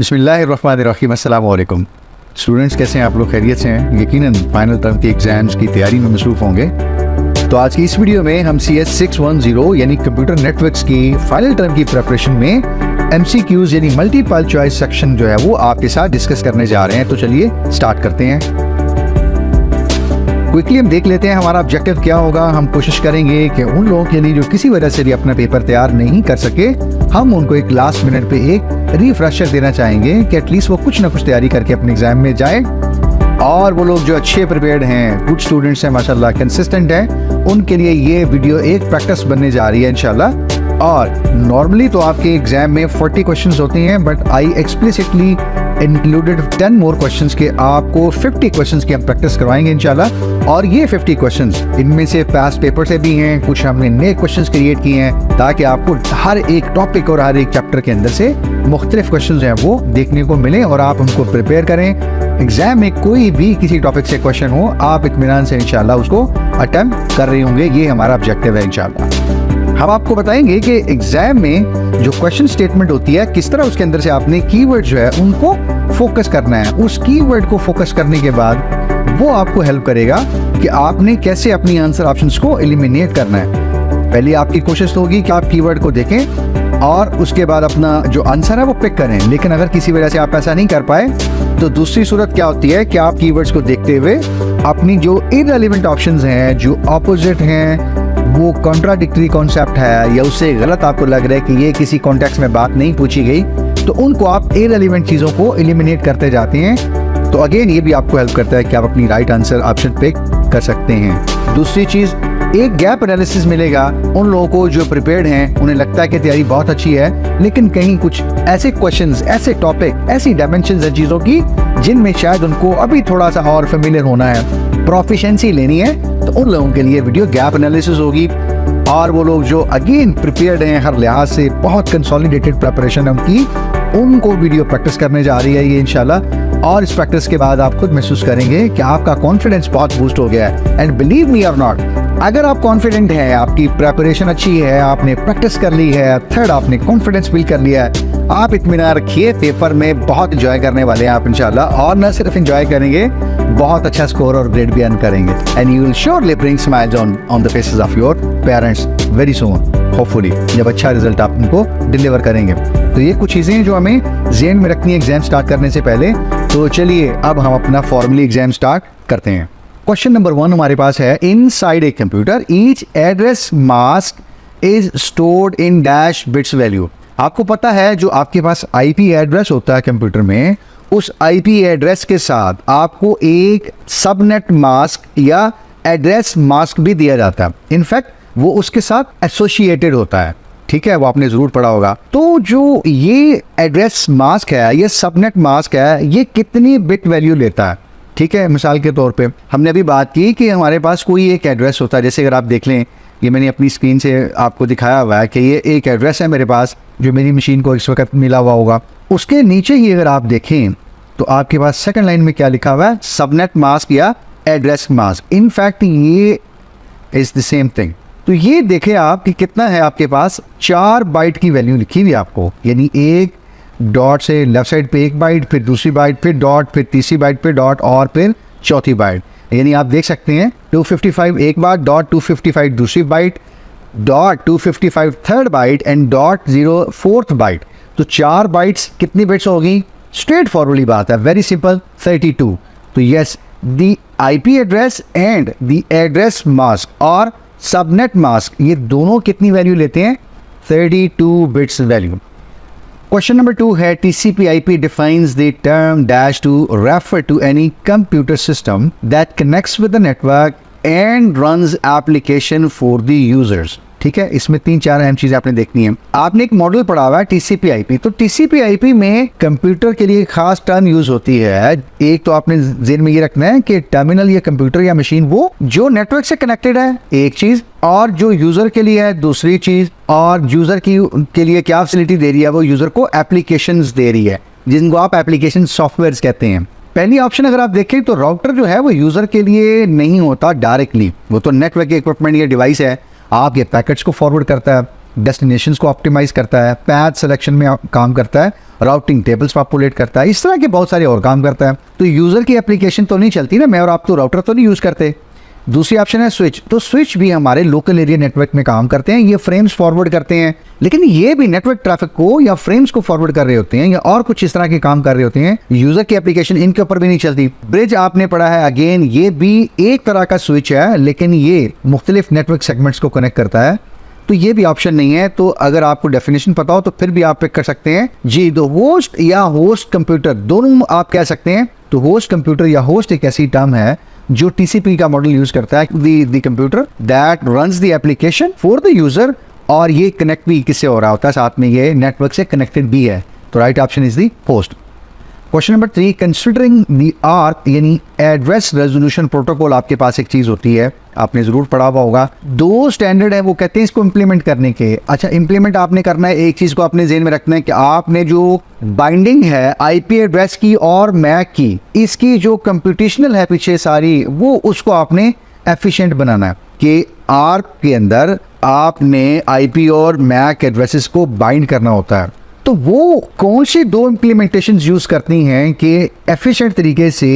बिस्मिल्लाहिर्रहमानिर्रहीम। अस्सलाम वालेकुम स्टूडेंट्स, कैसे हैं आप लोग? खैरियत से हैं? यकीनन फाइनल टर्म के एग्जाम्स की तैयारी में मसरूफ़ होंगे। तो आज की इस वीडियो में हम CS 610 यानी कंप्यूटर नेटवर्क्स की फाइनल टर्म की प्रिपरेशन में MCQs यानी मल्टीपल चॉइस सेक्शन जो है वो आपके साथ डिस्कस करने जा रहे हैं। तो चलिए स्टार्ट करते हैं। क्विकली हम देख लेते हैं हमारा ऑब्जेक्टिव क्या होगा। हम कोशिश करेंगे कि उन लोगों के लिए जो किसी वजह से भी अपना पेपर तैयार नहीं कर सके, हम उनको एक लास्ट मिनट पे एक रिफ्रेशर देना चाहेंगे कि एटलीस्ट वो कुछ ना कुछ तैयारी करके अपने एग्जाम में जाए। और वो लोग जो अच्छे प्रिपेयर्ड हैं, गुड स्टूडेंट्स हैं, माशाल्लाह कंसिस्टेंट हैं, उनके लिए ये वीडियो एक प्रैक्टिस बनने जा रही है इंशाल्लाह। और नॉर्मली तो आपके एग्जाम में 40 क्वेश्चंस होते हैं, but I explicitly included 10 more questions के आपको 50 क्वेश्चंस की हम प्रैक्टिस करवाएंगे इंशाल्लाह। और ये 50 क्वेश्चंस इनमें से पास्ट पेपर से भी हैं, कुछ हमने नए क्वेश्चंस क्रिएट किए हैं ताकि आपको हर एक टॉपिक और हर एक चैप्टर के अंदर से मुख्तलिफ क्वेश्चंस हैं वो देखने को मिले और आप उनको प्रिपेयर करें। एग्जाम में कोई भी किसी टॉपिक से क्वेश्चन हो, आप इत्मीनान से इंशाल्लाह उसको अटेम्प्ट कर रहे होंगे। ये हमारा ऑब्जेक्टिव है इंशाल्लाह। हम आपको बताएंगे कि एग्जाम में जो क्वेश्चन स्टेटमेंट होती है, किस तरह उसके अंदर से आपने कीवर्ड जो है उनको फोकस करना है। उस कीवर्ड को फोकस करने के बाद वो आपको हेल्प करेगा कि आपने कैसे अपनी आंसर ऑप्शंस को एलिमिनेट करना है। पहले आपकी कोशिश होगी कि आप कीवर्ड को देखें और उसके बाद अपना जो आंसर है वो पिक करें। लेकिन अगर किसी वजह से आप ऐसा नहीं कर पाए तो दूसरी सूरत क्या होती है कि आप कीवर्ड्स को देखते हुए अपनी जो इररिलेवेंट ऑप्शंस हैं, जो ऑपोजिट हैं, वो कॉन्ट्राडिक्टरी कॉन्सेप्ट है या उससे गलत आपको लग रहा है कि ये किसी कॉन्टेक्स्ट में बात नहीं पूछी गई, तो उनको आप इररिलेवेंट चीज़ों को एलिमिनेट करते जाते हैं। तो अगेन ये भी आपको हेल्प करता है कि आप अपनी राइट आंसर ऑप्शन पिक कर सकते हैं। दूसरी चीज़, एक गैप एनालिसिस मिलेगा उन लोगों को जो प्रिपेयर्ड हैं। उन्हें लगता है कि तैयारी बहुत अच्छी है, लेकिन कहीं कुछ ऐसे क्वेश्चंस, ऐसे टॉपिक, ऐसी डायमेंशंस हैं चीज़ों की जिनमें शायद उनको अभी थोड़ा सा और फेमिलियर होना है, प्रोफिशिएंसी लेनी है। तो उन लोगों के लिए वीडियो गैप एनालिसिस होगी। और वो लोग जो अगेन प्रिपेयर्ड हैं, हर लिहाज से बहुत कंसोलिडेटेड प्रिपरेशन है उनकी, उनको वीडियो प्रैक्टिस करने जा रही है ये इंशाल्लाह। और इस प्रैक्टिस के बाद आप खुद महसूस करेंगे कि आपका कॉन्फिडेंस बहुत बूस्ट हो गया है। एंड बिलीव मी और नॉट, अगर आप कॉन्फिडेंट हैं, आपकी प्रिपरेशन अच्छी है, आपने प्रैक्टिस कर ली है, थर्ड आपने कॉन्फिडेंस बिल्ड कर लिया है, आप इत्मीनान रखिए, पेपर में बहुत एंजॉय करने वाले हैं आप इंशाल्लाह। और न सिर्फ एंजॉय करेंगे, बहुत अच्छा स्कोर और ग्रेड भी अर्न करेंगे। And you will surely bring smiles on the faces of your parents very soon, hopefully, जब अच्छा रिजल्ट आप उनको डिलीवर करेंगे। तो ये कुछ चीज़ें हैं जो हमें ज़हन में रखनी है एग्जाम स्टार्ट करने से पहले। तो चलिए अब हम अपना फॉर्मली एग्जाम स्टार्ट करते हैं। क्वेश्चन नंबर 1 हमारे पास है, inside a computer each address mask is stored in dash bits value. आपको पता है जो आपके पास IP एड्रेस होता है कंप्यूटर में, उस IP एड्रेस के साथ आपको एक सबनेट मास्क या एड्रेस मास्क भी दिया जाता है। इनफैक्ट वो उसके साथ एसोसिएटेड होता है, ठीक है, वो आपने जरूर पढ़ा होगा। तो जो ये एड्रेस मास्क है, ये सबनेट मास्क है, ये कितनी बिट वैल्यू लेता है? ठीक है, मिसाल के तौर पे हमने अभी बात की कि हमारे पास कोई एक एड्रेस होता है। जैसे अगर आप देख लें, ये मैंने अपनी स्क्रीन से आपको दिखाया हुआ है कि ये एक एड्रेस है मेरे पास जो मेरी मशीन को इस वक्त मिला हुआ होगा। उसके नीचे ही अगर आप देखें तो आपके पास सेकंड लाइन में क्या लिखा हुआ है? सबनेट मास्क या एड्रेस मास्क। इनफैक्ट ये इज द सेम थिंग। तो ये देखें आप कि कितना है आपके पास, 4 बाइट की वैल्यू लिखी हुई है आपको, यानी एक डॉट से लेफ्ट साइड पे 1 बाइट, फिर दूसरी बाइट, फिर डॉट, फिर तीसरी बाइट पे डॉट और फिर चौथी बाइट। यानी आप देख सकते हैं 255 एक बार, डॉट 255 दूसरी byte, dot 255 third byte and dot 0 fourth byte. तो 4 बाइट्स कितनी बिट्स होगी? स्ट्रेट फॉरवर्डली बात है, वेरी सिंपल, 32। तो yes, the IP address and the address mask और सबनेट मास्क, ये दोनों कितनी वैल्यू लेते हैं? 32 बिट्स वैल्यू। क्वेश्चन नंबर 2 है, TCP/IP defines the term dash to refer to any computer system that connects with the network and runs application for the users। ठीक है, इसमें 3-4 अहम चीजें आपने देखनी है। आपने एक मॉडल पढ़ा हुआ है TCP/IP। तो TCP/IP में कंप्यूटर के लिए खास टर्म यूज होती है। एक तो आपने ज़हन में ये रखना है कि टर्मिनल या कंप्यूटर या मशीन वो जो नेटवर्क से कनेक्टेड है, एक चीज, और जो यूजर के लिए है दूसरी चीज। और यूजर के लिए क्या फैसिलिटी दे रही है? वो यूजर को एप्लीकेशंस दे रही है, जिनको आप एप्लीकेशन सॉफ्टवेयर कहते हैं। पहली ऑप्शन अगर आप देखें तो राउटर जो है वो यूजर के लिए नहीं होता डायरेक्टली, वो तो नेटवर्क इक्विपमेंट या डिवाइस है, आप ये पैकेट्स को फॉरवर्ड करता है। डेस्टिनेशंस को ऑप्टिमाइज करता है, पैथ सिलेक्शन में काम करता है, राउटिंग टेबल्स पॉपुलेट करता है, इस तरह के बहुत सारे और काम करता है। तो यूज़र की एप्लीकेशन तो नहीं चलती ना, मैं और आप तो राउटर तो नहीं यूज़ करते। दूसरी ऑप्शन है स्विच, तो स्विच भी हमारे लोकल एरिया नेटवर्क में काम करते हैं, ये फ्रेम्स फॉरवर्ड करते हैं, लेकिन ये भी नेटवर्क ट्रैफिक को या फ्रेम्स को फॉरवर्ड कर रहे होते हैं या और कुछ इस तरह के काम कर रहे होते हैं। यूजर की एप्लीकेशन इनके ऊपर भी नहीं चलती। ब्रिज आपने पढ़ा है, अगेन ये भी एक तरह का स्विच है, लेकिन ये मुख्तलिफ नेटवर्क सेगमेंट्स को कनेक्ट करता है, तो ये भी ऑप्शन नहीं है। तो अगर आपको डेफिनेशन पता हो तो फिर भी आप पिक कर सकते हैं जी। तो होस्ट या होस्ट कंप्यूटर दोनों आप कह सकते हैं। तो होस्ट कंप्यूटर या होस्ट एक ऐसी टर्म है जो टीसीपी का मॉडल यूज करता है, the computer that runs the application for the user, और ये कनेक्ट भी किससे हो रहा होता है, साथ में ये नेटवर्क से कनेक्टेड भी है। तो right option is the host. Question number 3, considering the arc यानी एड्रेस रेजोल्यूशन प्रोटोकॉल, आपके पास एक चीज होती है, आपने जरूर पढ़ा हुआ होगा। 2 स्टैंडर्ड है, वो कहते हैं इसको इम्प्लीमेंट करने के। अच्छा, इम्प्लीमेंट आपने करना है, एक चीज को अपने ज़हन में रखना है कि आपने जो बाइंडिंग है आईपी एड्रेस की और मैक की, इसकी जो कंप्यूटेशनल है पीछे सारी, वो उसको आपने एफिशिएंट बनाना है कि आर्क के अंदर आपने आईपी और मैक एड्रेसेस को बाइंड करना होता है। तो वो कौन सी 2 इम्प्लीमेंटेशन यूज करती हैं कि एफिशिएंट तरीके से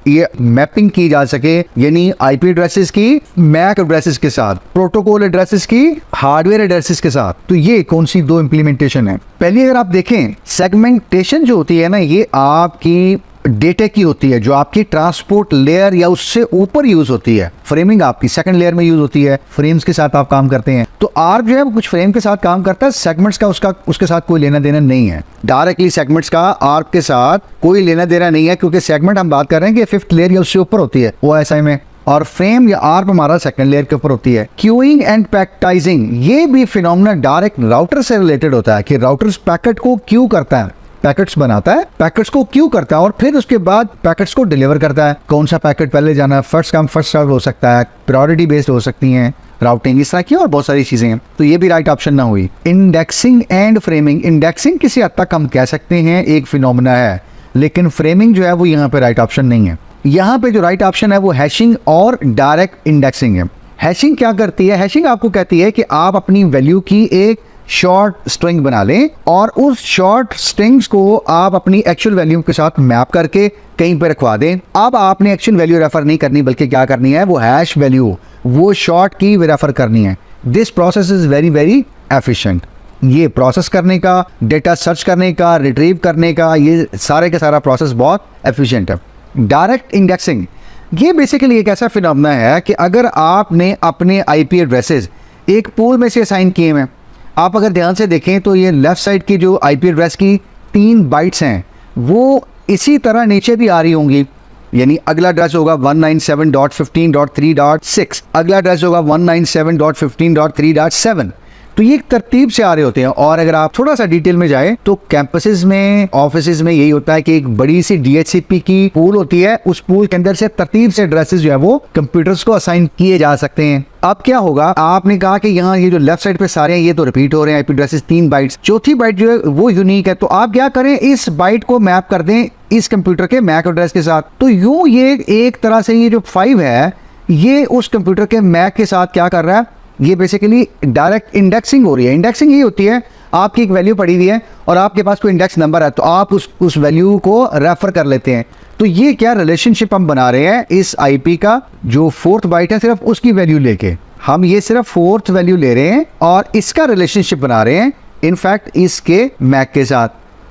ये मैपिंग की जा सके, यानी आईपी एड्रेसेस की मैक एड्रेसेस के साथ, प्रोटोकॉल एड्रेसेस की हार्डवेयर एड्रेसेस के साथ। तो ये कौन सी 2 इम्प्लीमेंटेशन है? पहली अगर आप देखें, सेगमेंटेशन जो होती है ना, ये आपकी डेटा की होती है, जो आपकी ट्रांसपोर्ट लेयर या उससे ऊपर यूज होती है। फ्रेमिंग आपकी सेकंड लेयर में यूज होती है, फ्रेम्स के साथ आप काम करते हैं। तो आर्क जो है वो कुछ फ्रेम के साथ काम करता है, सेगमेंट्स का उसके साथ कोई लेना देना नहीं है। डायरेक्टली सेगमेंट्स का आर्क के साथ कोई लेना देना नहीं है, क्योंकि सेगमेंट हम बात कर रहे हैं कि 5th लेयर या उससे ऊपर होती है OSI में, और फ्रेम या आर्क हमारा सेकंड लेयर के ऊपर होती है। क्यूइंग एंड पैकेटाइजिंग, ये भी फिनोमेना डायरेक्ट राउटर से रिलेटेड होता है कि राउटर्स पैकेट को क्यू करता है, पैकेट्स बनाता है, पैकेट्स को क्यू करता है और फिर उसके बाद पैकेट्स को डिलीवर करता है। कौन सा पैकेट पहले जाना है, फर्स्ट कम फर्स्ट सर्व हो सकता है, प्रायोरिटी बेस्ड हो सकती हैं, राउटिंग इस तरह की और बहुत सारी चीजें हैं। तो ये भी राइट ऑप्शन ना हुई। इंडेक्सिंग एंड फ्रेमिंग, इंडेक्सिंग किसी हद तक हम कह सकते हैं एक फिनोमेना है, लेकिन फ्रेमिंग जो है वो यहाँ पे राइट ऑप्शन नहीं है। यहाँ पे जो राइट ऑप्शन है वो हैशिंग और डायरेक्ट इंडेक्सिंग है। हैशिंग क्या करती है? हैशिंग आपको कहती है कि आप अपनी वैल्यू की एक शॉर्ट स्ट्रिंग बना लें और उस शॉर्ट स्ट्रिंग्स को आप एक्चुअल वैल्यू के साथ मैप करके कहीं पर रखवा दें। अब आपने एक्चुअल वैल्यू रेफर नहीं करनी, बल्कि क्या करनी है, वो हैश वैल्यू, वो शॉर्ट की रेफर करनी है। This process is very very efficient. ये प्रोसेस करने का, डेटा सर्च करने का, रिट्रीव करने का, ये सारे का सारा प्रोसेस बहुत एफिशिएंट है। डायरेक्ट इंडेक्सिंग, ये बेसिकली एक ऐसा फिनोमेना है कि अगर आपने अपने आईपी एड्रेसेस एक पूल में से असाइन किए हैं, आप अगर ध्यान से देखें तो ये लेफ्ट साइड की जो आईपी एड्रेस की 3 बाइट्स हैं वो इसी तरह नीचे भी आ रही होंगी। यानी अगला एड्रेस होगा 197.15.3.6, अगला एड्रेस होगा 197.15.3.7। तो ये एक तरतीब से आ रहे होते हैं। और अगर आप थोड़ा सा डिटेल में जाए तो कैंपसेस में, ऑफिसेज में यही होता है कि एक बड़ी सी DHCP की पूल होती है, उस पूल के अंदर से तरतीब से एड्रेसेस जो है वो कंप्यूटर्स को असाइन किए जा सकते हैं। अब क्या होगा, आपने कहा कि यहाँ ये जो लेफ्ट साइड पे सारे हैं ये तो रिपीट हो रहे हैं आईपी एड्रेसेस 3 बाइट्स, चौथी बाइट जो है वो यूनिक है। तो आप क्या करें, इस बाइट को मैप कर दें इस कंप्यूटर के मैक एड्रेस के साथ। तो यूं ये एक तरह से ये जो 5 है ये उस कंप्यूटर के मैक के साथ क्या कर रहा है, ये बेसिकली डायरेक्ट इंडेक्सिंग हो रही है। इंडेक्सिंग ये होती है, आपकी एक वैल्यू पड़ी हुई है और आपके पास कोई इंडेक्स नंबर है तो आप उस वैल्यू को रेफर कर लेते हैं। तो ये क्या रिलेशनशिप हम बना रहे हैं, इस आईपी का जो 4th बाइट है सिर्फ उसकी वैल्यू लेके हम ये सिर्फ 4th वैल्यू ले रहे हैं और इसका रिलेशनशिप बना रहे हैं इनफैक्ट इसके मैक के साथ,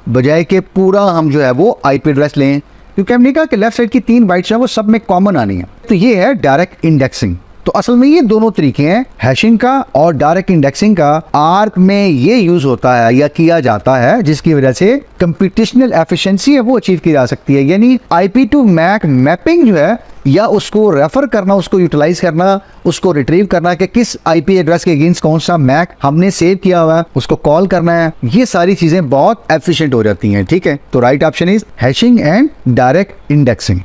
बजाय के पूरा हम जो है वो आईपी एड्रेस लें, क्योंकि हमने कहा कि लेफ्ट साइड की 3 बाइट्स है वो सब में कॉमन आनी है। तो ये है डायरेक्ट इंडेक्सिंग। तो असल में ये दोनों तरीके हैं, हैशिंग का और डायरेक्ट इंडेक्सिंग का। आर्क में ये यूज होता है या किया जाता है जिसकी वजह से कंप्यूटेशनल एफिशिएंसी है वो अचीव की जा सकती है। यानी आईपी टू मैक मैपिंग जो है, या उसको रेफर करना, उसको यूटिलाइज करना, उसको रिट्रीव करना कि किस आईपी एड्रेस के अगेंस्ट कौन सा मैक हमने सेव किया हुआ है, उसको कॉल करना है, ये सारी चीजें बहुत एफिशिएंट हो जाती हैं। ठीक है, तो right option is hashing and direct indexing.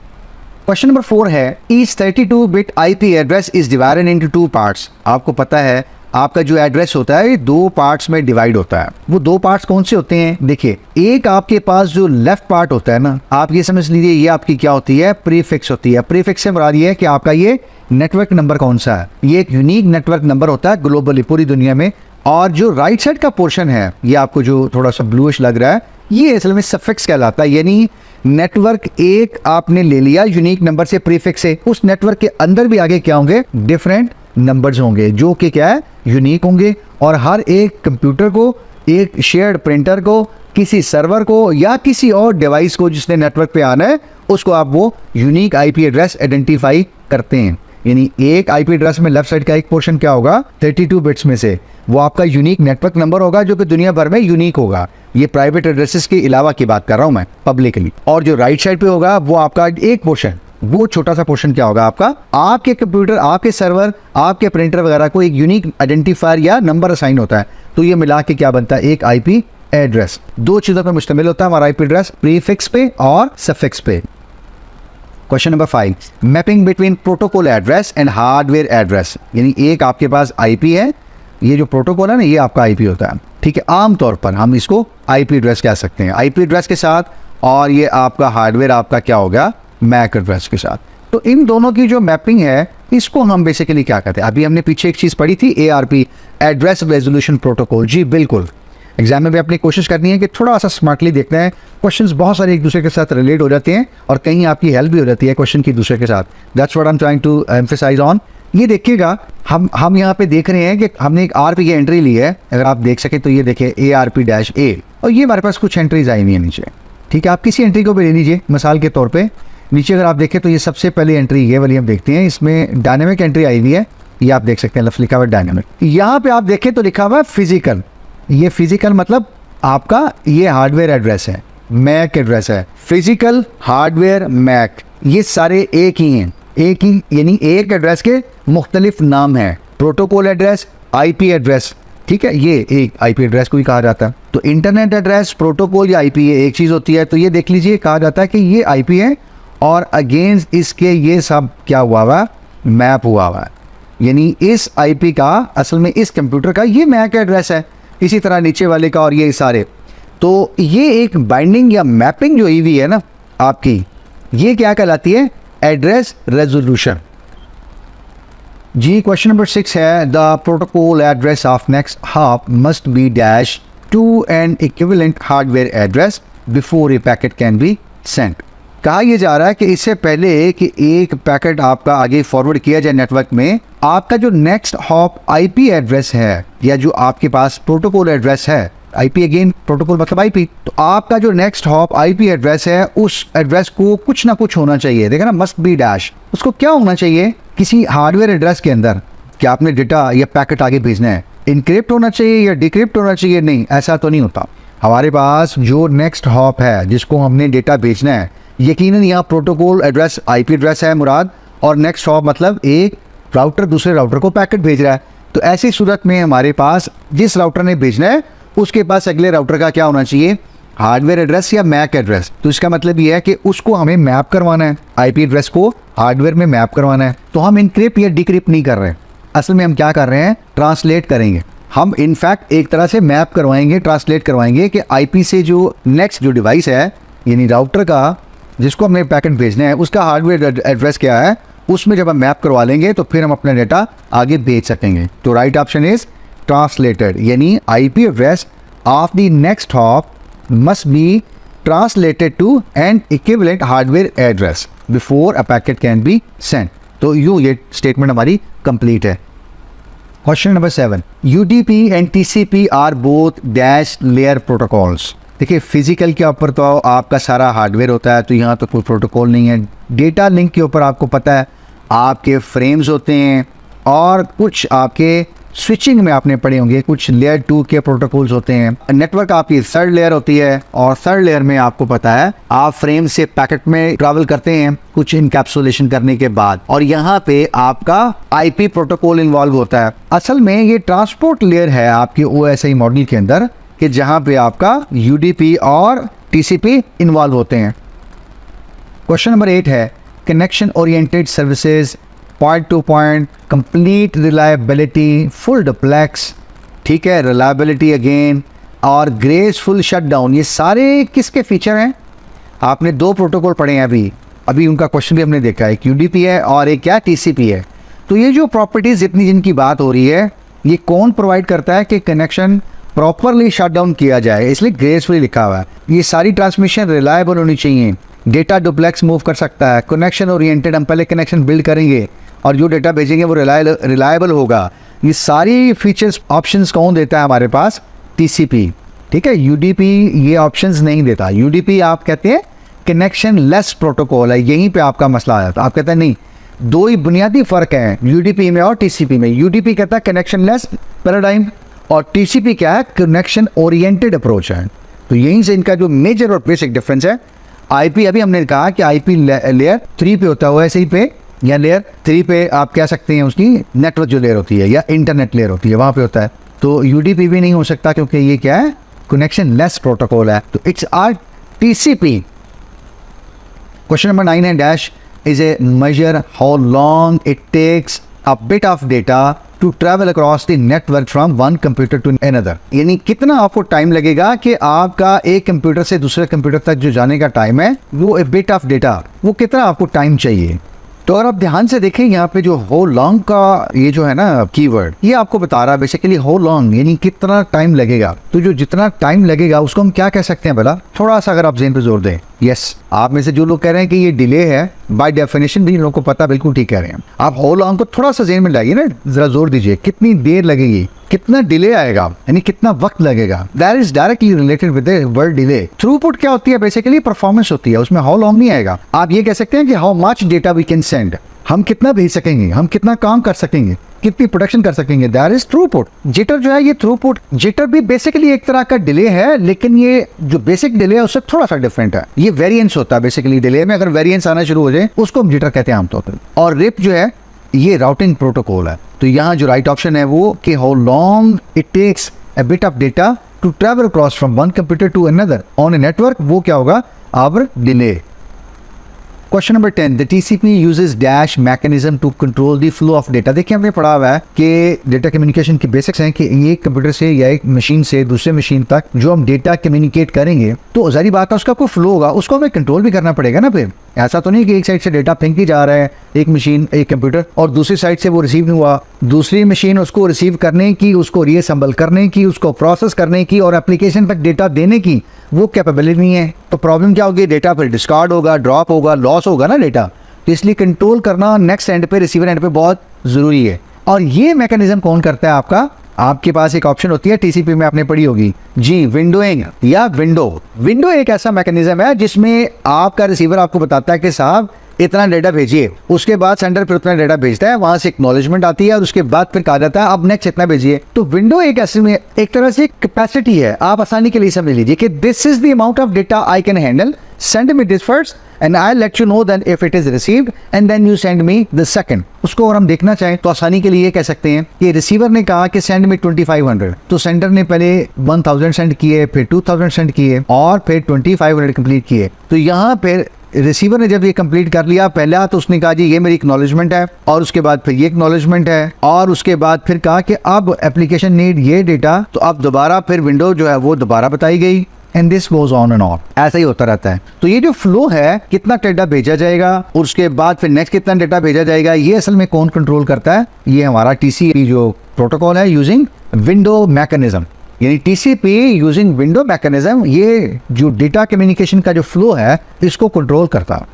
Question number 4 है, each 32 bit IP address is divided into 2 parts. आपको पता है आपका जो एड्रेस होता है ये 2 पार्ट्स में डिवाइड होता है। वो 2 पार्ट्स कौन से होते हैं? देखिए, एक आपके पास जो लेफ्ट पार्ट होता है ना, आप ये समझ लीजिए ये आपकी क्या होती है, प्रीफिक्स होती है। प्रीफिक्स से मुराद ये है कि आपका ये नेटवर्क नंबर कौन सा है। ये एक यूनिक नेटवर्क नंबर होता है ग्लोबली, पूरी दुनिया में और जो राइट साइड का पोर्शन है, ये आपको जो थोड़ा सा ब्लूइश लग रहा है, ये असल में सफिक्स कहलाता है। यानी नेटवर्क एक आपने ले लिया यूनिक नंबर से, प्रीफिक्स से, उस नेटवर्क के अंदर भी आगे क्या होंगे, डिफरेंट नंबर्स होंगे जो कि क्या है, यूनिक होंगे। और हर एक कंप्यूटर को, एक शेयर्ड प्रिंटर को, किसी सर्वर को या किसी और डिवाइस को जिसने नेटवर्क पे आना है, उसको आप वो यूनिक आईपी एड्रेस आइडेंटिफाई करते हैं। यानी एक आईपी एड्रेस में लेफ्ट साइड का एक पोर्शन क्या होगा, 32 बिट्स में से वो आपका यूनिक नेटवर्क नंबर होगा जो कि दुनिया भर में यूनिक होगा। ये प्राइवेट एड्रेसेस के अलावा की बात कर रहा हूं मैं, पब्लिकली। और जो राइट साइड पे होगा वो आपका एक पोर्शन, वो छोटा सा पोर्शन क्या होगा आपका, आपके कंप्यूटर, आपके सर्वर, आपके प्रिंटर वगैरह को एक यूनिक आइडेंटिफायर या नंबर असाइन होता है। तो ये मिला के क्या बनता है, एक आईपी एड्रेस। दो चीजों पर मुश्तमिल होता है हमारा आईपी एड्रेस, प्रीफिक्स पे और सफिक्स पे। Question number 5, mapping between protocol address and hardware address. यानी एक आपके पास आईपी है, ये जो प्रोटोकॉल है ना, ये आपका आईपी होता है, ठीक है। आमतौर पर हम इसको आईपी एड्रेस कह सकते हैं, आईपी एड्रेस के साथ, और ये आपका हार्डवेयर आपका क्या होगा, मैक एड्रेस के साथ। तो इन दोनों की जो मैपिंग है, इसको हम बेसिकली क्या कहते हैं। अभी हमने पीछे एक चीज पढ़ी थी, ARP, एड्रेस रेजोल्यूशन प्रोटोकॉल। जी बिल्कुल, एग्जाम में भी अपनी कोशिश करनी है कि थोड़ा सा स्मार्टली देखना है। क्वेश्चंस बहुत सारे एक दूसरे के साथ रिलेट हो जाते हैं और कहीं आपकी हेल्प भी हो जाती है क्वेश्चन की दूसरे के साथ। That's what I am trying to emphasise on. ये देखिएगा, हम यहाँ पे देख रहे हैं कि हमने एक RP की एंट्री ली है। अगर आप देख सके तो ये देखिए ARP-A, और ये हमारे पास कुछ एंट्रीज आई हुई है नीचे, ठीक है। आप किसी एंट्री को भी ले लीजिए मिसाल के तौर पे। नीचे अगर आप देखें तो ये सबसे पहली एंट्री ये वाली हम देखते हैं, इसमें डायनेमिक एंट्री आई हुई है, ये आप देख सकते हैं, लफ्ज़ लिखा हुआ है डायनेमिक। यहाँ पे आप देखें तो लिखा हुआ है फिजिकल। ये फिजिकल मतलब आपका ये हार्डवेयर एड्रेस है, मैक एड्रेस है। फिजिकल, हार्डवेयर, मैक, ये सारे एक ही हैं, एक ही, यानी एक एड्रेस के मुख्तलिफ नाम हैं। प्रोटोकॉल एड्रेस, आईपी एड्रेस, ठीक है, ये एक आईपी एड्रेस को ही कहा जाता है। तो इंटरनेट एड्रेस, प्रोटोकॉल या आईपी ये एक चीज़ होती है। तो ये देख लीजिए, कहा जाता है कि ये आईपी है और अगेंस्ट इसके ये सब क्या हुआ हुआ, मैप हुआ हुआ है। यानी इस आईपी का, असल में इस कंप्यूटर का ये मैक एड्रेस है, इसी तरह नीचे वाले का और ये सारे। तो ये एक बाइंडिंग या मैपिंग जो हुई है ना आपकी, ये क्या कहलाती है, एड्रेस रेजोल्यूशन। जी क्वेश्चन नंबर 6 है, the protocol address of next hop must be dash to an equivalent hardware address before a packet can be sent. कहा यह जा रहा है कि इससे पहले कि एक पैकेट आपका आगे फॉरवर्ड किया जाए नेटवर्क में, आपका जो नेक्स्ट हॉप आईपी एड्रेस है या जो आपके पास प्रोटोकॉल एड्रेस है, आईपी अगेन प्रोटोकॉल मतलब आईपी, तो आपका जो नेक्स्ट हॉप आईपी एड्रेस है उस एड्रेस को कुछ ना कुछ होना चाहिए। देखा ना, मस्ट बी डैश, उसको क्या होना चाहिए, किसी हार्डवेयर एड्रेस के अंदर क्या आपने डेटा या पैकेट आगे भेजना है, इनक्रिप्ट होना चाहिए या डिक्रिप्ट होना चाहिए। नहीं, ऐसा तो नहीं होता। हमारे पास जो नेक्स्ट हॉप है जिसको हमने डेटा भेजना है, यकीनन यहाँ प्रोटोकॉल एड्रेस आईपी एड्रेस है मुराद, और नेक्स्ट हॉप मतलब एक राउटर दूसरे राउटर को पैकेट भेज रहा है। तो ऐसी सूरत में हमारे पास जिस राउटर ने भेजना है उसके पास अगले राउटर का क्या होना चाहिए, हार्डवेयर एड्रेस या मैक एड्रेस। तो इसका मतलब ये है कि उसको हमें मैप करवाना है, आईपी एड्रेस को हार्डवेयर में मैप करवाना है। तो हम इनक्रिप्ट या डिक्रिप्ट नहीं कर रहे हैं, असल में हम क्या कर रहे हैं, ट्रांसलेट करेंगे। हम इनफैक्ट एक तरह से मैप करवाएंगे, ट्रांसलेट करवाएंगे कि आईपी से जो नेक्स्ट जो डिवाइस है, यानी राउटर का जिसको हमने पैकेट भेजना है, उसका हार्डवेयर एड्रेस क्या है, उसमें जब हम मैप करवा लेंगे तो फिर हम अपना डेटा आगे भेज सकेंगे। तो राइट ऑप्शन इज ट्रांसलेटेड, यानी IP address of the next hop must be translated to an equivalent hardware address before a packet can be sent. तो यूँ ये स्टेटमेंट हमारी कंप्लीट है। Question number 7, UDP and TCP are both dash layer protocols. देखिए physical के ऊपर तो आपका सारा हार्डवेयर होता है, तो यहाँ तो कोई प्रोटोकॉल नहीं है। डेटा लिंक के ऊपर आपको पता है आपके फ्रेम्स होते हैं, और कुछ आपके स्विचिंग में आपने पढ़े होंगे कुछ लेयर 2 के प्रोटोकॉल्स होते हैं। नेटवर्क आपकी थर्ड लेयर होती है, और थर्ड लेयर में आपको पता है आप फ्रेम से पैकेट में ट्रैवल करते हैं कुछ इनकैप्सुलेशन करने के बाद, और यहाँ पे आपका आईपी प्रोटोकॉल इन्वॉल्व होता है। असल में ये ट्रांसपोर्ट लेयर है आपके OSI मॉडल के अंदर, कि जहां पे आपका UDP और TCP इन्वॉल्व होते हैं। क्वेश्चन नंबर 8 है, connection oriented services, point two point, complete reliability, full duplex, ठीक है, रिलायबिलिटी अगेन, और ग्रेसफुल शटडाउन, ये सारे किसके फीचर हैं? आपने दो प्रोटोकॉल पढ़े हैं अभी उनका क्वेश्चन भी हमने देखा है, एक UDP है और एक क्या TCP है। तो ये जो प्रॉपर्टीज इतनी जिनकी बात हो रही है, ये कौन प्रोवाइड करता है कि कनेक्शन प्रॉपरली शट डाउन किया जाए, इसलिए ग्रेसफुली लिखा हुआ है। ये सारी ट्रांसमिशन रिलायबल होनी चाहिए, डेटा डुप्लेक्स मूव कर सकता है, कनेक्शन ओरिएंटेड, हम पहले कनेक्शन बिल्ड करेंगे और जो डेटा भेजेंगे वो रिलायबल होगा। ये सारी फीचर्स ऑप्शंस कौन देता है हमारे पास? टीसीपी, ठीक है। यूडीपी ये ऑप्शंस नहीं देता। यूडीपी आप कहते हैं कनेक्शन लेस प्रोटोकॉल है, यहीं पे आपका मसला आया था। आप कहते हैं नहीं, दो ही बुनियादी फ़र्क है यूडीपी में और टीसीपी में। यूडीपी कहता है कनेक्शन लेस पैराडाइम और टीसीपी क्या है? कनेक्शन ओरिएंटेड अप्रोच है। तो यहीं से इनका जो मेजर और बेसिक डिफरेंस है। आईपी अभी हमने कहा कि आईपी लेयर 3 पे होता है, वैसे ही पे या लेयर 3 पे आप कह सकते हैं उसकी नेटवर्क जो लेयर होती है या इंटरनेट लेयर होती है वहाँ पे होता है। तो यूडीपी भी नहीं हो सकता क्योंकि ये क्या है? कनेक्शन लेस प्रोटोकॉल है। तो it's are TCP. Question number 9 है dash is a measure how long it takes a bit of data to travel across the network from one computer to another। यानी कितना आपको टाइम लगेगा कि आपका एक कंप्यूटर से दूसरे कंप्यूटर तक जो जाने का टाइम है वो a bit of data, वो कितना आपको टाइम चाहिए। तो अगर आप ध्यान से देखें यहाँ पे जो how long का ये जो है ना कीवर्ड, ये आपको बता रहा है बेसिकली how long यानी कितना टाइम लगेगा। तो जो जितना टाइम लगेगा उसको हम क्या कह सकते हैं? भला थोड़ा सा अगर आप ज़हन पे जोर दें। यस, आप में से जो लोग कह रहे हैं कि ये डिले है, बाय डेफिनेशन भी लोगों को पता, बिल्कुल ठीक कह रहे हैं आप। how long को थोड़ा सा ज़हन में लाइए ना, जरा जोर दीजिए, कितनी देर लगेगी, कितना डिले आएगा, यानी कितना वक्त लगेगा। That is directly related with the word delay. Throughput क्या होती है? बेसिकली परफॉर्मेंस होती है, उसमें हाउ लॉन्ग नहीं आएगा। आप ये कह सकते हैं कि how much data we can send, हम कितना भेज सकेंगे, हम कितना काम कर सकेंगे, कितनी प्रोडक्शन कर सकेंगे। That is throughput. जिटर जो है ये थ्रूपुट, जिटर भी बेसिकली एक तरह का डिले है, लेकिन ये जो बेसिक डिले है उससे थोड़ा सा डिफरेंट है। ये वेरिएंस होता है बेसिकली डिले में, अगर वेरिएंस आना शुरू हो जाए उसको हम जिटर कहते हैं आमतौर पर। और रिप जो है ये राउटिंग प्रोटोकॉल है। तो यहाँ जो राइट ऑप्शन है वो कि how long it takes a bit of data to travel across from one computer to another on a network, वो क्या होगा? Our delay. Question number 10, the TCP uses dash mechanism to control the flow of data. देखिए हमने पढ़ा हुआ है कि data communication की बेसिक्स हैं कि एक कंप्यूटर से या एक मशीन से दूसरे मशीन तक जो हम डेटा कम्युनिकेट करेंगे तो जारी बात है उसका कोई फ्लो होगा, उसको हमें कंट्रोल भी करना पड़ेगा ना। फिर ऐसा तो नहीं कि एक साइड से डेटा फेंक ही जा रहा है एक मशीन, एक कंप्यूटर, और दूसरी साइड से वो रिसीव नहीं हुआ, दूसरी मशीन उसको रिसीव करने की, उसको रीअसेंबल करने की, उसको प्रोसेस करने की और एप्लीकेशन तक डेटा देने की वो कैपेबिलिटी नहीं है। तो प्रॉब्लम क्या होगी? डेटा फिर डिस्कार्ड होगा, ड्रॉप होगा, लॉस होगा ना डेटा। तो इसलिए कंट्रोल करना नेक्स्ट एंड पे, रिसीवर एंड पे बहुत ज़रूरी है। और ये मैकेनिज्म कौन करता है आपका? आपके पास एक ऑप्शन होती है टीसीपी में, आपने पढ़ी होगी जी, विंडोइंग या विंडो। विंडो एक ऐसा मैकेनिज्म है जिसमें आपका रिसीवर आपको बताता है कि साहब इतना डेटा भेजिए, उसके बाद सेंडर फिर उतना डेटा भेजता है, वहां से एक्नॉलेजमेंट आती है और उसके बाद फिर कहा जाता है अब नेक्स्ट इतना भेजिए। तो विंडो एक ऐसे में एक तरह से कैपेसिटी है, आप आसानी के लिए समझ लीजिए कि this is the amount of data I can handle, send me this first and I let you know then if it is received and then you send me the second. उसको अगर हम देखना चाहें तो आसानी के लिए ये कह सकते हैं कि रिसीवर ने कहा कि सेंड मी 2500, तो सेंडर ने पहले 1000 सेंड किए, फिर 2000 सेंड किए और फिर 2500 कंप्लीट किए। तो यहाँ पर रिसीवर ने जब ये कंप्लीट कर लिया, पहला तो उसने कहा जी ये मेरी एक्नॉलेजमेंट है, और उसके बाद फिर ये एक्नॉलेजमेंट है, और उसके बाद फिर कहा कि अब एप्लीकेशन नीड ये डेटा, तो अब दोबारा फिर विंडो जो है वो दोबारा बताई गई, and this goes on and on, ऐसा ही होता रहता है। तो ये जो फ्लो है, कितना डेटा भेजा जाएगा और उसके बाद फिर नेक्स्ट कितना डेटा भेजा जाएगा, ये असल में कौन कंट्रोल करता है? ये हमारा टीसीपी जो प्रोटोकॉल है यूजिंग विंडो मैकेनिज्म, यानी टीसीपी यूजिंग विंडो मैकेनिज्म, ये जो डेटा कम्युनिकेशन का जो फ्लो है इसको कंट्रोल करता है।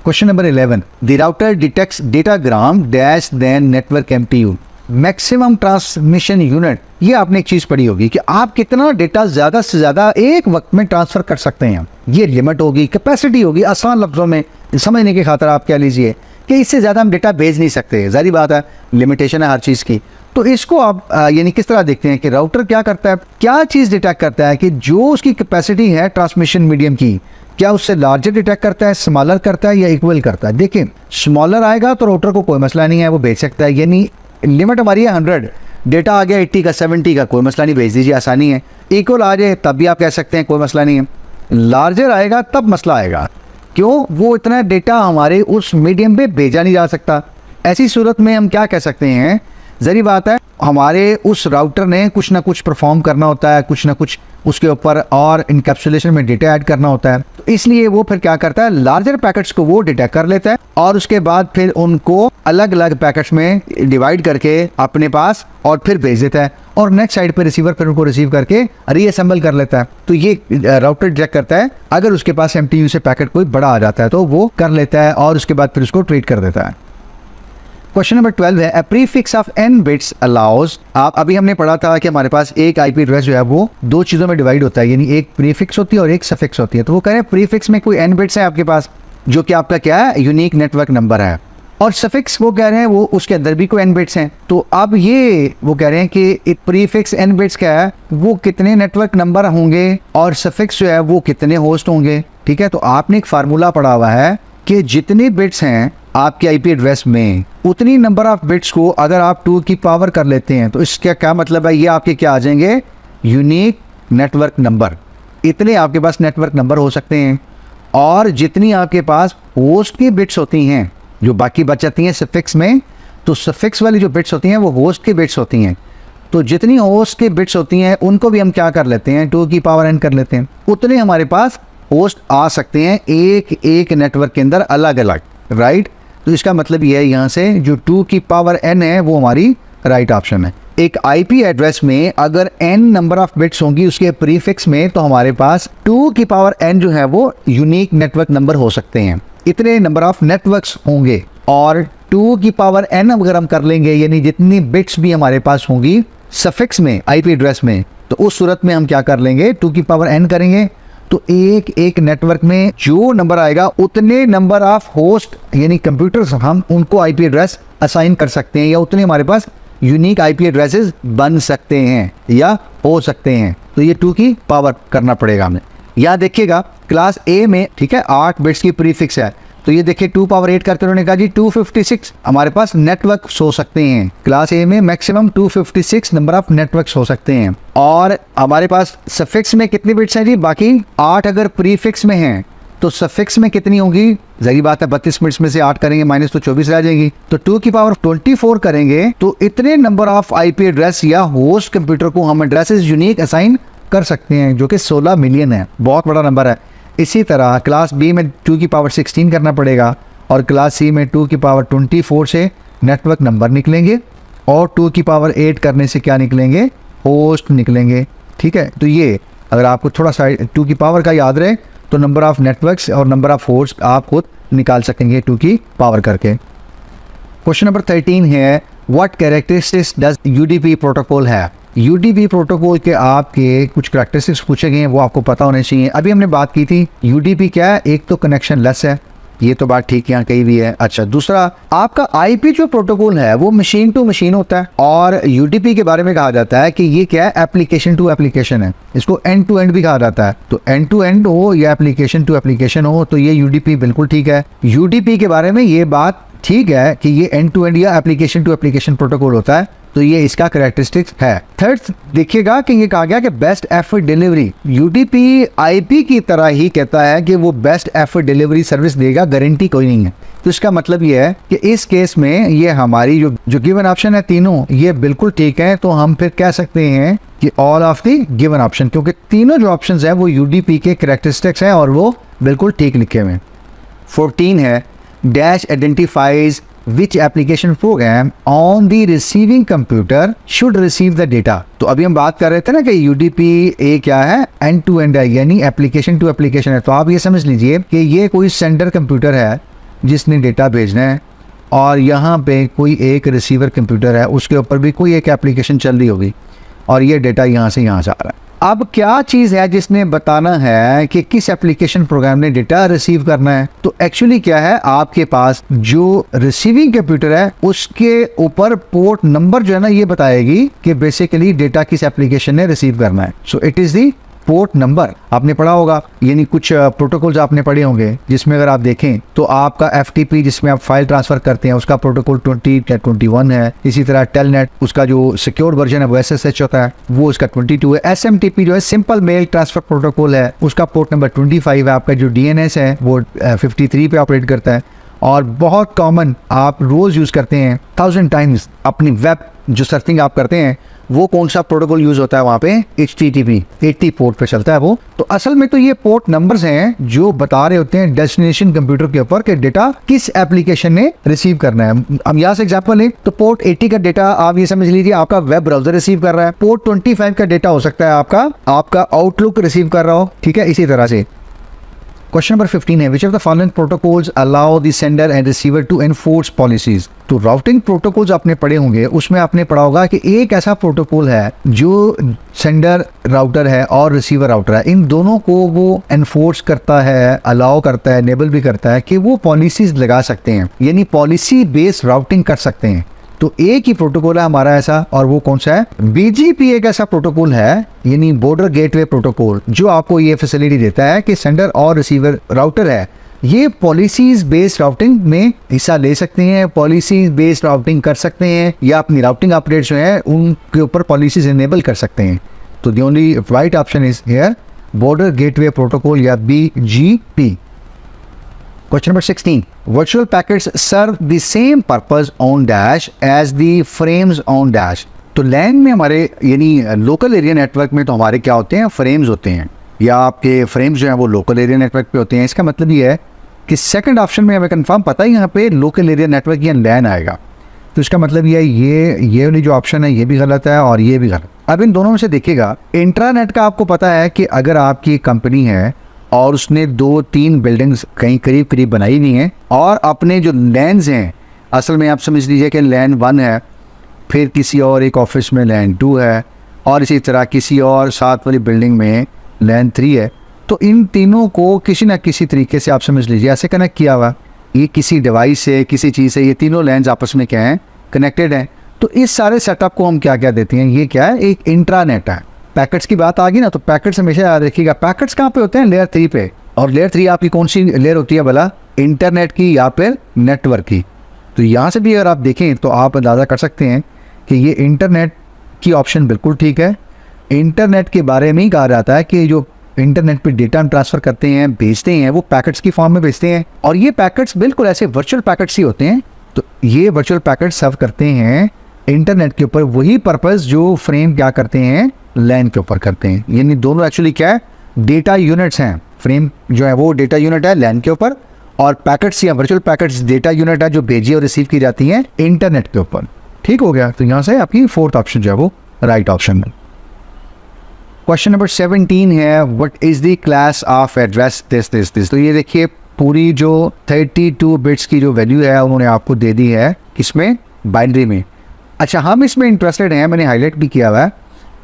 Question number 11, the router detects datagram dash than network MTU, maximum transmission unit. ये आपने एक चीज पढ़ी होगी कि आप कितना डेटा ज्यादा से ज्यादा एक वक्त में ट्रांसफर कर सकते हैं, ये लिमिट होगी, कैपेसिटी होगी। आसान लफ्जों में समझने की खातिर आप कह लीजिए कि इससे ज्यादा हम डेटा भेज नहीं सकते, जारी बात है, लिमिटेशन है हर चीज की। तो इसको आप यानी किस तरह देखते हैं कि राउटर क्या करता है, क्या चीज़ डिटेक्ट करता है कि जो उसकी कैपेसिटी है ट्रांसमिशन मीडियम की, क्या उससे लार्जर डिटेक्ट करता है, स्मॉलर करता है या इक्वल करता है। देखिए स्मॉलर आएगा तो राउटर को कोई मसला नहीं है, वो भेज सकता है, यानी लिमिट हमारी है 100, डेटा आ गया 80 का 70 का, कोई मसला नहीं, भेज दीजिए, आसानी है। इक्वल आ जाए तब भी आप कह सकते हैं कोई मसला नहीं है। लार्जर आएगा तब मसला आएगा, क्यों? वो इतना डेटा हमारे उस मीडियम पे भेजा नहीं जा सकता। ऐसी सूरत में हम क्या कह सकते हैं, जरी बात है, हमारे उस राउटर ने कुछ ना कुछ परफॉर्म करना होता है, कुछ ना कुछ उसके ऊपर और इनकैप्सुलेशन में डेटा ऐड करना होता है। तो इसलिए वो फिर क्या करता है, लार्जर पैकेट्स को वो डिटेक्ट कर लेता है और उसके बाद फिर उनको अलग अलग पैकेट्स में डिवाइड करके अपने पास और फिर भेज देता है, और नेक्स्ट साइड पे रिसीवर फिर उनको रिसीव करके रीअसेंबल कर लेता है। तो ये राउटर डिटेक्ट करता है, अगर उसके पास MTU से पैकेट कोई बड़ा आ जाता है तो वो कर लेता है और उसके बाद फिर उसको ट्रीट कर देता है। क्वेश्चन नंबर 12 है, a prefix of n bits allows। आप अभी हमने पढ़ा था कि हमारे पास एक IP एड्रेस जो है वो दो चीज़ों में डिवाइड होता है, यानी एक प्रीफिक्स होती है और एक सफिक्स होती है। तो वो कह रहे हैं प्रीफिक्स में कोई n बिट्स है आपके पास, जो कि आपका क्या है, यूनिक नेटवर्क नंबर है, और सफिक्स वो कह रहे हैं वो उसके अंदर भी कोई n बिट्स हैं। तो अब ये वो कह रहे हैं कि प्रीफिक्स n बिट्स क्या है, वो कितने नेटवर्क नंबर होंगे और सफिक्स जो है वो कितने होस्ट होंगे। ठीक है, तो आपने एक फार्मूला पढ़ा हुआ है कि जितने बिट्स हैं आपके IP एड्रेस में उतनी नंबर ऑफ बिट्स को अगर आप 2 की पावर कर लेते हैं तो इसका क्या मतलब है, ये आपके क्या आ जाएंगे, यूनिक नेटवर्क नंबर। इतने आपके पास नेटवर्क नंबर हो सकते हैं, और जितनी आपके पास होस्ट की बिट्स होती हैं जो बाकी बच जाती हैं सफिक्स में, तो सफिक्स वाली जो बिट्स होती हैं वो होस्ट की बिट्स होती हैं। तो जितनी होस्ट की बिट्स होती हैं उनको भी हम क्या कर लेते हैं, 2 की पावर n कर लेते हैं। उतने हमारे पास होस्ट आ सकते हैं एक एक नेटवर्क के अंदर अलग अलग, राइट। तो इसका मतलब ये है यहाँ से जो 2 की पावर n है वो हमारी राइट ऑप्शन है। एक IP एड्रेस में अगर n नंबर ऑफ बिट्स होंगी उसके प्रीफिक्स में, तो हमारे पास 2 की पावर n जो है वो यूनिक नेटवर्क नंबर हो सकते हैं। इतने नंबर ऑफ नेटवर्क्स होंगे, और 2 की पावर n अगर हम कर लेंगे, यानी जितनी बिट्स भी हमारे पास होंगी सफिक्स में IP एड्रेस में, तो उस सूरत में हम क्या कर लेंगे, 2 की पावर n करेंगे। तो एक एक नेटवर्क में जो नंबर आएगा उतने नंबर ऑफ होस्ट यानी कंप्यूटर्स हम उनको IP एड्रेस असाइन कर सकते हैं, या उतने हमारे पास यूनिक IP एड्रेसेस बन सकते हैं या हो सकते हैं। तो ये 2 की पावर करना पड़ेगा हमें। यहाँ देखिएगा क्लास A में, ठीक है, 8 बिट्स की प्रीफिक्स है, तो ये देखिए 2 पावर 8 करते उन्होंने कहा जी 256 हमारे पास नेटवर्क हो सकते हैं। क्लास A में मैक्सिमम 256 नंबर ऑफ नेटवर्क्स हो सकते हैं, और हमारे पास सफिक्स में कितनी बिट्स हैं जी, बाकी 8 अगर प्रीफिक्स में हैं तो सफिक्स में कितनी होंगी, जही बात है 32 बिट्स में से 8 करेंगे माइनस तो 24 रह जाएगी। तो 2 की पावर 24 करेंगे तो इतने नंबर ऑफ IP एड्रेस या होस्ट कंप्यूटर को हम एड्रेसेस यूनिक असाइन कर सकते हैं, जो कि 16 मिलियन है, बहुत बड़ा नंबर है। इसी तरह क्लास B में 2 की पावर 16 करना पड़ेगा, और क्लास C में 2 की पावर 24 से नेटवर्क नंबर निकलेंगे, और 2 की पावर 8 करने से क्या निकलेंगे, होस्ट निकलेंगे। ठीक है, तो ये अगर आपको थोड़ा सा 2 की पावर का याद रहे तो नंबर ऑफ नेटवर्क्स और नंबर ऑफ होस्ट आप खुद निकाल सकेंगे 2 की पावर करके। क्वेश्चन नंबर 13 है, what characteristics does UDP protocol है। UDP प्रोटोकॉल के आपके कुछ कैरेक्टरिस्टिक्स पूछे गए हैं, वो आपको पता होने चाहिए। अभी हमने बात की थी UDP क्या है, एक तो कनेक्शन लेस है, ये तो बात ठीक यहाँ कही भी है। अच्छा, दूसरा आपका IP जो प्रोटोकॉल है वो मशीन टू मशीन होता है, और UDP के बारे में कहा जाता है कि ये क्या है, एप्लीकेशन टू एप्लीकेशन है, इसको एंड टू एंड भी कहा जाता है। तो एंड टू एंड हो या एप्लीकेशन टू एप्लीकेशन हो, तो ये UDP बिल्कुल ठीक है। UDP के बारे में ये बात ठीक है कि ये एंड टू एंड या एप्लीकेशन टू एप्लीकेशन प्रोटोकॉल होता है, तो ये इसका कैरेक्टरिस्टिक्स है। थर्ड देखिएगा कि ये कहा गया कि best effort delivery, UDP IP की तरह ही कहता है कि वो बेस्ट एफर्ट डिलीवरी सर्विस देगा, गारंटी कोई नहीं है। तो इसका मतलब ये है कि इस केस में ये हमारी जो गिवन ऑप्शन है तीनों, ये बिल्कुल ठीक है। तो हम फिर कह सकते हैं कि all of the given option, क्योंकि तीनों जो ऑप्शंस है वो UDP के कैरेक्टरिस्टिक्स हैं और वो बिल्कुल ठीक लिखे हुए हैं। 14 है, dash identifies which application program on the receiving computer should receive the data। तो अभी हम बात कर रहे थे ना कि UDP A क्या है, एंड टू एंड है, यानी एप्लीकेशन टू एप्लीकेशन है। तो आप ये समझ लीजिए कि ये कोई सेंडर कंप्यूटर है जिसने डेटा भेजना है, और यहाँ पे कोई एक रिसीवर कंप्यूटर है, उसके ऊपर भी कोई एक एप्लीकेशन चल रही होगी, और ये डेटा यहाँ से आ रहा है। अब क्या चीज़ है जिसने बताना है कि किस एप्लीकेशन प्रोग्राम ने डेटा रिसीव करना है। तो एक्चुअली क्या है, आपके पास जो रिसीविंग कंप्यूटर है उसके ऊपर पोर्ट नंबर जो है ना, ये बताएगी कि बेसिकली डेटा किस एप्लीकेशन ने रिसीव करना है। So it is the port number. आपने पढ़ा होगा, यानी कुछ प्रोटोकॉल्स आपने पढ़े होंगे जिसमें अगर आप देखें तो आपका FTP जिसमें आप फाइल ट्रांसफर करते हैं उसका प्रोटोकॉल 20 या 21 है। इसी तरह टेलनेट उसका जो सिक्योर्ड वर्जन है वो SSH होता है, वो उसका 22 है। SMTP जो है सिंपल मेल ट्रांसफर प्रोटोकॉल है, उसका पोर्ट नंबर 25 है। आपका जो DNS है वो 53 पे ऑपरेट करता है, और बहुत कॉमन आप रोज यूज करते हैं 1000 टाइम्स अपनी वेब जो सर्चिंग आप करते हैं वो कौन सा प्रोटोकॉल यूज होता है वहाँ पे, HTTP 80 पोर्ट पे चलता है वो। तो असल में तो ये पोर्ट नंबर्स हैं जो बता रहे होते हैं डेस्टिनेशन कंप्यूटर के ऊपर कि डेटा किस एप्लीकेशन ने रिसीव करना है। हम यहाँ से एग्जांपल लें तो पोर्ट 80 का डेटा आप ये समझ लीजिए आपका वेब ब्राउजर रिसीव कर रहा है। पोर्ट 25 का डेटा हो सकता है आपका आउटलुक रिसीव कर रहा हो, ठीक है। इसी तरह से क्वेश्चन नंबर 15 है, which of the following protocols allow the sender and receiver to enforce policies. तो राउटिंग प्रोटोकॉल्स आपने पढ़े होंगे, उसमें आपने पढ़ा होगा कि एक ऐसा प्रोटोकॉल है जो सेंडर राउटर है और रिसीवर राउटर है, इन दोनों को वो एनफोर्स करता है, अलाउ करता है, एनेबल भी करता है कि वो पॉलिसीज लगा सकते हैं, यानी पॉलिसी बेस्ड राउटिंग कर सकते हैं। तो एक ही प्रोटोकॉल है हमारा ऐसा, और वो कौन सा है, BGP एक ऐसा प्रोटोकॉल है, यानी बॉर्डर गेटवे प्रोटोकॉल, जो आपको ये फैसिलिटी देता है कि सेंडर और रिसीवर राउटर है ये पॉलिसीज बेस्ड राउटिंग में हिस्सा ले सकते हैं, पॉलिसीज बेस्ड राउटिंग कर सकते हैं, या अपनी राउटिंग अपडेट्स जो है उनके ऊपर पॉलिसीज एनेबल कर सकते हैं। तो the only right option is here border gateway protocol या BGP। Question number 16. Virtual packets serve the same purpose on dash as the frames on dash. तो लैन में हमारे यानी लोकल एरिया नेटवर्क में तो हमारे क्या होते हैं, फ्रेम्स होते हैं, या आपके फ्रेम्स जो हैं वो लोकल एरिया नेटवर्क पे होते हैं। इसका मतलब ये है कि सेकंड ऑप्शन में हमें कंफर्म पता है यहाँ पे लोकल एरिया नेटवर्क या लैन आएगा। तो इसका मतलब ये वाली जो ऑप्शन है ये भी गलत है और ये भी गलत। अब इन दोनों में से देखिएगा, इंट्रानेट का आपको पता है कि अगर आपकी कंपनी है और उसने 2-3 बिल्डिंग्स कहीं करीब करीब बनाई हुई हैं, और अपने जो लैंड्स हैं असल में आप समझ लीजिए कि लैन 1 है, फिर किसी और एक ऑफिस में लैन 2 है, और इसी तरह किसी और साथ वाली बिल्डिंग में लैन 3 है। तो इन तीनों को किसी न किसी तरीके से आप समझ लीजिए ऐसे कनेक्ट किया हुआ, ये किसी डिवाइस से किसी चीज़ से ये तीनों लैंस आपस में क्या हैं, कनेक्टेड हैं। तो इस सारे सेटअप को हम क्या क्या देते हैं, ये क्या है, एक इंट्रानेट है। पैकेट्स की बात आ गई ना, तो पैकेट्स हमेशा याद रखिएगा, पैकेट्स कहाँ पे होते हैं, लेयर 3 पे। और लेयर 3 आपकी कौन सी लेयर होती है भला, इंटरनेट की या फिर नेटवर्क की। तो यहाँ से भी अगर आप देखें तो आप अंदाज़ा कर सकते हैं कि ये इंटरनेट की ऑप्शन बिल्कुल ठीक है। इंटरनेट के बारे में ही कहा जाता है कि जो इंटरनेट पे डेटा हम ट्रांसफ़र करते हैं, भेजते हैं, वो पैकेट्स की फॉर्म में भेजते हैं, और ये पैकेट्स बिल्कुल ऐसे वर्चुअल पैकेट्स ही होते हैं। तो ये वर्चुअल पैकेट सर्व करते हैं इंटरनेट के ऊपर वही पर्पस जो फ्रेम क्या करते हैं, लैन के ऊपर करते हैं। यानी दोनों एक्चुअली क्या है, डेटा यूनिट्स हैं। फ्रेम जो है वो डेटा यूनिट है लैन के ऊपर, और पैकेट्स या वर्चुअल पैकेट्स डेटा यूनिट है जो भेजी और रिसीव की जाती हैं इंटरनेट के ऊपर। ठीक हो गया। तो यहाँ से आपकी फोर्थ ऑप्शन जो है वो राइट ऑप्शन है। क्वेश्चन नंबर 17 है, what is the class of address this. तो ये देखिए पूरी जो 32 बिट्स की जो वैल्यू है उन्होंने आपको दे दी है, किसमें, बाइनरी में। अच्छा, हम इसमें इंटरेस्टेड हैं, मैंने हाईलाइट भी किया हुआ है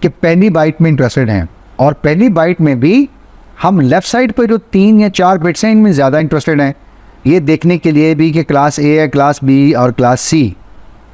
कि पहली बाइट में इंटरेस्टेड हैं, और पहली बाइट में भी हम लेफ़्ट साइड पर जो 3 या 4 बिट्स हैं इनमें ज़्यादा इंटरेस्टेड हैं, ये देखने के लिए भी कि क्लास ए है, क्लास बी और क्लास सी।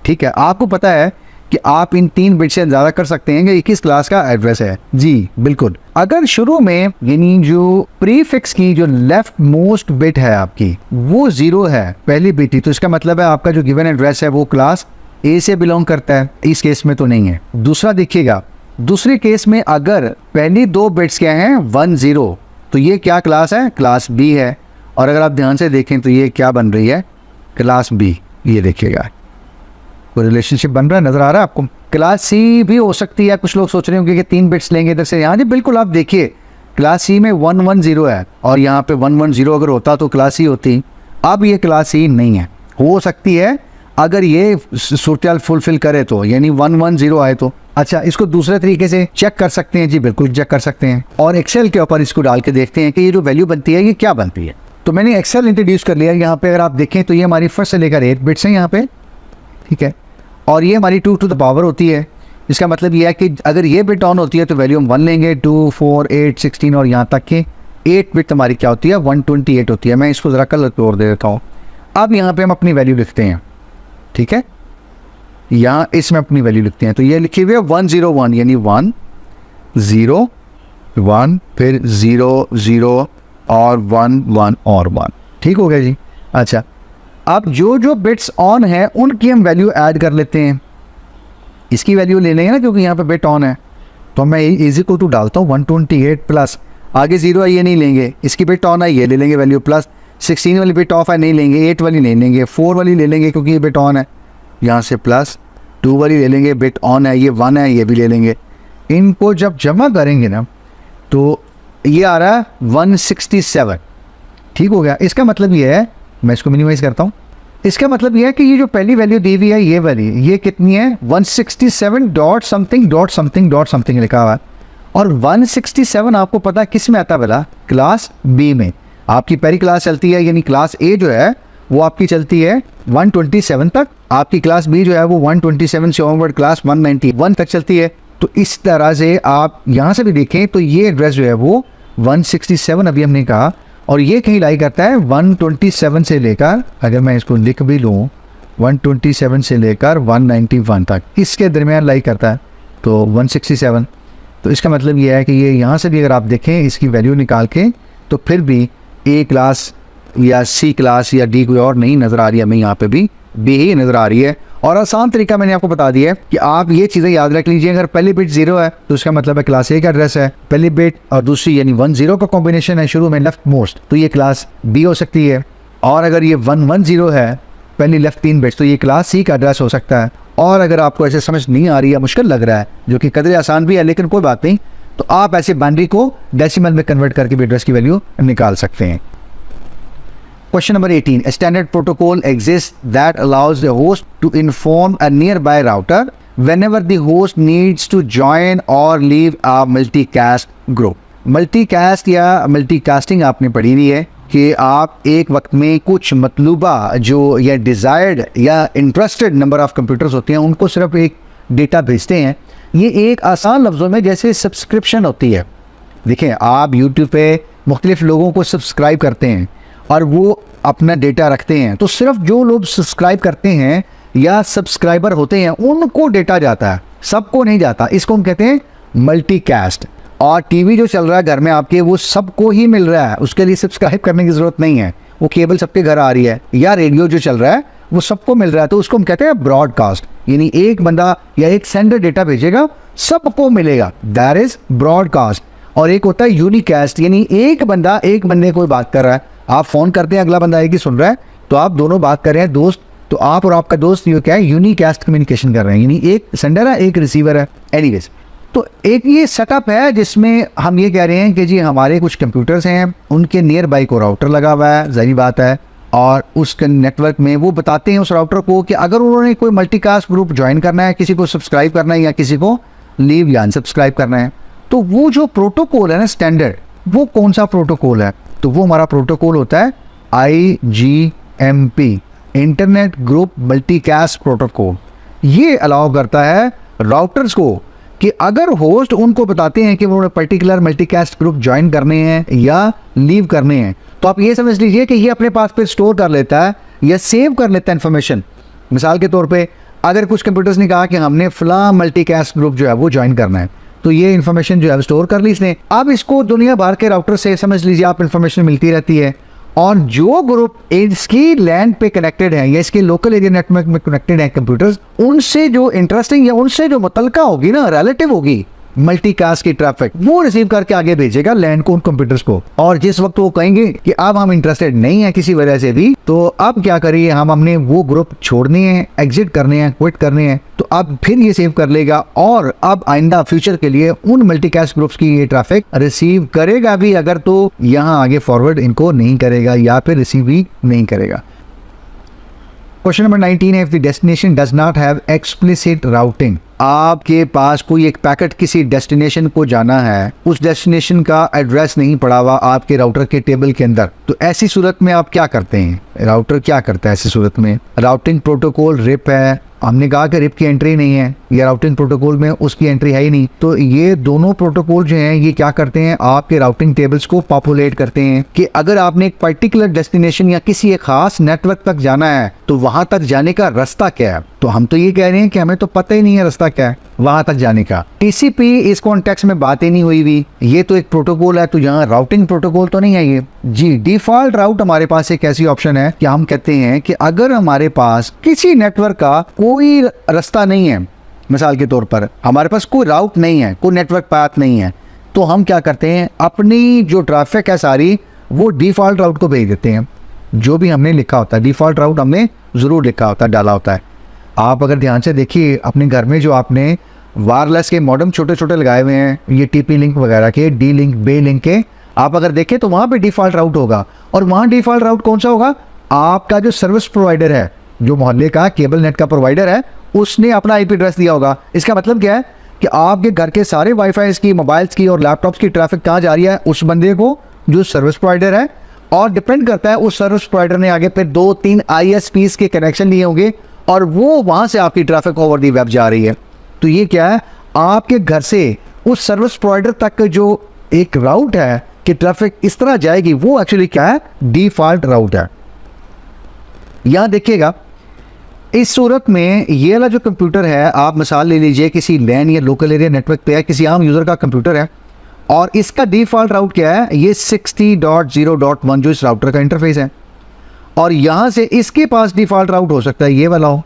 ठीक है, आपको पता है कि आप इन 3 बिट से ज़्यादा कर सकते हैं कि ये किस क्लास का एड्रेस है। जी बिल्कुल, अगर शुरू में यानी जो प्रीफिक्स की जो लेफ्ट मोस्ट बिट है आपकी वो 0 है पहली बिट ही, तो इसका मतलब है आपका जो गिवन एड्रेस है वो क्लास ए से बिलोंग करता है। इस केस में तो नहीं है। दूसरा देखिएगा, दूसरे केस में अगर पहली 2 बिट्स क्या हैं, 1 0, तो ये क्या क्लास है, क्लास बी है। और अगर आप ध्यान से देखें तो ये क्या बन रही है, क्लास बी। ये देखिएगा कोई रिलेशनशिप बन रहा है, नजर आ रहा है आपको। क्लास सी भी हो सकती है, कुछ लोग सोच रहे होंगे कि 3 बिट्स लेंगे इधर से यहाँ। जी बिल्कुल, आप देखिए क्लास सी में 1 1 0 है, और यहाँ पे 1 1 0 अगर होता तो क्लास सी होती। अब ये क्लास सी नहीं है, हो सकती है अगर ये सूरत फुलफिल करे तो, यानी 1 1 0 आए तो। अच्छा, इसको दूसरे तरीके से चेक कर सकते हैं। जी बिल्कुल चेक कर सकते हैं, और एक्सेल के ऊपर इसको डाल के देखते हैं कि ये जो वैल्यू बनती है ये क्या बनती है। तो मैंने एक्सेल इंट्रोड्यूस कर लिया। यहाँ पे अगर आप देखें तो ये हमारी फर्स्ट से लेकर 8 बिट्स हैं यहाँ पे, ठीक है, और ये हमारी 2 टू द पावर होती है। इसका मतलब ये है कि अगर ये बिट ऑन होती है तो वैल्यू हम 1 लेंगे, 2 4 8 16 और यहाँ तक के 8 बिट हमारी क्या होती है, 128 होती है। मैं इसको ज़रा कलर तोड़ दे देता हूँ। अब यहाँ पे हम अपनी वैल्यू लिखते हैं, ठीक है, यहाँ इसमें अपनी वैल्यू लिखते हैं। तो ये लिखी हुई है 1 0 1, यानी 1 0 1, फिर 0 0 और 1 1 और 1। ठीक हो गया जी। अच्छा, अब जो बिट्स ऑन है उनकी हम वैल्यू ऐड कर लेते हैं। इसकी वैल्यू ले लेंगे ना, क्योंकि यहाँ पे बिट ऑन है, तो मैं इज इक्वल टू डालता हूँ 128 प्लस, आगे 0 है ये नहीं लेंगे, इसकी बिट ऑन है ये ले लेंगे वैल्यू, प्लस 16 वाली बिट ऑफ है नहीं लेंगे, 8 वाली नहीं लेंगे, 4 वाली ले लेंगे क्योंकि ये बिट ऑन है, यहाँ से प्लस 2 वाली ले लेंगे, बिट ऑन है, ये 1 है, ये भी ले लेंगे। इनको जब जमा करेंगे ना तो ये आ रहा है 167। ठीक हो गया। इसका मतलब ये है, मैं इसको मिनिमाइज करता हूँ, इसका मतलब ये है कि ये जो पहली वैल्यू दी हुई है ये वाली, ये कितनी है 167 dot something dot something dot something लिखा हुआ है। और 167 आपको पता है किस में आता है भला? क्लास बी में। आपकी पहली क्लास चलती है, यानी क्लास ए जो है वो आपकी चलती है 127 तक, आपकी क्लास बी जो है वो 127 से ऑनवर्ड क्लास 191 तक चलती है। तो इस तरह से आप यहाँ से भी देखें तो ये एड्रेस जो है वो 167 अभी हमने कहा, और ये कहीं लाई करता है 127 से लेकर, अगर मैं इसको लिख भी लूँ 127 से लेकर 191 तक, इसके दरमियान लाई करता है तो 167। तो इसका मतलब ये है कि ये यहाँ से भी अगर आप देखें इसकी वैल्यू निकाल के तो फिर भी ए क्लास या सी क्लास या डी कोई और नहीं नज़र आ रही है, हमें यहाँ पे भी बी ही नज़र आ रही है। और आसान तरीका मैंने आपको बता दिया है कि आप ये चीज़ें याद रख लीजिए। अगर पहली बिट 0 है तो उसका मतलब है क्लास ए का एड्रेस है, पहली बिट और दूसरी यानी 10 का कॉम्बिनेशन है शुरू में लेफ्ट मोस्ट, तो ये क्लास बी हो सकती है। और अगर ये 110 है पहली लेफ्ट 3 बिट्स, तो ये क्लास सी का एड्रेस हो सकता है। और अगर आपको ऐसे समझ नहीं आ रही है, मुश्किल लग रहा है, जो कि कदरे आसान भी है लेकिन कोई बात नहीं, तो आप ऐसे बाइनरी को डेसिमल में कन्वर्ट करके भी एड्रेस की वैल्यू निकाल सकते हैं। Question number 18. A standard protocol exists that allows the host to inform a nearby router whenever the host needs to join or leave a multicast group. Multicast या multicasting आपने पढ़ी हुई है कि आप एक वक्त में कुछ मतलूबा जो या डिज़ायर्ड या इंटरेस्टेड नंबर ऑफ़ कंप्यूटर्स होते हैं उनको सिर्फ एक डेटा भेजते हैं। ये एक आसान लफ्ज़ों में जैसे सब्सक्रिप्शन होती है। देखें, आप यूट्यूब पे मुख्तलिफ लोगों को सब्सक्राइब करते हैं और वो अपना डेटा रखते हैं, तो सिर्फ जो लोग सब्सक्राइब करते हैं या सब्सक्राइबर होते हैं उनको डेटा जाता है, सबको नहीं जाता। इसको हम कहते हैं मल्टीकास्ट। और टीवी जो चल रहा है घर में आपके वो सबको ही मिल रहा है, उसके लिए सब्सक्राइब करने की ज़रूरत नहीं है, वो केबल सबके घर आ रही है, या रेडियो जो चल रहा है वो सबको मिल रहा है, तो उसको हम कहते हैं ब्रॉडकास्ट। यानी एक बंदा या एक सेंडर डेटा भेजेगा, सबको मिलेगा, दैट इज़ ब्रॉडकास्ट। और एक होता है यूनिकास्ट, यानी एक बंदा एक बंदे को बात कर रहा है, आप फ़ोन करते हैं, अगला बंदा एक ही सुन रहा है, तो आप दोनों बात कर रहे हैं दोस्त, तो आप और आपका दोस्त ये क्या है, यूनिकास्ट कम्युनिकेशन कर रहे हैं, यानी एक सेंडर है एक रिसीवर है। एनीवेज, तो एक ये सेटअप है जिसमें हम ये कह रहे हैं कि जी हमारे कुछ कंप्यूटर्स हैं, उनके नियर बाई को राउटर लगा हुआ है, ज़ाहिर बात है, और उस नेटवर्क में वो बताते हैं उस राउटर को कि अगर उन्होंने कोई मल्टीकास्ट ग्रुप ज्वाइन करना है, किसी को सब्सक्राइब करना है या किसी को लीव या अनसब्सक्राइब करना है, तो वो जो प्रोटोकॉल है ना स्टैंडर्ड, वो कौन सा प्रोटोकॉल है? तो वो हमारा प्रोटोकॉल होता है IGMP, internet group multicast protocol. ये अलाउ करता है राउटर्स को कि अगर होस्ट उनको बताते हैं कि वो पर्टिकुलर मल्टीकास्ट ग्रुप ज्वाइन करने हैं या लीव करने हैं, तो आप ये समझ लीजिए कि ये अपने पास पे स्टोर कर लेता है या सेव कर लेता है इन्फॉर्मेशन। मिसाल के तौर पे अगर कुछ कंप्यूटर्स ने कहा कि हमने फला मल्टीकास्ट ग्रुप जो है वो ज्वाइन करना है, तो ये इन्फॉर्मेशन जो है स्टोर कर ली इसने। अब इसको दुनिया भर के राउटर से समझ लीजिए आप इन्फॉर्मेशन मिलती रहती है, और जो ग्रुप इसकी लैंड पे कनेक्टेड है या इसके लोकल एरिया नेटवर्क में कनेक्टेड है कंप्यूटर्स, उनसे जो इंटरेस्टिंग या उनसे जो मुतलका होगी ना, रिलेटिव होगी मल्टीकास्ट की ट्रैफिक, वो रिसीव करके आगे भेजेगा लैंड को उन कंप्यूटर्स को। और जिस वक्त वो कहेंगे कि अब हम इंटरेस्टेड नहीं है किसी वजह से भी, तो अब क्या करिए, हम हमने वो ग्रुप छोड़ने हैं, एग्जिट करने हैं, क्विट करने हैं, तो अब फिर ये सेव कर लेगा और अब आइंदा फ्यूचर के लिए उन मल्टीकास्ट ग्रुप्स की ये ट्रैफिक रिसीव करेगा भी, अगर तो यहाँ आगे फॉरवर्ड इनको नहीं करेगा या फिर रिसीव भी नहीं करेगा। क्वेश्चन नंबर 19 है, if the destination does not have explicit routing, आपके पास कोई एक पैकेट किसी डेस्टिनेशन को जाना है, उस डेस्टिनेशन का एड्रेस नहीं पड़ा हुआ आपके राउटर के टेबल के अंदर, तो ऐसी सूरत में आप क्या करते हैं? राउटर क्या करता है ऐसी सूरत में? राउटिंग प्रोटोकॉल रिप है, हमने कहा कि रिप की एंट्री नहीं है या राउटिंग प्रोटोकॉल में उसकी एंट्री है ही नहीं, तो ये दोनों प्रोटोकॉल जो हैं ये क्या करते हैं, आपके राउटिंग टेबल्स को पॉपुलेट करते हैं कि अगर आपने एक पर्टिकुलर डेस्टिनेशन या किसी एक खास नेटवर्क तक जाना है तो वहां तक जाने का रास्ता क्या है। तो हम तो ये कह रहे हैं कि हमें तो पता ही नहीं है रास्ता क्या है वहां तक जाने का। TCP इस कॉन्टेक्स्ट में बात ही नहीं हुई हुई, ये तो एक प्रोटोकॉल है, तो यहाँ राउटिंग प्रोटोकॉल तो नहीं है ये जी। डिफॉल्ट राउट हमारे पास एक ऐसी ऑप्शन है कि हम कहते हैं कि अगर हमारे पास किसी नेटवर्क का कोई रास्ता नहीं है, मिसाल के तौर पर हमारे पास कोई राउट नहीं है, कोई नेटवर्क पाथ नहीं है, तो हम क्या करते हैं, अपनी जो ट्रैफिक है सारी वो डिफॉल्ट राउट को भेज देते हैं। जो भी हमने लिखा होता है डिफॉल्ट राउट हमने ज़रूर लिखा होता है, डाला होता है। आप अगर ध्यान से देखिए अपने घर में जो आपने वायरलेस के मॉडेम छोटे छोटे लगाए हुए हैं, ये टीपी लिंक वगैरह के, डी लिंक, बे लिंक के, आप अगर देखें तो वहाँ पे डिफ़ॉल्ट राउट होगा। और वहाँ डिफ़ॉल्ट राउट कौन सा होगा? आपका जो सर्विस प्रोवाइडर है, जो मोहल्ले का केबल नेट का प्रोवाइडर है, उसने अपना IP एड्रेस दिया होगा। इसका मतलब क्या है कि आपके घर के सारे वाईफाई की, मोबाइल्स की और लैपटॉप्स की ट्रैफिक कहाँ जा रही है? उस बंदे को जो सर्विस प्रोवाइडर है, और डिपेंड करता है उस सर्विस प्रोवाइडर ने आगे फिर 2-3 ISPs के कनेक्शन लिए होंगे और वो वहाँ से आपकी ट्रैफिक ओवर दी वेब जा रही है। तो ये क्या है? आपके घर से उस सर्विस प्रोवाइडर तक जो एक राउट है कि ट्रैफिक इस तरह जाएगी, वो एक्चुअली क्या है? डिफ़ॉल्ट राउट है। यहाँ देखिएगा, इस सूरत में ये वाला जो कंप्यूटर है, आप मिसाल ले लीजिए किसी लैन या लोकल एरिया नेटवर्क पे है, किसी आम यूज़र का कंप्यूटर है, और इसका डिफ़ॉल्ट राउट क्या है? ये 60.0.1 जो इस राउटर का इंटरफेस है, और यहाँ से इसके पास डिफ़ॉल्ट राउट हो सकता है ये वाला हो।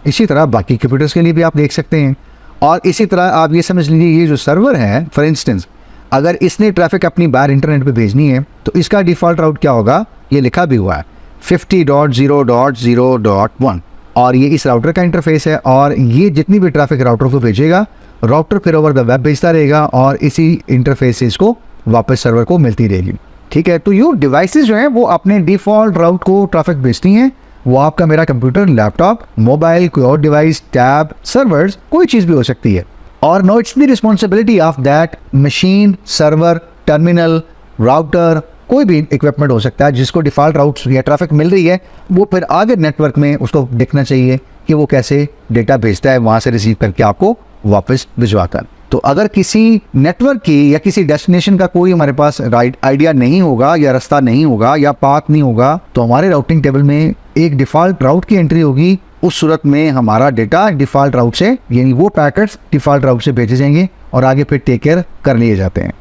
इसी तरह बाकी कंप्यूटर्स के लिए भी आप देख सकते हैं। और इसी तरह आप ये समझ लीजिए, ये जो सर्वर है फॉर इंस्टेंस, अगर इसने ट्रैफिक अपनी बाहर इंटरनेट पे भेजनी है तो इसका डिफ़ॉल्ट राउट क्या होगा? ये लिखा भी हुआ है 50.0.0.1, और ये इस राउटर का इंटरफेस है। और ये जितनी भी ट्रैफिक राउटर को भेजेगा, राउटर फिर ओवर द वेब भेजता रहेगा और इसी इंटरफेस से इसको वापस सर्वर को मिलती रहेगी। ठीक है, तो ये डिवाइसेस जो हैं वो अपने डिफ़ॉल्ट राउट को ट्रैफिक भेजती हैं। वो आपका मेरा कंप्यूटर, लैपटॉप, मोबाइल, कोई और डिवाइस, टैब, सर्वर्स, कोई चीज़ भी हो सकती है। और no it's the responsibility of that machine, server, terminal, router, कोई भी इक्विपमेंट हो सकता है जिसको डिफ़ॉल्ट राउट्स या ट्रैफिक मिल रही है, वो फिर आगे नेटवर्क में उसको देखना चाहिए कि वो कैसे डेटा भेजता है, वहाँ से रिसीव करके आपको वापस भिजवाता है। तो अगर किसी नेटवर्क की या किसी डेस्टिनेशन का कोई हमारे पास राइट आइडिया नहीं होगा या रास्ता नहीं होगा या पाथ नहीं होगा, तो हमारे राउटिंग टेबल में एक डिफ़ॉल्ट राउट की एंट्री होगी। उस सूरत में हमारा डेटा डिफ़ॉल्ट राउट से, यानी वो पैकेट्स डिफ़ॉल्ट राउट से भेजे जाएंगे और आगे फिर टेक केयर कर लिए जाते हैं।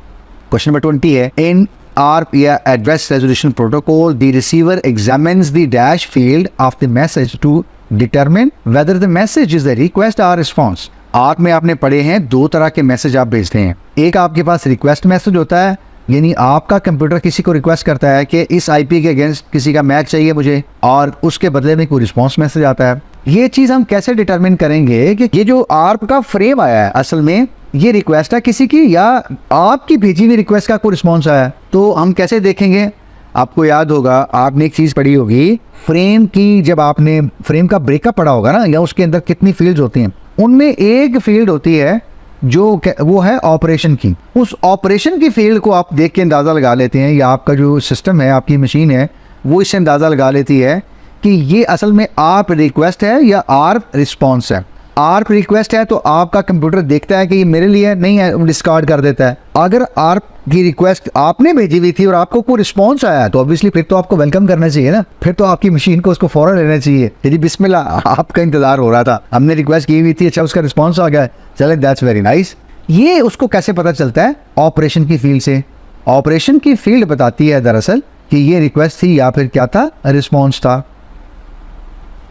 क्वेश्चन नंबर 20 है, इन ARP या address resolution protocol the receiver examines the dash field of the message to determine whether the message is the request और रिस्पॉन्स। ARP में आपने पढ़े हैं 2 तरह के मैसेज आप भेजते हैं। एक आपके पास रिक्वेस्ट मैसेज होता है, यानी आपका कंप्यूटर किसी को रिक्वेस्ट करता है कि इस IP के अगेंस्ट किसी का मैच चाहिए मुझे, और उसके बदले में कोई रिस्पॉन्स मैसेज आता है। ये चीज़ हम कैसे डिटरमिन करेंगे कि ये जो ARP का फ्रेम आया है, असल में ये रिक्वेस्ट है किसी की या आपकी भेजी हुई रिक्वेस्ट का कोई रिस्पॉन्स आया है? तो हम कैसे देखेंगे? आपको याद होगा, आपने एक चीज़ पढ़ी होगी फ्रेम की, जब आपने फ्रेम का ब्रेकअप पढ़ा होगा ना, या उसके अंदर कितनी फील्ड्स होती हैं, उनमें एक फील्ड होती है जो वो है ऑपरेशन की। उस ऑपरेशन की फील्ड को आप देख के अंदाज़ा लगा लेते हैं, या आपका जो सिस्टम है, आपकी मशीन है, वो इससे अंदाज़ा लगा लेती है कि ये असल में ARP रिक्वेस्ट है या ARP रिस्पॉन्स है। ARP रिक्वेस्ट है तो आपका कंप्यूटर देखता है कि ये मेरे लिए नहीं है, डिस्कार्ड कर देता है। अगर ARP की रिक्वेस्ट आपने भेजी हुई थी और आपको कोई रिस्पॉन्स आया है, तो ऑब्वियसली फिर तो आपको वेलकम करना चाहिए ना, फिर तो आपकी मशीन को उसको फौरन लेना चाहिए। यदि बिस्मिल्लाह, आपका इंतजार हो रहा था, हमने रिक्वेस्ट की हुई थी, अच्छा उसका रिस्पॉन्स आ गया, चले दैट्स वेरी नाइस। ये उसको कैसे पता चलता है? ऑपरेशन की फील्ड से। ऑपरेशन की फील्ड बताती है दरअसल कि ये रिक्वेस्ट थी या फिर क्या था, रिस्पॉन्स था।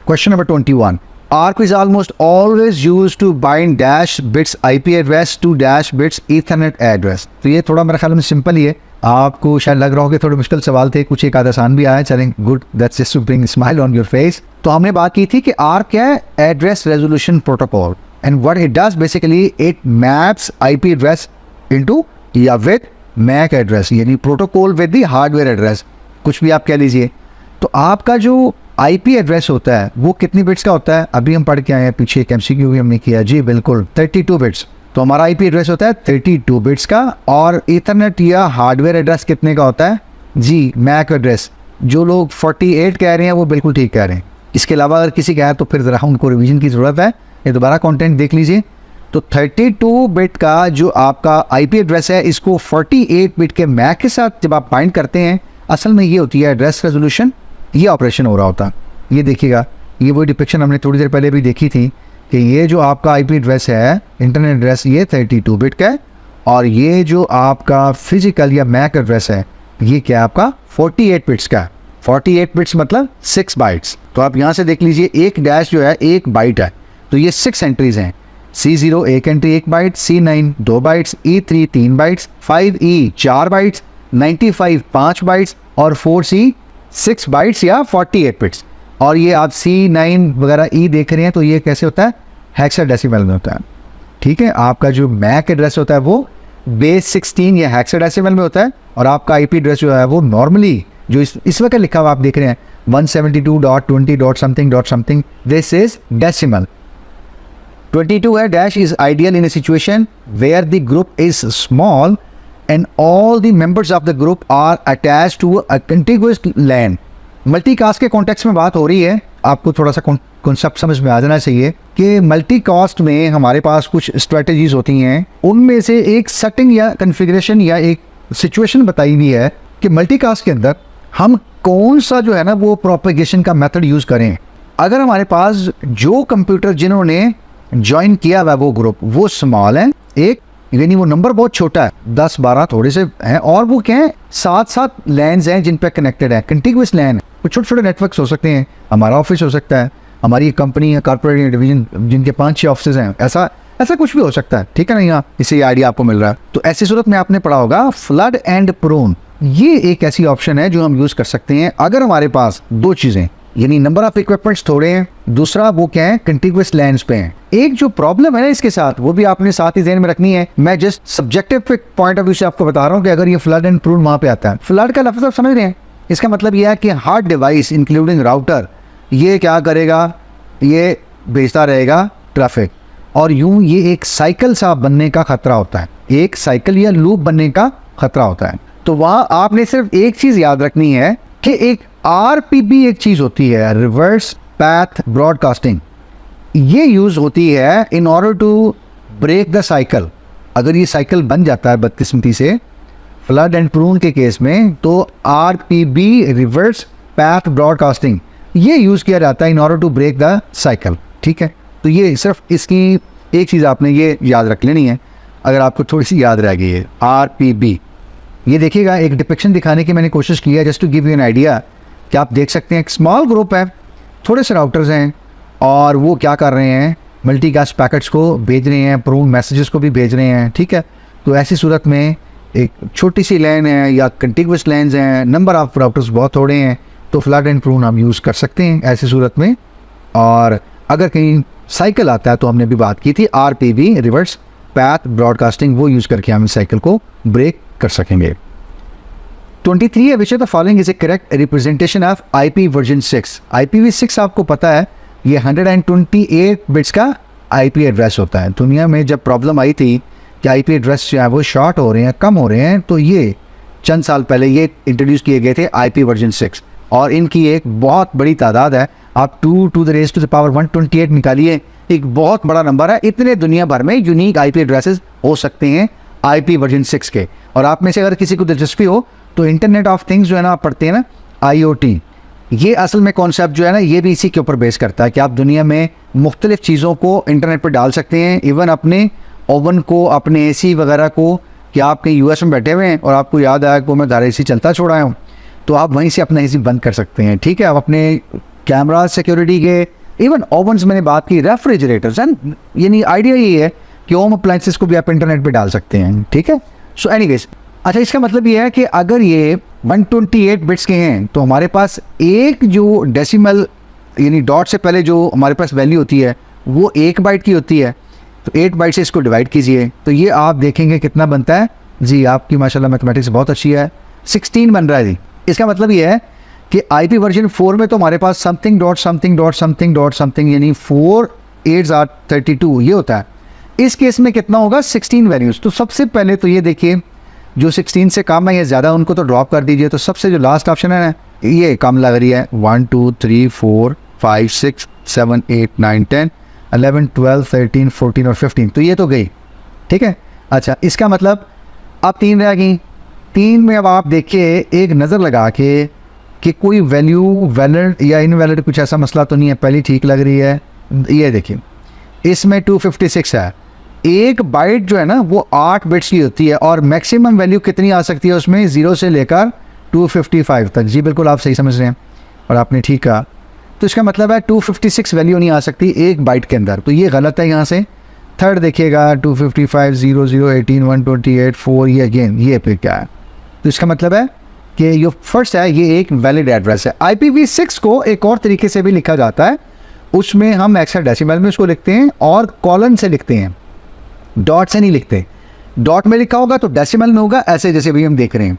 Question number 21, ARP is almost always used to bind dash bits IP address to dash bits Ethernet address। तो ये थोड़ा मेरे ख्याल में सिंपल ही है, आपको शायद लग रहा हो कि थोड़े मुश्किल सवाल थे, कुछ एक आधा आसान भी आया, चलें, good, that's just to bring smile on your face. तो हमने बात की थी कि ARP क्या है? Address resolution protocol, and what it does basically, it maps IP address into या विद मैक एड्रेस, यानी protocol with the hardware address, कुछ भी आप कह लीजिए। तो आपका जो IP एड्रेस होता है वो कितनी बिट्स का होता है? अभी हम पढ़ के आए हैं, पीछे एक MCQ भी हमने किया, जी बिल्कुल, 32 बिट्स। तो हमारा IP एड्रेस होता है 32 बिट्स का। और ईथरनेट या हार्डवेयर एड्रेस कितने का होता है? जी, मैक एड्रेस। जो लोग 48 कह रहे हैं वो बिल्कुल ठीक कह रहे हैं। इसके अलावा अगर किसी का है तो फिर ज़रा उनको रिवीजन की ज़रूरत है, ये दोबारा कंटेंट देख लीजिए। तो 32 बिट का जो आपका IP एड्रेस है, इसको 48 बिट के मैक के साथ जब आप बाइंड करते हैं, असल में ये होती है एड्रेस रेजोल्यूशन, ये ऑपरेशन हो रहा होता। ये देखिएगा, ये वही डिपिक्शन हमने थोड़ी देर पहले भी देखी थी कि ये जो आपका IP एड्रेस है, इंटरनेट एड्रेस, ये 32 बिट का है, और ये जो आपका फिजिकल या मैक एड्रेस है, ये क्या आपका 48 बिट्स का है। 48 बिट्स मतलब 6 बाइट्स। तो आप यहाँ से देख लीजिए, एक डैश जो है 1 बाइट है, तो ये 6 एंट्रीज हैं। C0 एक entry 1 byte, C9 2 bytes, E3 3 bytes, 5E 4 bytes, 95 5 bytes और 4C 6 बाइट्स या 48 बिट्स। और ये आप C9 वगैरह E देख रहे हैं तो ये कैसे होता है, हेक्साडेसिमल में होता है। ठीक है, आपका जो मैक एड्रेस होता है वो बेस 16 या हेक्साडेसिमल में होता है, और आपका आईपी एड्रेस जो है वो नॉर्मली जो इस वक्त लिखा हुआ आप देख रहे हैं 172.20.something, दिस इज डेसिमल। 22 है dash is ideal in a situation where the group is small and all the members of the group are attached to a contiguous land. Multicast के कॉन्टेक्स्ट में बात हो रही है, आपको थोड़ा सा कॉन्सेप्ट समझ में आ जाना चाहिए कि मल्टीकास्ट में हमारे पास कुछ स्ट्रेटजीज होती हैं, उनमें से एक सेटिंग या कन्फिग्रेशन या एक सिचुएशन बताई हुई है कि मल्टीकास्ट के अंदर हम कौन सा जो है ना वो प्रोपेगेशन का मेथड यूज़ करें। अगर हमारे पास जो कंप्यूटर जिन्होंने ज्वाइन किया हुआ वो ग्रुप वो स्मॉल है, एक यानी वो नंबर बहुत छोटा है, 10-12 थोड़े से हैं, और वो क्या है 7-7 लैंस हैं जिन पे कनेक्टेड है, कंटिग्यूअस लैन है। कुछ छोटे छोटे नेटवर्क्स हो सकते हैं, हमारा ऑफिस हो सकता है, हमारी कंपनी है, कॉर्पोरेट डिवीजन जिनके 5-6 ऑफिस हैं, ऐसा कुछ भी हो सकता है। ठीक है ना, यहाँ इससे आइडिया आपको मिल रहा है। तो ऐसी सूरत में आपने पढ़ा होगा फ्लड एंड प्रोन, ये एक ऐसी ऑप्शन है जो हम यूज कर सकते हैं अगर हमारे पास दो चीजें यानी नंबर ऑफ इक्विपमेंट्स थोड़े हैं, दूसरा वो क्या है कंटिग्यूअस लैंड्स पे हैं। एक जो प्रॉब्लम है ना इसके साथ वो भी आपने साथ ही ध्यान में रखनी है। मैं just subjective point of view से आपको बता रहा हूँ कि अगर ये फ्लड एंड प्रून वहां पे आता है, फ्लड का लफ्ज आप समझ रहे हैं, इसका मतलब यह है कि हर डिवाइस इंक्लूडिंग राउटर ये क्या करेगा, ये भेजता रहेगा ट्रैफिक, और यूं ये एक साइकिल सा बनने का खतरा होता है, एक साइकिल या लूप बनने का खतरा होता है। तो वहां आपने सिर्फ एक चीज याद रखनी है कि एक RPB एक चीज होती है, रिवर्स पैथ ब्रॉडकास्टिंग, ये यूज होती है in order to break the cycle. अगर ये साइकिल बन जाता है बदकिस्मती से फ्लड एंड प्रून के केस में, तो RPB रिवर्स पैथ ब्रॉडकास्टिंग ये यूज किया जाता है in order to break the cycle. ठीक है, तो ये सिर्फ इसकी एक चीज आपने ये याद रख लेनी है, अगर आपको थोड़ी सी याद रह गई है RPB। ये देखिएगा एक डिपिक्शन दिखाने की मैंने कोशिश की है just to give you an idea कि आप देख सकते हैं एक स्मॉल ग्रुप है, थोड़े से राउटर्स हैं, और वो क्या कर रहे हैं मल्टीकास्ट पैकेट्स को भेज रहे हैं, प्रून मैसेजेस को भी भेज रहे हैं। ठीक है, तो ऐसी सूरत में एक छोटी सी लैन है या कंटिग्यूअस लैंस हैं, नंबर ऑफ राउटर्स बहुत थोड़े हैं, तो फ्लड एंड प्रून हम यूज़ कर सकते हैं ऐसी सूरत में। और अगर कहीं साइकिल आता है तो हमने भी बात की थी RPB रिवर्स पैथ ब्रॉडकास्टिंग, वो यूज़ करके हम इस साइकिल को ब्रेक कर सकेंगे। 23 है which of the following is A correct representation of IP version 6। IPv6 आपको पता है ये 128 बिट्स का IP एड्रेस होता है। दुनिया में जब प्रॉब्लम आई थी कि IP एड्रेस जो है वो शॉर्ट हो रहे हैं, कम हो रहे हैं, तो ये चंद साल पहले ये इंट्रोड्यूस किए गए थे IP वर्जन 6, और इनकी एक बहुत बड़ी तादाद है। आप 2 to the raised to the power 128 निकालिए, एक बहुत बड़ा नंबर है। इतने दुनिया भर में यूनिक IP एड्रेसेस हो सकते हैं IP वर्जन 6 के। और आप में से अगर किसी को दिलचस्पी हो तो इंटरनेट ऑफ थिंग्स जो है ना आप पढ़ते हैं ना IoT, ये असल में कॉन्सेप्ट जो है ना ये भी इसी के ऊपर बेस करता है कि आप दुनिया में मुख्तलिफ चीज़ों को इंटरनेट पर डाल सकते हैं, इवन अपने ओवन को, अपने AC वगैरह को, कि आप कहीं US में बैठे हुए हैं और आपको याद आया कि मैं दारा AC चलता छोड़ा हूँ, तो आप वहीं से अपना AC बंद कर सकते हैं। ठीक है, आप अपने कैमरा सिक्योरिटी के, इवन ओवन्स मैंने बात की, रेफ्रिजरेटर्स हैं, यानी आइडिया ये है कि होम अप्लाइंसेस को भी आप इंटरनेट पे डाल सकते हैं। ठीक है, सो एनीवेज, अच्छा इसका मतलब ये है कि अगर ये 128 बिट्स के हैं तो हमारे पास एक जो डेसिमल यानी डॉट से पहले जो हमारे पास वैल्यू होती है वो 1 बाइट की होती है, तो 8 बाइट से इसको डिवाइड कीजिए तो ये आप देखेंगे कितना बनता है जी। आपकी माशाल्लाह मैथमेटिक्स बहुत अच्छी है, 16 बन रहा है जी। इसका मतलब ये है कि IP वर्जन 4 में तो हमारे पास something dot something dot something dot something यानी 4 8 are 32 ये होता है। इस केस में कितना होगा 16 वैल्यूज़। तो सबसे पहले तो ये देखिए जो 16 से कम है या ज़्यादा उनको तो ड्रॉप कर दीजिए। तो सबसे जो लास्ट ऑप्शन है ना ये कम लग रही है, 1 2 3 4 5 6 7 8 9 10 11 12 13 14 और 15, तो ये तो गई। ठीक है, अच्छा इसका मतलब अब 3 रह गई। 3 में अब आप देखिए एक नज़र लगा के कि कोई वैल्यू वैलिड या इनवैलिड कुछ ऐसा मसला तो नहीं है, पहली ठीक लग रही है। ये देखिए इसमें 256 है, एक बाइट जो है ना वो 8 बिट्स की होती है और मैक्सिमम वैल्यू कितनी आ सकती है उसमें 0 से लेकर 255 तक। जी बिल्कुल आप सही समझ रहे हैं और आपने ठीक कहा। तो इसका मतलब है 256 वैल्यू नहीं आ सकती एक बाइट के अंदर, तो ये गलत है। यहाँ से थर्ड देखिएगा 255 00 18 128 4, ये अगेन ये पे क्या है, तो इसका मतलब है कि ये फर्स्ट है, ये एक वैलिड एड्रेस है। IPv6 को एक और तरीके से भी लिखा जाता है, उसमें हम हेक्साडेसिमल में उसको लिखते हैं और कॉलन से लिखते हैं, डॉट से नहीं लिखते। डॉट में लिखा होगा तो डेसिमल में होगा, ऐसे जैसे भी हम देख रहे हैं।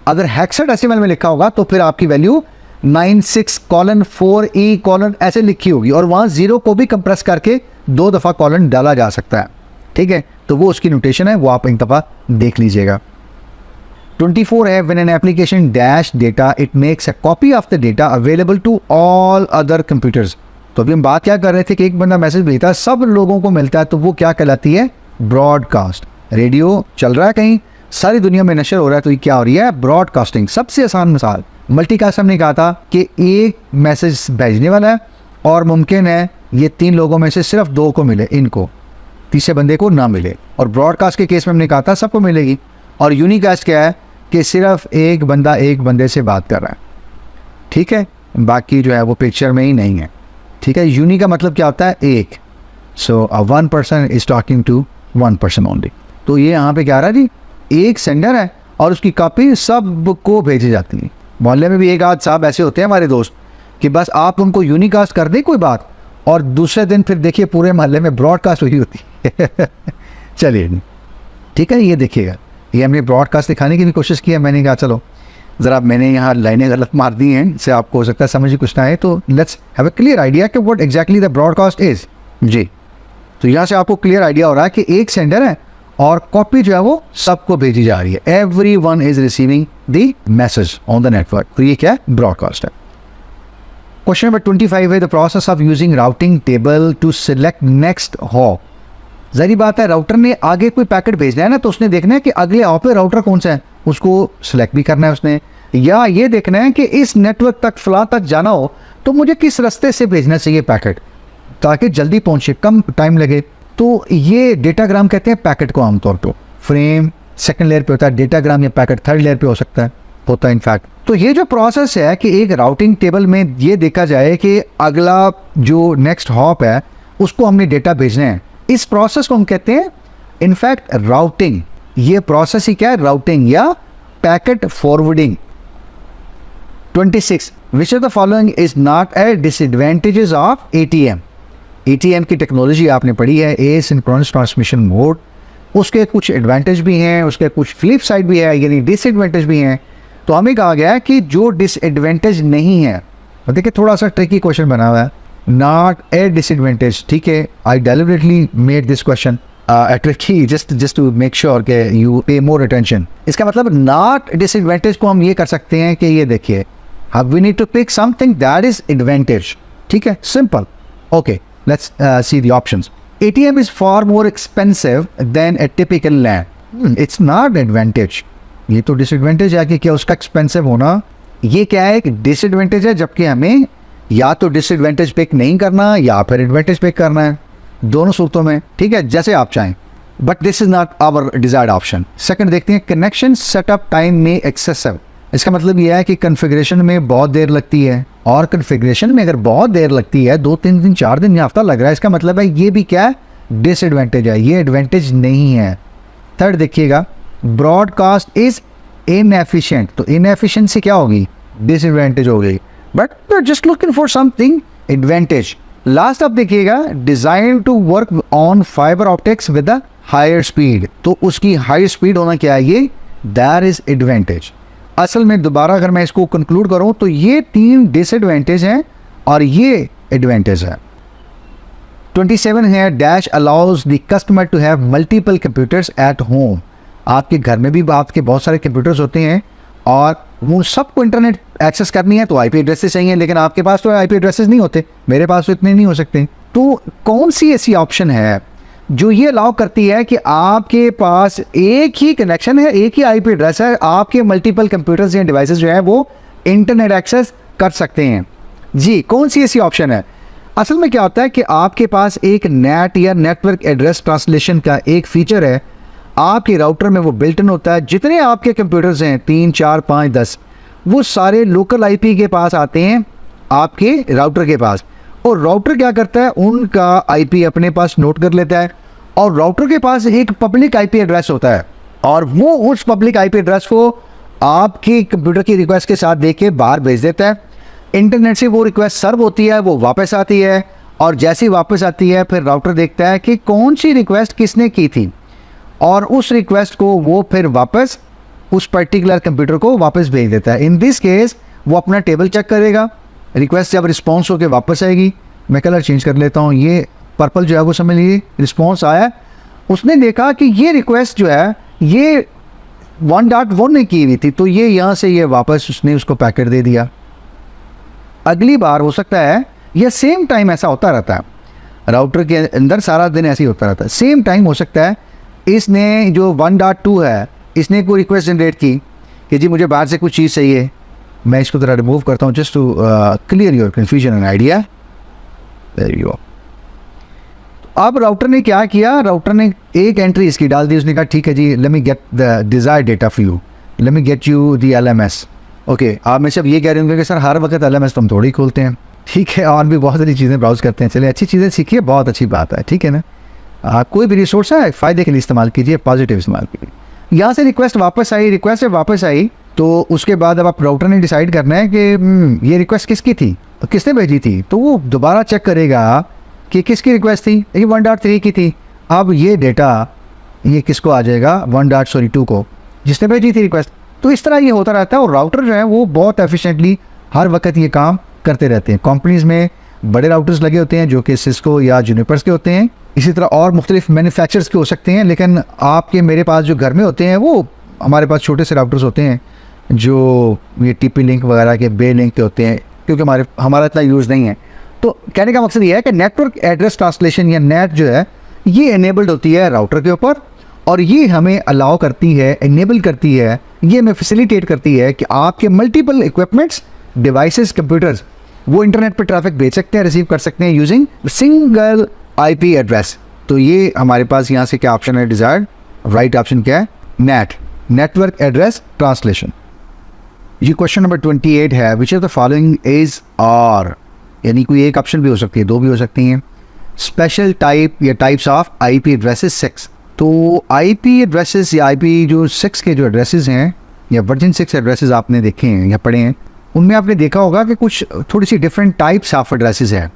अगर हेक्साडेसिमल में लिखा होगा तो फिर आपकी वैल्यू 96:4E ऐसे लिखी होगी, और वहाँ 0 को भी कंप्रेस करके 2 दफ़ा कॉलन डाला जा सकता है, ठीक है। तो वो उसकी नोटेशन है, वो आप एक दफ़ा देख लीजिएगा। 24 है, when an application dash data it makes a copy of the data available to all other computers. तो अभी हम बात क्या कर रहे थे कि एक बंदा मैसेज भेजता है, सब लोगों को मिलता है, तो वो क्या कहलाती है? ब्रॉडकास्ट। रेडियो चल रहा है कहीं, सारी दुनिया में नशर हो रहा है, तो ये क्या हो रही है? ब्रॉडकास्टिंग। सबसे आसान मिसाल मल्टीकास्ट हमने कहा था कि एक मैसेज भेजने वाला है और मुमकिन है ये 3 लोगों में से सिर्फ 2 को मिले, इनको तीसरे बंदे को ना मिले। और ब्रॉडकास्ट के केस में हमने कहा था सबको मिलेगी। और यूनिकास्ट क्या है कि सिर्फ एक बंदा एक बंदे से बात कर रहा है, ठीक है, बाकी जो है वो पिक्चर में ही नहीं है, ठीक है। यूनी का मतलब क्या होता है? एक। So one person is talking to one person only. तो ये यहाँ पे क्या रहा है जी, एक सेंडर है और उसकी कॉपी सबको भेजी जाती है। मोहल्ले में भी एक आध साहब ऐसे होते हैं हमारे दोस्त कि बस आप उनको यूनिकास्ट कर दें कोई बात, और दूसरे दिन फिर देखिए पूरे मोहल्ले में ब्रॉडकास्ट हुई होती है। चलिए ठीक है, ये देखिएगा, ये हमने ब्रॉडकास्ट दिखाने की भी कोशिश की है। मैंने कहा चलो ज़रा मैंने यहाँ लाइनें गलत मार दी हैं, इससे आपको हो सकता है समझ ही कुछ ना आए, तो let's have a clear idea कि what exactly the broadcast is जी। तो यहाँ से आपको क्लियर आइडिया हो रहा है कि एक सेंडर है और कॉपी जो है वो सबको भेजी जा रही है, everyone is receiving the message on the network. तो ये क्या है? ब्रॉडकास्ट है। क्वेश्चन नंबर 25 है, the process of using routing table to select next hop. ज़ाहिर बात है, राउटर ने आगे कोई पैकेट भेजना है ना, तो उसने देखना है कि अगले हॉप पे राउटर कौन सा है, उसको सिलेक्ट भी करना है उसने, या ये देखना है कि इस नेटवर्क तक फला तक जाना हो तो मुझे किस रास्ते से भेजना चाहिए पैकेट ताकि जल्दी पहुंचे, कम टाइम लगे। तो ये डेटाग्राम कहते हैं पैकेट को आमतौर पर। फ्रेम सेकंड लेयर पे होता है, डेटाग्राम या पैकेट थर्ड लेयर पे हो सकता है, होता है इनफैक्ट। तो ये जो प्रोसेस है कि एक राउटिंग टेबल में ये देखा जाए कि अगला जो नेक्स्ट हॉप है उसको हमने डेटा भेजना है, इस प्रोसेस को हम कहते हैं इनफैक्ट राउटिंग। ये प्रोसेस ही क्या है? राउटिंग या packet forwarding. 26 which of the following is not a disadvantages of ATM। ATM की टेक्नोलॉजी आपने पढ़ी है, एसिंक्रोनस ट्रांसमिशन मोड। उसके कुछ एडवांटेज भी हैं, उसके कुछ फ्लिप साइड भी है, यानी डिसएडवांटेज भी हैं। तो हमें कहा गया है कि जो डिसएडवांटेज नहीं है, देखिए थोड़ा सा ट्रिकी क्वेश्चन बना हुआ है, नॉट ए डिसएडवांटेज, ठीक है। I deliberately made this question tricky just to make sure कि यू पे मोर अटेंशन। इसका मतलब नॉट डिसएडवांटेज को हम ये कर सकते हैं कि ये देखिए, we need to pick something that is advantage, ठीक है, simple. Okay, let's see the options. ATM is far more expensive than a typical LAN. It's not advantage. ये तो डिसएडवांटेज है कि क्या उसका एक्सपेंसिव होना, ये क्या है? एक डिसएडवांटेज है, जबकि हमें या तो डिसएडवांटेज पिक नहीं करना या फिर एडवांटेज पिक करना है, दोनों सूरतों में, ठीक है, जैसे आप चाहें। But this is not our desired option. Second देखते हैं, कनेक्शन सेटअप टाइम में एक्सेसिव। इसका मतलब यह है कि कन्फिग्रेशन में बहुत देर लगती है, और कन्फिग्रेशन में अगर बहुत देर लगती है, 2-3 दिन 4 दिन या हफ्ता लग रहा है, इसका मतलब है ये भी क्या है? डिसएडवांटेज है, ये एडवांटेज नहीं है। थर्ड देखिएगा, ब्रॉडकास्ट इज इनएफिशिएंट। तो इनएफिशिएंसी क्या होगी? डिसएडवांटेज हो गई, but just looking for something advantage. Last आप देखिएगा, design to work on fibre optics with a higher speed. तो उसकी हाई स्पीड होना क्या है? ये दैट इज एडवांटेज। असल में दोबारा अगर मैं इसको कंक्लूड करूं तो ये 3 डिसएडवांटेज हैं और ये एडवांटेज है। 27 है, dash allows the customer to have multiple computers at home. आपके घर में भी आपके बहुत सारे कंप्यूटर्स होते हैं और वो सबको इंटरनेट एक्सेस करनी है तो IP एड्रेसेस चाहिए, लेकिन आपके पास तो IP एड्रेसेस नहीं होते, मेरे पास तो इतने नहीं हो सकते। तो कौन सी ऐसी ऑप्शन है जो ये अलाउ करती है कि आपके पास एक ही कनेक्शन है, एक ही IP एड्रेस है, आपके मल्टीपल कंप्यूटर्स या डिवाइसेस जो है वो इंटरनेट एक्सेस कर सकते हैं? जी, कौन सी ऐसी ऑप्शन है? असल में क्या होता है कि आपके पास एक नेट या नेटवर्क एड्रेस ट्रांसलेशन का एक फीचर है, आपके राउटर में वो बिल्ट इन होता है। जितने आपके कंप्यूटर्स हैं 3, 4, 5, 10, वो सारे लोकल IP के पास आते हैं आपके राउटर के पास, और राउटर क्या करता है? उनका IP अपने पास नोट कर लेता है, और राउटर के पास एक पब्लिक IP एड्रेस होता है, और वो उस पब्लिक IP एड्रेस को आपके कंप्यूटर की रिक्वेस्ट के साथ देख के बाहर भेज देता है। इंटरनेट से वो रिक्वेस्ट सर्व होती है, वो वापस आती है, और जैसे ही वापस आती है फिर राउटर देखता है कि कौन सी रिक्वेस्ट किसने की थी, और उस रिक्वेस्ट को वो फिर वापस उस पर्टिकुलर कंप्यूटर को वापस भेज देता है। इन दिस केस वो अपना टेबल चेक करेगा, रिक्वेस्ट जब रिस्पॉन्स होकर वापस आएगी, मैं कलर चेंज कर लेता हूँ, ये पर्पल जो है वो समझ लीजिए रिस्पॉन्स आया, उसने देखा कि ये रिक्वेस्ट जो है ये 1.1 ने की हुई थी, तो ये यहाँ से ये वापस उसने उसको पैकेट दे दिया। अगली बार हो सकता है ये सेम टाइम ऐसा होता रहता है, राउटर के अंदर सारा दिन ऐसे ही होता रहता है। सेम टाइम हो सकता है इसने जो 1.2 है इसने कोई रिक्वेस्ट जनरेट की कि जी मुझे बाहर से कुछ चीज़ चाहिए, मैं इसको ज़रा रिमूव करता हूँ just to clear your confusion and idea. Very good. अब राउटर ने क्या किया, राउटर ने एक एंट्री इसकी डाल दी, उसने कहा ठीक है जी let me get the desired data for you, let me get you the LMS. Okay, आप में से अब ये कह रहे होंगे कि सर हर वक्त एलएमएस तो हम थोड़ी खोलते हैं, ठीक है, और भी बहुत सारी चीज़ें ब्राउज करते हैं, चलिए अच्छी चीज़ें सीखिए, बहुत अच्छी बात है, ठीक है ना। कोई भी रिसोर्स है फ़ायदे के लिए इस्तेमाल कीजिए, पॉजिटिव इस्तेमाल कीजिए। यहाँ से रिक्वेस्ट वापस आई, रिक्वेस्ट से वापस आई, तो उसके बाद अब आप राउटर ने डिसाइड करना है कि ये रिक्वेस्ट किसकी थी, तो किसने भेजी थी, तो वो दोबारा चेक करेगा कि किसकी रिक्वेस्ट थी, ये 1.3 की थी। अब ये डेटा ये किसको आ जाएगा, 1.2 को, जिसने भेजी थी रिक्वेस्ट। तो इस तरह ये होता रहता है, और राउटर जो है वो बहुत एफिशिएंटली हर वक्त ये काम करते रहते हैं। कंपनीज़ में बड़े राउटर्स लगे होते हैं जो कि सिस्को या जूनिपर्स के होते हैं, इसी तरह और मुख्तलिफ मैन्युफैक्चरर्स के हो सकते हैं, लेकिन आपके मेरे पास जो घर में होते हैं वो हमारे पास छोटे से राउटर्स होते हैं जो ये टीपी लिंक वगैरह के बे लिंक के होते हैं, क्योंकि हमारा इतना यूज़ नहीं है। तो कहने का मकसद ये है कि नेटवर्क एड्रेस ट्रांसलेशन या नेट जो है ये एनेबल्ड होती है राउटर के ऊपर, और ये हमें अलाउ करती है, एनेबल करती है, ये हमें फैसिलिटेट करती है कि आपके मल्टीपल इक्विपमेंट्स, डिवाइसेस, कंप्यूटर्स वो इंटरनेट पर ट्रैफिक भेज सकते हैं, रिसीव कर सकते हैं यूजिंग सिंगल आईपी एड्रेस। तो ये हमारे पास यहाँ से क्या ऑप्शन है, डिजायर्ड, राइट ऑप्शन क्या है, नेट, नेटवर्क एड्रेस ट्रांसलेशन। ये क्वेश्चन नंबर 28 है, which of the following is are, यानी कोई एक ऑप्शन भी हो सकती है, दो भी हो सकती हैं। स्पेशल टाइप या टाइप्स ऑफ आईपी एड्रेसेस 6। तो आईपी एड्रेसेस या आईपी जो 6 के जो एड्रेसेस हैं या वर्जन 6 एड्रेसेस आपने देखे हैं या पढ़े हैं, उनमें आपने देखा होगा कि कुछ थोड़ी सी डिफरेंट टाइप्स ऑफ एड्रेसेस हैं।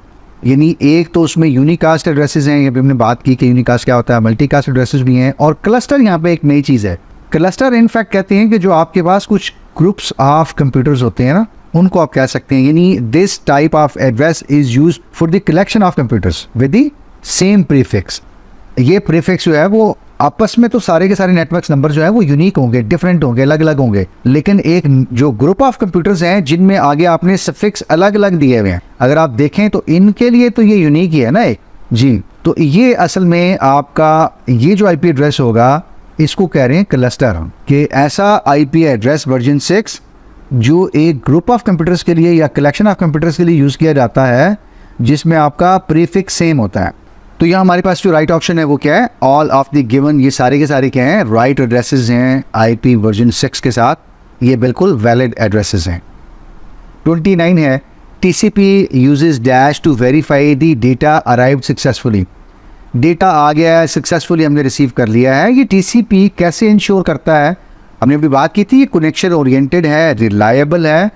यानी एक तो उसमें यूनिकास्ट एड्रेसेस हैं, ये भी हमने बात की कि यूनिकास्ट क्या होता है, मल्टीकास्ट एड्रेसेस भी हैं, और क्लस्टर यहाँ पे एक नई चीज़ है। क्लस्टर इनफैक्ट कहते हैं कि जो आपके पास कुछ ग्रुप्स ऑफ कंप्यूटर्स होते हैं ना, उनको आप कह सकते हैं, यानी this type of address is use for the collection of computers with the same prefix. ये प्रीफिक्स जो है वो आपस में तो सारे के सारे नेटवर्क्स नंबर जो है वो यूनिक होंगे, डिफरेंट होंगे, अलग अलग होंगे, लेकिन एक जो ग्रुप ऑफ कंप्यूटर्स हैं जिनमें आगे आपने सफिक्स अलग अलग दिए हुए हैं, अगर आप देखें तो इनके लिए तो ये यूनिक ही है ना एक जी। तो ये असल में आपका ये जो आईपी एड्रेस होगा इसको कह रहे हैं क्लस्टर, कि ऐसा आईपी एड्रेस वर्जन 6 जो एक ग्रुप ऑफ कंप्यूटर्स के लिए या कलेक्शन ऑफ कंप्यूटर्स के लिए यूज़ किया जाता है, जिसमें आपका प्रीफिक्स सेम होता है। तो यहाँ हमारे पास जो राइट ऑप्शन है वो क्या है, ऑल ऑफ द गिवन, ये सारे के सारे क्या हैं, राइट एड्रेसेस हैं आईपी वर्जन 6 के साथ, ये बिल्कुल वैलिड एड्रेसेस हैं। 29 है, TCP uses dash to verify the data arrived successfully. Data आ गया है, सक्सेसफुली हमने रिसीव कर लिया है, ये टीसीपी कैसे इंश्योर करता है, हमने अभी बात की थी, ये कनेक्शन ओरिएंटेड है, रिलायबल है,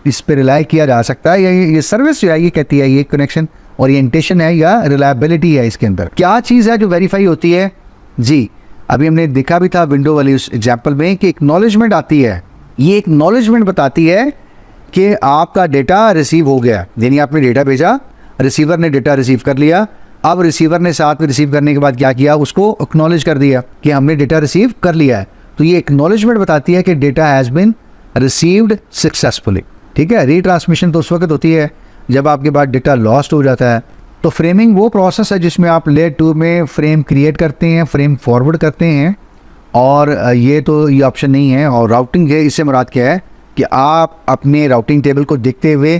इस पर रिलाई किया जा सकता है, ये सर्विस जो है ये कहती है ये कनेक्शन ओरिएंटेशन है या रिलायबिलिटी है। इसके अंदर क्या चीज़ है जो वेरीफाई होती है जी, अभी हमने देखा भी था विंडो वाली उस एग्जाम्पल में कि एक्नॉलेजमेंट आती है, ये एक्नॉलेजमेंट बताती है कि आपका डेटा रिसीव हो गया, यानी आपने डेटा भेजा, रिसीवर ने डेटा रिसीव कर लिया, अब रिसीवर ने साथ में रिसीव करने के बाद क्या किया, उसको एक्नॉलेज कर दिया कि हमने डेटा रिसीव कर लिया है। तो ये एक्नॉलेजमेंट बताती है कि data has been received successfully, ठीक है। रीट्रांसमिशन तो उस वक्त होती है जब आपके पास डेटा लॉस्ट हो जाता है। तो फ्रेमिंग वो प्रोसेस है जिसमें आप लेयर 2 में फ्रेम क्रिएट करते हैं, फ्रेम फॉरवर्ड करते हैं, और ये तो ये ऑप्शन नहीं है। और राउटिंग है, इससे मुराद क्या है कि आप अपने राउटिंग टेबल को देखते हुए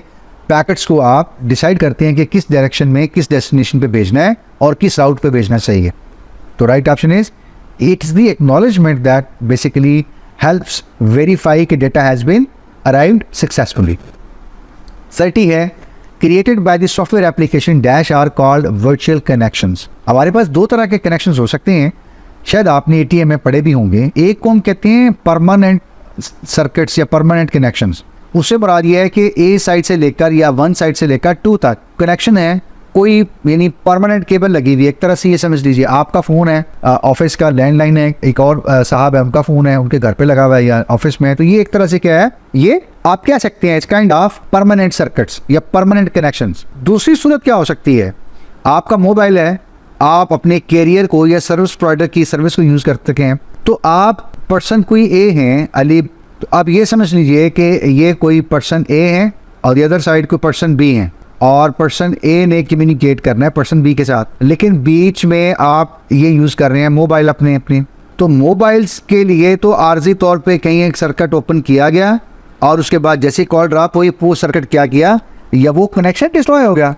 पैकेट्स को आप डिसाइड करते हैं कि किस डायरेक्शन में, किस डेस्टिनेशन पे भेजना है और किस राउट पे भेजना चाहिए। तो right option is, it is the acknowledgement that basically helps verify कि data has been arrived successfully. 30 है, created by the software application dash are called virtual connections. हमारे पास दो तरह के कनेक्शंस हो सकते हैं, शायद आपने ATM में पढ़े भी होंगे। एक को हम कहते हैं परमानेंट सर्किट्स या परमानेंट कनेक्शंस, उससे मुराद ये है कि ए साइड से लेकर या वन साइड से लेकर टू तक कनेक्शन है, कोई यानी परमानेंट केबल लगी हुई है। एक तरह से ये समझ लीजिए आपका फ़ोन है, ऑफिस का लैंडलाइन है, एक और साहब है उनका फ़ोन है, उनके घर पे लगा हुआ है या ऑफिस में है, तो ये एक तरह से क्या है, ये आप कह सकते हैं it's kind of permanent circuits या परमानेंट कनेक्शंस। दूसरी सूरत क्या हो सकती है, आपका मोबाइल है, आप अपने कैरियर को या सर्विस प्रोवाइडर की सर्विस को यूज़ कर सकें, तो आप पर्सन कोई ए हैं अली, तो आप ये समझ लीजिए कि ये कोई पर्सन ए है और अदर साइड कोई पर्सन बी है, और पर्सन ए ने कम्युनिकेट करना है पर्सन बी के साथ, लेकिन बीच में आप ये यूज़ कर रहे हैं मोबाइल अपने। तो मोबाइल्स के लिए तो आर्जी तौर पे कहीं एक सर्किट ओपन किया गया और उसके बाद जैसे कॉल ड्रॉप हुई वो सर्किट क्या किया, या वो कनेक्शन डिस्ट्रॉय हो गया,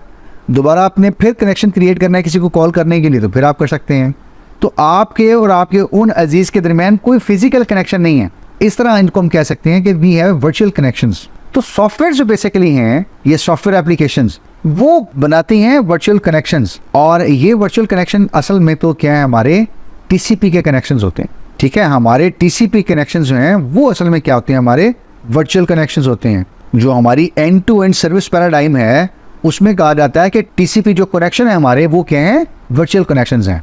दोबारा आपने फिर कनेक्शन क्रिएट करना है किसी को कॉल करने के लिए, तो फिर आप कर सकते हैं। तो आपके और आपके उन अजीज़ के दरमियान कोई फिजिकल कनेक्शन नहीं है, इस तरह इनको हम कह सकते हैं कि वी हैव वर्चुअल कनेक्शंस। तो सॉफ्टवेयर जो बेसिकली हैं, ये सॉफ्टवेयर एप्लीकेशंस वो बनाती हैं वर्चुअल कनेक्शंस, और ये वर्चुअल कनेक्शन असल में तो क्या है, हमारे टीसीपी के कनेक्शंस होते हैं। ठीक है, हमारे टीसीपी कनेक्शंस जो हैं वो असल में क्या होते हैं, हमारे वर्चुअल कनेक्शंस होते हैं। जो हमारी end to end service paradigm है उसमें कहा जाता है कि टीसीपी जो कनेक्शन है हमारे वो क्या हैं, वर्चुअल कनेक्शंस हैं।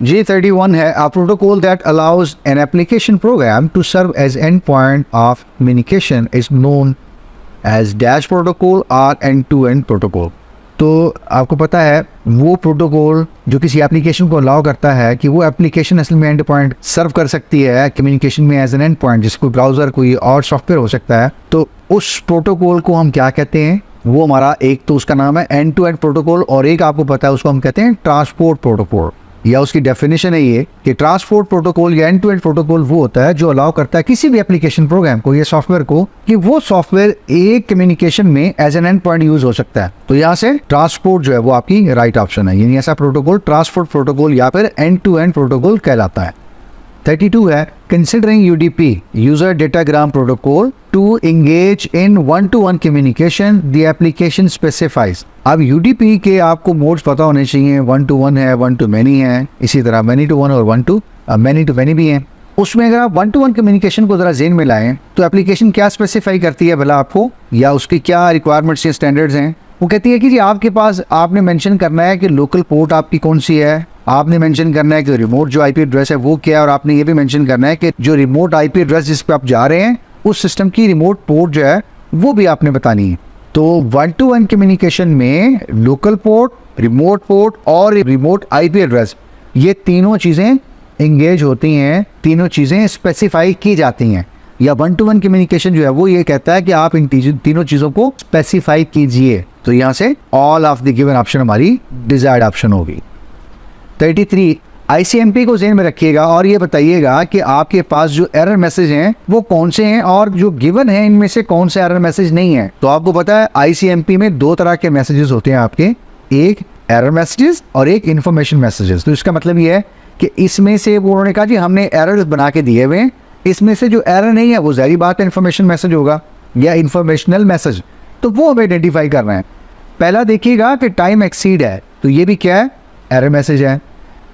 G31 है a protocol that allows an application program to serve as endpoint of communication is known as dash protocol or end-to-end protocol। तो आपको पता है वो प्रोटोकॉल जो किसी एप्लीकेशन को अलाउ करता है कि वो एप्लीकेशन असल में एंड पॉइंट सर्व कर सकती है कम्युनिकेशन में एज एन एंड पॉइंट, जिसको कोई ब्राउज़र कोई और सॉफ्टवेयर हो सकता है। तो उस प्रोटोकॉल को हम क्या कहते हैं, वो हमारा एक तो उसका नाम है एंड टू एंड प्रोटोकॉल, और एक आपको पता है उसको हम कहते हैं ट्रांसपोर्ट प्रोटोकॉल, या उसकी डेफिनेशन है ये कि ट्रांसपोर्ट प्रोटोकॉल या एंड टू एंड प्रोटोकॉल वो होता है जो अलाउ करता है किसी भी एप्लीकेशन प्रोग्राम को या सॉफ्टवेयर को कि वो सॉफ्टवेयर एक कम्युनिकेशन में as an end point use हो सकता है। तो यहाँ से ट्रांसपोर्ट जो है वो आपकी राइट ऑप्शन है, यानी ऐसा प्रोटोकॉल ट्रांसपोर्ट प्रोटोकॉल या फिर एंड टू एंड प्रोटोकॉल कहलाता है। 32 है considering UDP user datagram protocol to engage in one to one communication the application specifies. अब यूडीपी के आपको मोड्स पता होने चाहिए, वन टू वन है, वन टू मैनी है, इसी तरह मैनी टू वन और one to many to many भी हैं। उसमें अगर आप वन टू वन कम्युनिकेशन को जरा ज़हन में लाएं तो एप्लीकेशन क्या स्पेसिफाई करती है भला आपको, या उसकी क्या रिक्वायरमेंट्स या स्टैंडर्ड्स हैं। वो कहती है कि जी आपके पास आपने मेंशन करना है कि लोकल पोर्ट आपकी कौन सी है, आपने मेंशन करना है कि रिमोट जो आईपी एड्रेस है वो क्या है, और आपने ये भी मेंशन करना है कि जो रिमोट आईपी एड्रेस जिस पे आप जा रहे हैं उस सिस्टम की रिमोट पोर्ट जो है वो भी आपने बतानी है। तो वन टू वन कम्युनिकेशन में लोकल पोर्ट, रिमोट पोर्ट और रिमोट आईपी एड्रेस, ये तीनों चीज़ें इंगेज होती हैं, तीनों चीज़ें स्पेसिफाई की जाती हैं। या वन टू वन कम्युनिकेशन जो है वो ये कहता है कि आप इन तीनों चीज़ों को स्पेसिफाई कीजिए। तो यहाँ से all of the given option हमारी डिजायर्ड ऑप्शन होगी। 33 ICMP को ज़हन में रखिएगा और ये बताइएगा कि आपके पास जो एरर मैसेज हैं वो कौन से हैं और जो गिवन है इनमें से कौन से एरर मैसेज नहीं है। तो आपको पता है ICMP में दो तरह के मैसेजेस होते हैं आपके, एक एरर मैसेजेस और एक इन्फॉर्मेशन मैसेजेस। तो इसका मतलब ये है कि इसमें से वो उन्होंने कहा जी हमने एरर्स बना के दिए हुए हैं, इसमें से जो एरर नहीं है वो ज़ाहिर बात है इन्फॉर्मेशन मैसेज होगा या इन्फॉर्मेशनल मैसेज, तो वो हमें आइडेंटिफाई करना है। पहला देखिएगा कि टाइम एक्सीड है, तो ये भी क्या है, एरर मैसेज है।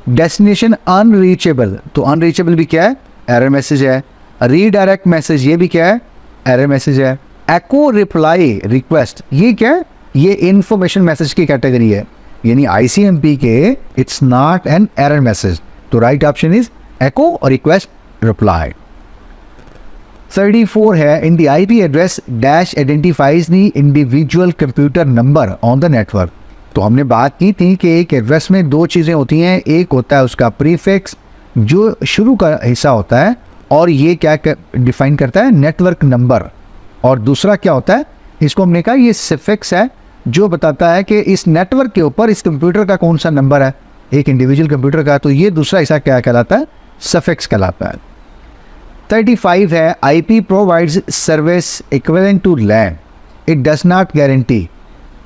डेस्टिनेशन अनरीचेबल, तो अनरीचेबल भी क्या है, एरर मैसेज है। रीडायरेक्ट मैसेज, ये भी क्या है, एरर मैसेज है। एको रिप्लाई रिक्वेस्ट, ये क्या है, ये इन्फॉर्मेशन मैसेज की कैटेगरी है, यानी ICMP के it's not an error message. तो राइट ऑप्शन इज एको और रिक्वेस्ट रिप्लाई। 34 है in the IP address dash identifies the individual computer number on the network. तो हमने बात की थी कि एक एड्रेस में दो चीज़ें होती हैं, एक होता है उसका प्रीफिक्स जो शुरू का हिस्सा होता है और ये क्या डिफाइन करता है, नेटवर्क नंबर, और दूसरा क्या होता है, इसको हमने कहा ये सफिक्स है जो बताता है कि इस नेटवर्क के ऊपर इस कंप्यूटर का कौन सा नंबर है, एक इंडिविजुअल कंप्यूटर का। तो ये दूसरा हिस्सा क्या कहलाता है, सफिक्स कहलाता है। 35 है IP provides service equivalent to LAN, it does not guarantee.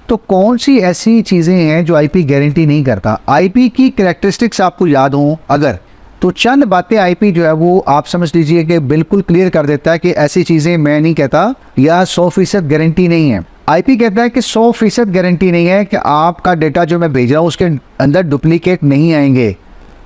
तो कौन सी ऐसी चीज़ें हैं जो IP गारंटी नहीं करता। IP की कैरेक्टरिस्टिक्स आपको याद हों अगर, तो चंद बातें IP जो है वो आप समझ लीजिए कि बिल्कुल क्लियर कर देता है कि ऐसी चीज़ें मैं नहीं कहता या 100% गारंटी नहीं है। IP कहता है कि 100% गारंटी नहीं है कि आपका डेटा जो मैं भेज रहा हूँ उसके अंदर डुप्लीकेट नहीं आएंगे,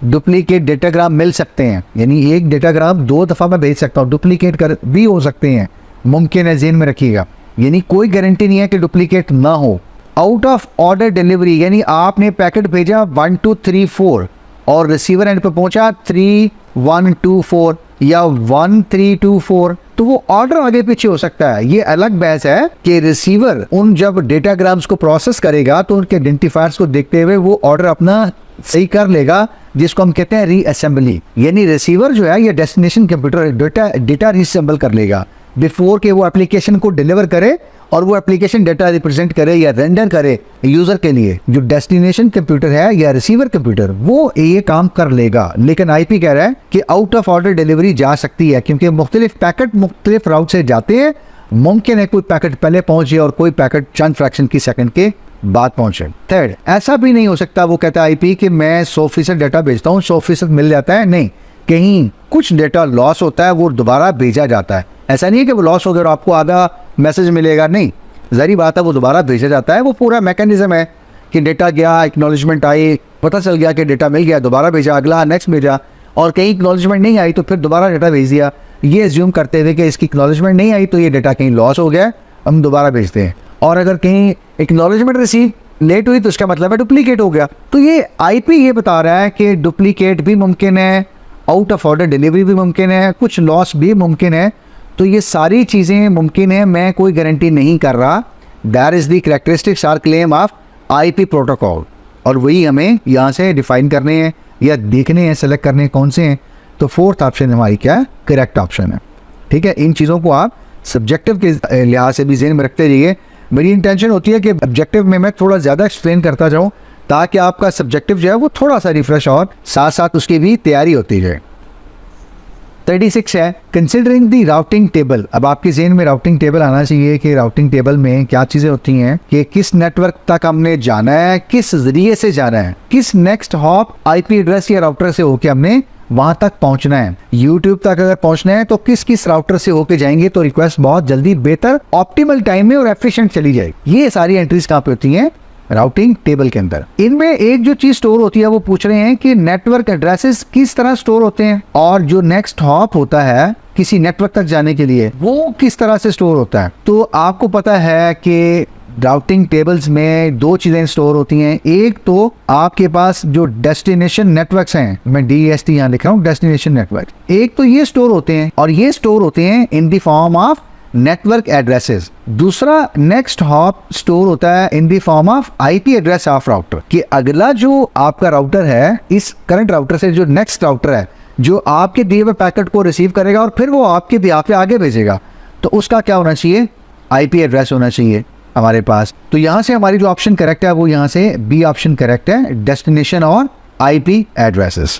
डुप्लीकेट डेटाग्राम मिल सकते हैं, यानी एक डेटाग्राम 2 दफ़ा मैं भेज सकता हूँ, डुप्लीकेट कर भी हो सकते हैं, मुमकिन है, ज़हन में रखिएगा, यानी कोई गारंटी नहीं है कि डुप्लीकेट ना हो। आउट ऑफ ऑर्डर डिलीवरी, यानी आपने पैकेट भेजा 1 2 3 4 और रिसीवर एंड पे पहुंचा 3 1 2 4 या 1 3 2 4, तो वो ऑर्डर आगे पीछे हो सकता है। ये अलग बहस है कि रिसीवर उन जब डेटाग्राम्स को प्रोसेस करेगा तो उनके आइडेंटिफायर्स को देखते हुए वो ऑर्डर अपना सही कर लेगा, जिसको हम कहते हैं रीअसेंबली, यानी रिसीवर जो है ये डेस्टिनेशन कंप्यूटर डेटा रीअसेंबल कर लेगा बिफोर के वो एप्लीकेशन को डिलीवर करे और वो एप्लीकेशन डेटा रिप्रेजेंट करे या रेंडर करे यूजर के लिए। जो डेस्टिनेशन कंप्यूटर है या रिसीवर कंप्यूटर वो ये काम कर लेगा, लेकिन आईपी कह रहा है कि आउट ऑफ ऑर्डर डिलीवरी जा सकती है, क्योंकि मुख्तलिफ पैकेट मुख्तलिफ राउट से जाते हैं। मुमकिन है कोई पैकेट पहले पहुंचे और कोई पैकेट चंद फ्रैक्शन की सेकंड के बाद पहुंचे। थर्ड, ऐसा भी नहीं हो सकता, वो कहता है आईपी कि मैं 100% डाटा भेजता हूँ 100% मिल जाता है, नहीं, कहीं कुछ डेटा लॉस होता है, वो दोबारा भेजा जाता है। ऐसा नहीं है कि वो लॉस हो गया और आपको आधा मैसेज मिलेगा, नहीं, ज़ाहिर बात है वो दोबारा भेजा जाता है। वो पूरा मैकेनिज्म है कि डेटा गया, एक्नॉलेजमेंट आई, पता चल गया कि डेटा मिल गया, दोबारा भेजा, अगला नेक्स्ट भेजा, और कहीं एक्नॉलेजमेंट नहीं आई तो फिर दोबारा डेटा भेज दिया, ये एज्यूम करते हुए कि इसकी एक्नॉलेजमेंट नहीं आई तो ये डेटा कहीं लॉस हो गया, हम दोबारा भेजते हैं। और अगर कहीं एक्नॉलेजमेंट रिसीव लेट हुई तो उसका मतलब है डुप्लीकेट हो गया। तो ये आईपी ये बता रहा है कि डुप्लीकेट भी मुमकिन है, आउट ऑफ ऑर्डर डिलीवरी भी मुमकिन है, कुछ लॉस भी मुमकिन है। तो ये सारी चीज़ें मुमकिन है, मैं कोई गारंटी नहीं कर रहा। That is the characteristics or claim of IP protocol, और वही हमें यहाँ से डिफाइन करने हैं या देखने हैं, सेलेक्ट करने हैं कौन से हैं। तो फोर्थ ऑप्शन हमारी क्या है, करेक्ट ऑप्शन है। ठीक है, इन चीज़ों को आप सब्जेक्टिव के लिहाज से भी ज़हन में रखते रहिए। मेरी इंटेंशन होती है कि ऑब्जेक्टिव में मैं थोड़ा ज़्यादा एक्सप्लेन करता जाऊँ ताकि आपका सब्जेक्टिव जो है वो थोड़ा सा रिफ्रेश और साथ साथ उसकी भी तैयारी होती जाए। 36 है, कंसिडरिंग दी राउटिंग टेबल। अब आपके ज़हन में राउटिंग टेबल आना चाहिए कि राउटिंग टेबल में क्या चीज़ें होती हैं, कि किस नेटवर्क तक हमने जाना है, किस जरिए से जाना है, किस नेक्स्ट हॉप आईपी एड्रेस या राउटर से होके हमने वहां तक पहुंचना है। यूट्यूब तक अगर पहुंचना है तो किस किस राउटर से होके जाएंगे तो रिक्वेस्ट बहुत जल्दी, बेहतर, ऑप्टिमल टाइम में और एफिशिएंट चली जाएगी। ये सारी एंट्रीज कहाँ पे होती हैं, राउटिंग टेबल के अंदर। इनमें एक जो चीज स्टोर होती है वो पूछ रहे हैं कि नेटवर्क एड्रेसेस किस तरह स्टोर होते हैं, और जो नेक्स्ट हॉप होता है किसी नेटवर्क तक जाने के लिए वो किस तरह से स्टोर होता है। तो आपको पता है कि राउटिंग टेबल्स में दो चीजें स्टोर होती हैं। एक तो आपके पास जो डेस्टिनेशन नेटवर्क्स हैं, मैं DST यहाँ लिख रहा हूँ, डेस्टिनेशन नेटवर्क, एक तो ये स्टोर होते हैं और ये स्टोर होते हैं in the form of network addresses. दूसरा नेक्स्ट हॉप स्टोर होता है in the form of IP address of router, कि अगला जो आपका राउटर है इस करंट राउटर से जो नेक्स्ट राउटर है जो आपके दिए हुए पैकेट को रिसीव करेगा और फिर वो आपके बिहाफ पे आगे भेजेगा, तो उसका क्या होना चाहिए, आईपी एड्रेस होना चाहिए हमारे पास। तो यहाँ से हमारी जो ऑप्शन करेक्ट है वो यहाँ से बी ऑप्शन करेक्ट है, डेस्टिनेशन और आईपी एड्रेसेस।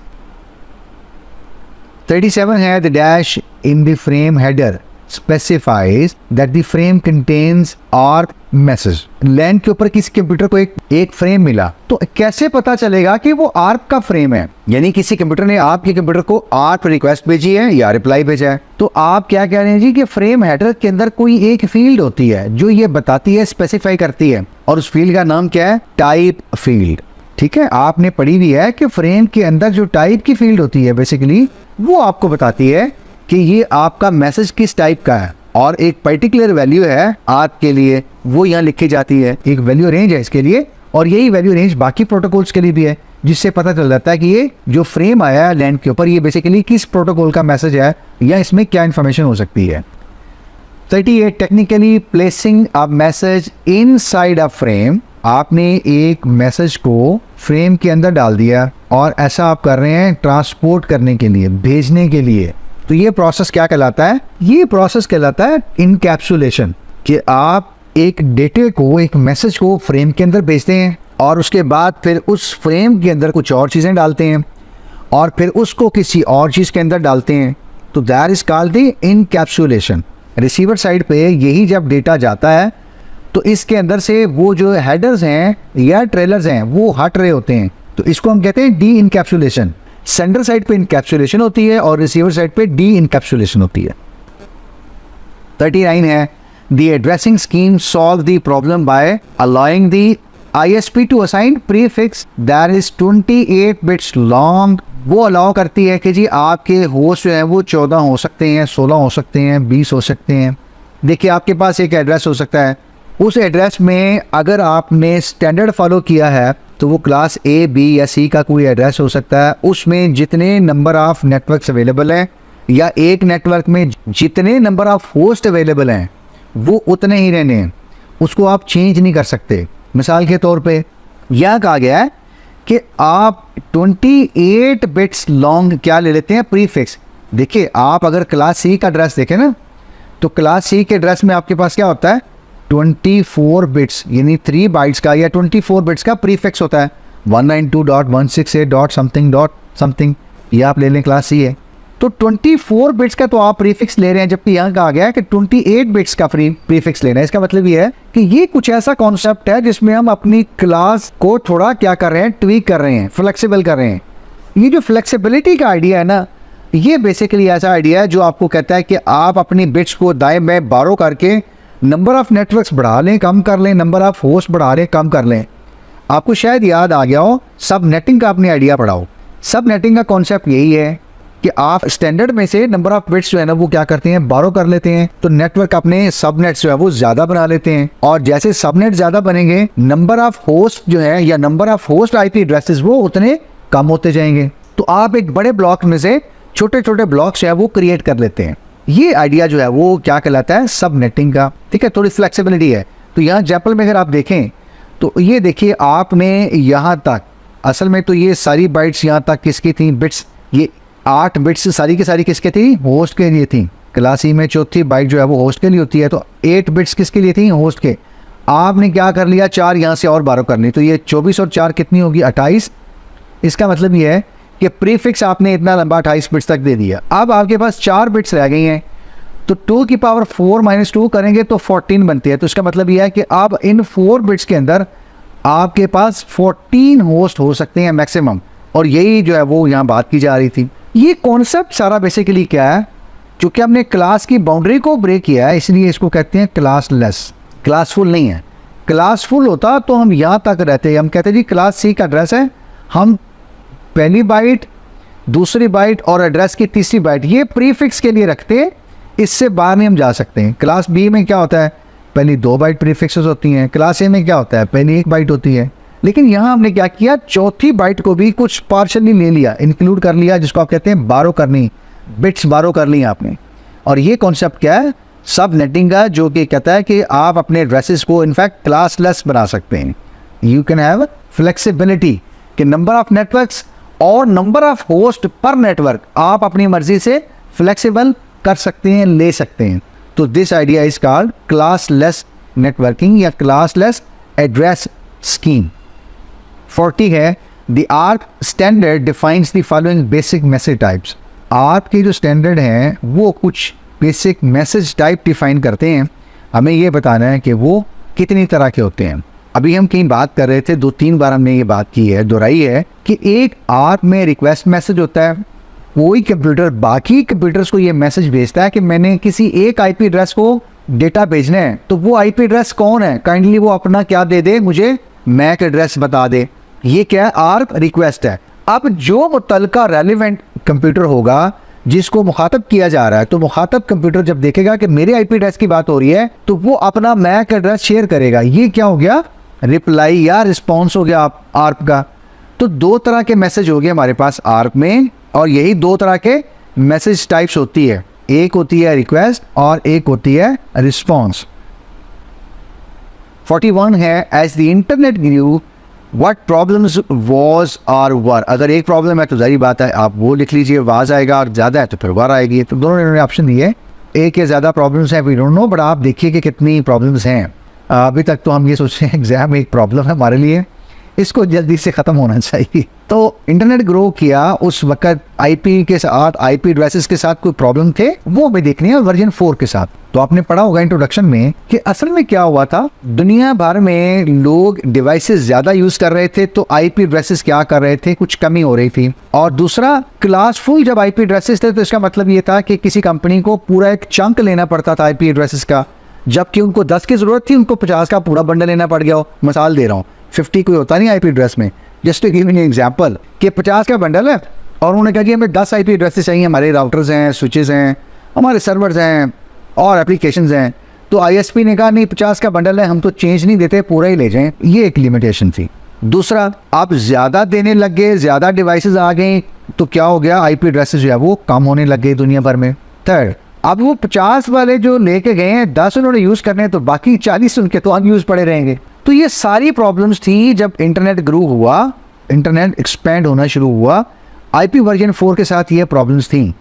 37 है, the dash in the frame header specifies that the frame contains ARP message। Land के ऊपर किसी कंप्यूटर को एक फ्रेम मिला, तो कैसे पता चलेगा कि वो ARP का फ्रेम है, यानी किसी कंप्यूटर ने आपके कंप्यूटर को ARP रिक्वेस्ट भेजी है या रिप्लाई भेजा है। तो आप क्या कह रहे हैं जी कि फ्रेम हेडर के अंदर कोई एक फील्ड होती है जो ये बताती है, स्पेसिफाई करती है, और उस फील्ड का नाम क्या है, टाइप फील्ड। ठीक है, आपने पढ़ी भी है कि फ्रेम के अंदर जो टाइप की फील्ड होती है बेसिकली वो आपको बताती है कि ये आपका मैसेज किस टाइप का है, और एक पर्टिकुलर वैल्यू है आपके लिए, वो यहाँ लिखी जाती है, एक वैल्यू रेंज है इसके लिए, और यही वैल्यू रेंज बाकी प्रोटोकॉल्स के लिए भी है, जिससे पता चल जाता है कि ये जो फ्रेम आया है लैंड के ऊपर ये बेसिकली किस प्रोटोकॉल का मैसेज है या इसमें क्या इन्फॉर्मेशन हो सकती है। 38, technically placing a message inside a frame. आपने एक मैसेज को फ्रेम के अंदर डाल दिया और ऐसा आप कर रहे हैं ट्रांसपोर्ट करने के लिए, भेजने के लिए। तो ये प्रोसेस क्या कहलाता है, ये प्रोसेस कहलाता है इनकैप्सुलेशन, कि आप एक डेटे को, एक मैसेज को फ्रेम के अंदर भेजते हैं और उसके बाद फिर उस फ्रेम के अंदर कुछ और चीज़ें डालते हैं और फिर उसको किसी और चीज़ के अंदर डालते हैं। तो that is called the encapsulation. Receiver side पे यही जब डेटा जाता है तो इसके अंदर से वो जो हेडर्स हैं या ट्रेलर्स हैं वो हट रहे होते हैं, तो इसको हम कहते हैं डी इनकैप्सुलेशन। सेंडर साइड पे इनकैप्सुलेशन होती है और रिसीवर साइड पे डी इनकैप्सुलेशन होती है। 39 है, the addressing scheme solve the problem by allowing the ISP to assign prefix that is 28 bits long वो अलाउ करती है कि जी आपके होस्ट जो है वो 14 हो सकते हैं, 16 हो सकते हैं, 20 हो सकते हैं। देखिए आपके पास एक एड्रेस हो सकता है, उस एड्रेस में अगर आपने स्टैंडर्ड फॉलो किया है तो वो क्लास ए, बी या सी का कोई एड्रेस हो सकता है। उसमें जितने नंबर ऑफ़ नेटवर्क्स अवेलेबल हैं या एक नेटवर्क में जितने नंबर ऑफ़ होस्ट अवेलेबल हैं वो उतने ही रहने हैं, उसको आप चेंज नहीं कर सकते। मिसाल के तौर पे यह कहा गया है कि आप 28 बिट्स लॉन्ग क्या ले लेते हैं, प्रीफिक्स। देखिए आप अगर क्लास सी का एड्रेस देखें ना, तो क्लास सी के एड्रेस में आपके पास क्या होता है, 24 बिट्स यानी 3 बाइट्स का या 24 बिट्स का प्रीफिक्स होता है। 192.168.something, ये आप ले लें, क्लास सी है तो 24 बिट्स का तो आप प्रीफिक्स ले रहे हैं, जबकि यहाँ कहा गया है कि 28 बिट्स का प्रीफिक्स लेना है। इसका मतलब ये है कि ये कुछ ऐसा कॉन्सेप्ट है जिसमें हम अपनी क्लास को थोड़ा क्या कर रहे हैं, ट्वीक कर रहे हैं, फ्लेक्सिबल कर रहे हैं। ये जो फ्लेक्सिबिलिटी का आइडिया है ना, ये बेसिकली ऐसा आइडिया है जो आपको कहता है कि आप अपनी बिट्स को दाएं बाएं बारो करके नंबर ऑफ़ नेटवर्क्स बढ़ा लें, कम कर लें, नंबर ऑफ़ होस्ट बढ़ा लें, कम कर लें। आपको शायद याद आ गया हो, सब नेटिंग का अपने आइडिया पढ़ाओ। सब नेटिंग का कॉन्सेप्ट यही है कि आप स्टैंडर्ड में से नंबर ऑफ बिट्स जो है ना वो क्या करते हैं, बारो कर लेते हैं, तो नेटवर्क अपने सबनेट्स जो है वो ज़्यादा बना लेते हैं। और जैसे सबनेट ज़्यादा बनेंगे, नंबर ऑफ होस्ट जो है या number of host IP addresses वो उतने कम होते जाएंगे। तो आप एक बड़े ब्लॉक में से छोटे छोटे ब्लॉक्स है वो क्रिएट कर लेते हैं। ये आइडिया जो है वो क्या कहलाता है, सब नेटिंग का। ठीक है, थोड़ी फ्लेक्सिबिलिटी है। तो यहाँ एग्जाम्पल में अगर आप देखें तो ये देखिए आपने यहाँ तक, असल में तो ये सारी बाइट्स यहाँ तक किसकी थी, बिट्स, ये 8 बिट्स सारी की सारी किसके थी, होस्ट के लिए थी। क्लास ई में चौथी बाइट जो है वो होस्ट के लिए होती है, तो 8 बिट्स किसके लिए थी, होस्ट के। आपने क्या कर लिया, 4 यहाँ से और बारो कर ली, तो ये 24 और 4 कितनी होगी, 28। इसका मतलब ये है कि प्रीफिक्स आपने इतना लंबा 28 बिट्स तक दे दिया। अब आपके पास 4 बिट्स रह गई हैं, तो 2 की पावर 4 - 2 करेंगे तो 14 बनती है। तो इसका मतलब यह है कि अब इन 4 बिट्स के अंदर आपके पास 14 होस्ट हो सकते हैं मैक्सिमम, और यही जो है वो यहाँ बात की जा रही थी। ये कॉन्सेप्ट सारा बेसिकली क्या है, चूँकि हमने क्लास की बाउंड्री को ब्रेक किया है इसलिए इसको कहते हैं क्लासलेस। क्लासफुल नहीं है। क्लासफुल होता तो हम यहाँ तक रहते, हम कहते जी क्लास सी का एड्रेस है, हम पहली बाइट, दूसरी बाइट और एड्रेस की तीसरी बाइट ये प्रीफिक्स के लिए रखते, इससे बाहर नहीं हम जा सकते हैं। क्लास बी में क्या होता है, पहली 2 बाइट प्रीफिक्सेस होती हैं। क्लास ए में क्या होता है, पहली 1 बाइट होती है। लेकिन यहाँ हमने क्या किया, चौथी बाइट को भी कुछ पार्शली ले लिया, इंक्लूड कर लिया, जिसको आप कहते हैं बारो करनी, बिट्स बारो कर ली आपने। और ये कॉन्सेप्ट क्या है, सब नेटिंग का, जो कि कहता है कि आप अपने एड्रेसेस को इनफैक्ट क्लासलेस बना सकते हैं। यू कैन हैव फ्लेक्सिबिलिटी कि नंबर ऑफ नेटवर्क्स और नंबर ऑफ होस्ट पर नेटवर्क आप अपनी मर्जी से फ्लेक्सिबल कर सकते हैं, ले सकते हैं। तो this idea is called classless networking या क्लासलेस एड्रेस स्कीम। 40 है, the ARP standard defines the following basic message types. ARP के जो स्टैंडर्ड हैं वो कुछ बेसिक मैसेज टाइप डिफाइन करते हैं। हमें ये बताना है कि वो कितनी तरह के होते हैं। अभी हम कहीं बात कर रहे थे, 2-3 बार हमने ये बात की है, दोहराई है कि एक आर्प में रिक्वेस्ट मैसेज होता है। कोई कंप्यूटर बाकी कंप्यूटर्स को ये मैसेज भेजता है कि मैंने किसी एक आईपी एड्रेस को डेटा भेजना है, तो वो आईपी एड्रेस कौन है, काइंडली वो अपना क्या दे दे, मुझे मैक एड्रेस बता दे। ये क्या है, आर्प रिक्वेस्ट है। अब जो मुतलका रेलिवेंट कंप्यूटर होगा जिसको मुखातब किया जा रहा है, तो मुखातब कंप्यूटर जब देखेगा कि मेरे आईपी एड्रेस की बात हो रही है तो वो अपना मैक एड्रेस शेयर करेगा। ये क्या हो गया, रिप्लाई या रिस्पॉन्स हो गया आर्प का। तो 2 तरह के मैसेज हो गए हमारे पास आर्प में, और यही 2 तरह के मैसेज टाइप्स होती है, एक होती है रिक्वेस्ट और एक होती है रिस्पॉन्स। 41 है, as the internet grew what problems was और वर। अगर एक प्रॉब्लम है तो जारी बात है आप वो लिख लीजिए, वाज आएगा, और ज़्यादा है तो फिर वर आएगी। तो दोनों इन्होंने ऑप्शन दिए, एक या ज़्यादा प्रॉब्लम्स हैं, वी डोंट नो, बट आप देखिए कि कितनी प्रॉब्लम्स हैं। अभी तक तो हम ये सोच रहे हैं एग्जाम एक प्रॉब्लम है हमारे लिए, इसको जल्दी से ख़त्म होना चाहिए। तो इंटरनेट ग्रो किया उस वक्त आईपी के साथ, आईपी एड्रेसेस के साथ कोई प्रॉब्लम थे, वो हमें देखनी है वर्जन 4 के साथ। तो आपने पढ़ा होगा इंट्रोडक्शन में कि असल में क्या हुआ था, दुनिया भर में लोग डिवाइसेस ज़्यादा यूज़ कर रहे थे, तो आईपी एड्रेसेस क्या कर रहे थे, कुछ कमी हो रही थी। और दूसरा, क्लासफुल जब आईपी एड्रेसेस थे तो इसका मतलब ये था कि किसी कंपनी को पूरा एक चंक लेना पड़ता था आईपी एड्रेसेस का, जबकि उनको 10 की ज़रूरत थी, उनको 50 का पूरा बंडल लेना पड़ गया हो। मिसाल दे रहा हूँ, 50 कोई होता नहीं आईपी एड्रेस में, just to give an example कि 50 का बंडल है और उन्होंने कहा कि हमें 10 IP एड्रेसेस चाहिए, हमारे राउटर्स हैं, स्विचेस हैं, हमारे सर्वर्स हैं और एप्लीकेशंस हैं। तो ISP ने कहा नहीं 50 का बंडल है, हम तो चेंज नहीं देते, पूरा ही ले जाएं। ये एक लिमिटेशन थी। दूसरा, आप ज़्यादा देने लग गए, ज़्यादा डिवाइसेस आ गए तो क्या हो गया, IP एड्रेसेस जो है वो कम होने लग गए दुनिया भर में। थर्ड, अब वो 50 वाले जो लेके गए हैं 10 उन्होंने यूज़ करने हैं, तो बाकी 40 उनके तो अनयूज पड़े रहेंगे। तो ये सारी प्रॉब्लम्स थी जब इंटरनेट ग्रो हुआ, इंटरनेट एक्सपेंड होना शुरू हुआ। IP वर्जन 4 के साथ ये प्रॉब्लम्स थी।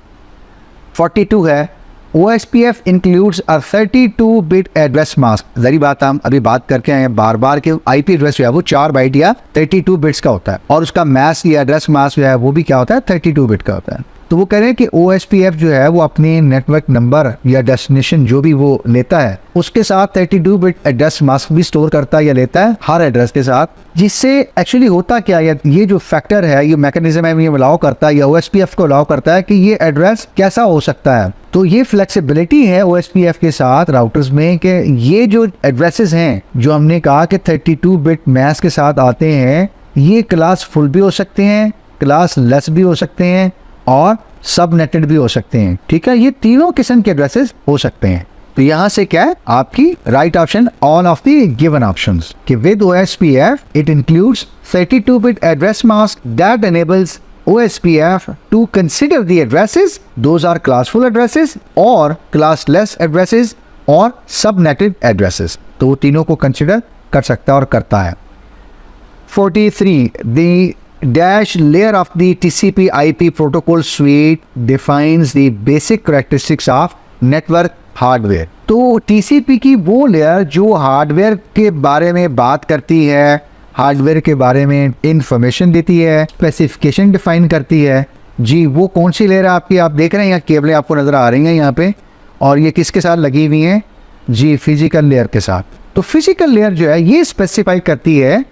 42 है, OSPF includes a 32-bit address mask. जरी बात हम अभी बात करके आए हैं बार बार कि IP एड्रेस जो है वो 4 बाइट या 32 बिट्स का होता है, और उसका मैस्क या एड्रेस मास्क जो है वो भी क्या होता है, 32 बिट का होता है। तो वो कह रहे हैं कि OSPF जो है वो अपने नेटवर्क नंबर या डेस्टिनेशन जो भी वो लेता है उसके साथ 32 बिट एड्रेस मास्क भी स्टोर करता है या लेता है हर एड्रेस के साथ। जिससे एक्चुअली होता क्या है, ये जो फैक्टर है, ये मैकेनिज्म है, ये अलाउ करता है या OSPF को अलाउ करता है कि ये एड्रेस कैसा हो सकता है। तो ये फ्लेक्सिबिलिटी है OSPF के साथ राउटर्स में कि ये जो एड्रेसेस हैं जो हमने कहा कि 32 बिट मैस्क के साथ आते हैं, ये क्लास फुल भी हो सकते हैं, क्लास लेस भी हो सकते हैं और सब नेटेड भी हो सकते हैं। ठीक है, ये तीनों किस्म के एड्रेसेस हो सकते हैं। तो यहाँ से क्या है आपकी right option, all of the given options कि with OSPF it includes 32 bit address mask that enables OSPF to consider the addresses, those are classful addresses or classless addresses और subnetted addresses। तो वो तीनों को कंसिडर कर सकता है और करता है। 43, the dash layer of the TCP/IP protocol suite defines the basic characteristics of network hardware। तो TCP की वो लेयर जो हार्डवेयर के बारे में बात करती है, हार्डवेयर के बारे में इंफॉर्मेशन देती है, स्पेसिफिकेशन डिफाइन करती है। जी वो कौन सी लेयर है आपकी, आप देख रहे हैं यहाँ केबलें आपको नज़र आ रही हैं यहाँ पे, और ये किसके साथ लगी हुई हैं, जी फिजिकल लेयर के साथ। तो फिजिकल लेयर जो है ये स्पेसिफाई करती है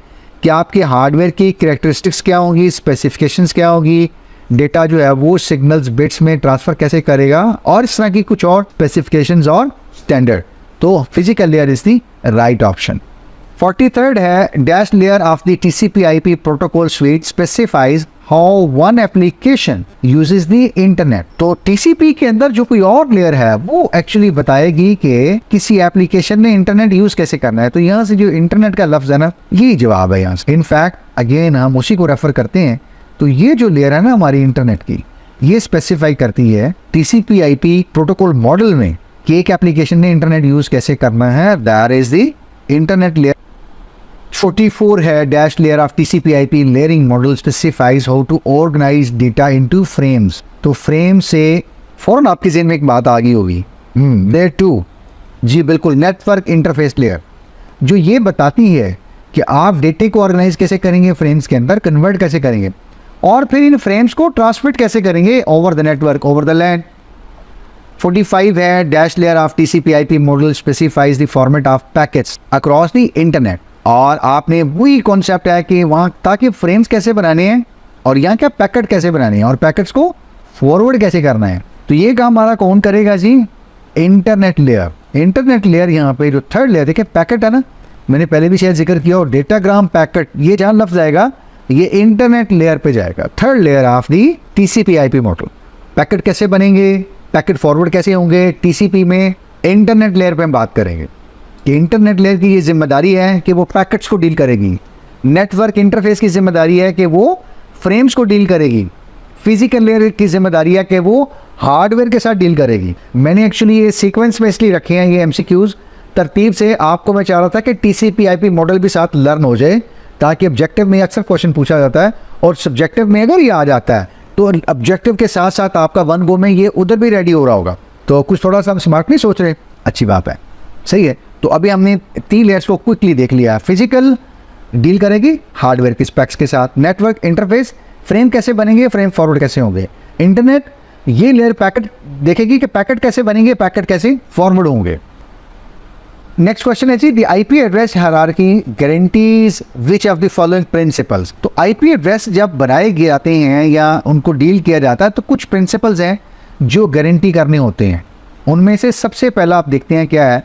कि आपके हार्डवेयर की कैरेक्टरिस्टिक्स क्या होंगी, स्पेसिफिकेशंस क्या होगी, डेटा जो है वो सिग्नल्स बिट्स में ट्रांसफ़र कैसे करेगा, और इस तरह की कुछ और स्पेसिफिकेशंस और स्टैंडर्ड। तो physical layer is the right option. 43rd है, dash layer of the TCP/IP protocol sweet specifies how one application uses the internet. तो TCP के अंदर जो कोई और लेयर है वो एक्चुअली बताएगी कि किसी एप्लीकेशन ने इंटरनेट यूज कैसे करना है। तो यहाँ से जो इंटरनेट का लफ्ज है ना, ये जवाब है यहाँ से। इनफैक्ट अगेन हम उसी को रेफर करते हैं। तो ये जो लेयर है ना हमारी इंटरनेट की, ये स्पेसिफाई करती है TCP/IP प्रोटोकॉल मॉडल में कि एक एप्लीकेशन ने इंटरनेट यूज कैसे करना है। That is the internet layer. 44 है, dash layer of TCP/IP layering model specifies how to organise data into frames. तो फ्रेम से फौरन आपके ज़हन में एक बात आ गई होगी, लेयर 2, जी बिल्कुल, नेटवर्क इंटरफेस लेयर, जो ये बताती है कि आप डेटे को ऑर्गेनाइज कैसे करेंगे, फ्रेम्स के अंदर कन्वर्ट कैसे करेंगे, और फिर इन फ्रेम्स को ट्रांसमिट कैसे करेंगे over the network, over the land. 45 है, dash layer of TCP/IP model specifies the format of packets across the internet. और आपने वही कॉन्सेप्ट है कि वहाँ ताकि फ्रेम्स कैसे बनाने हैं और यहाँ क्या पैकेट कैसे बनाने हैं और पैकेट्स को फॉरवर्ड कैसे करना है। तो ये काम हमारा कौन करेगा जी, इंटरनेट लेयर। इंटरनेट लेयर यहाँ पे जो थर्ड लेयर, देखिए पैकेट है ना, मैंने पहले भी शायद जिक्र किया, और डेटाग्राम पैकेट, ये जहाँ लफ्ज आएगा ये इंटरनेट लेयर पे जाएगा, third layer of the TCP/IP model. Packet कैसे बनेंगे, पैकेट फॉरवर्ड कैसे होंगे TCP में, इंटरनेट लेयर पे हम बात करेंगे कि इंटरनेट लेयर की ये जिम्मेदारी है कि वो पैकेट्स को डील करेगी, नेटवर्क इंटरफेस की जिम्मेदारी है कि वो फ्रेम्स को डील करेगी, फिजिकल लेयर की जिम्मेदारी है कि वो हार्डवेयर के साथ डील करेगी। मैंने एक्चुअली ये सीक्वेंस में इसलिए रखे हैं ये MCQs तरतीब से, आपको मैं चाह रहा था कि TCP/IP मॉडल भी साथ लर्न हो जाए, ताकि ऑब्जेक्टिव में अक्सर क्वेश्चन पूछा जाता है और सब्जेक्टिव में अगर ये आ जाता है तो ऑब्जेक्टिव के साथ साथ आपका वन गो में ये उधर भी रेडी हो रहा होगा। तो कुछ थोड़ा सा हम स्मार्ट नहीं सोच रहे, अच्छी बात है, सही है। तो अभी हमने 3 लेयर्स को क्विकली देख लिया। फिजिकल डील करेगी हार्डवेयर की स्पेक्स के साथ, नेटवर्क इंटरफेस, फ्रेम कैसे बनेंगे, फ्रेम फॉरवर्ड कैसे होंगे, इंटरनेट ये लेयर पैकेट देखेगी कि पैकेट कैसे बनेंगे, पैकेट कैसे फॉरवर्ड होंगे। नेक्स्ट क्वेश्चन है जी, the IP address hierarchy guarantees which of the following principles. तो IP एड्रेस जब बनाए जाते हैं या उनको डील किया जाता है तो कुछ प्रिंसिपल्स हैं जो गारंटी करने होते हैं। उनमें से सबसे पहला आप देखते हैं क्या है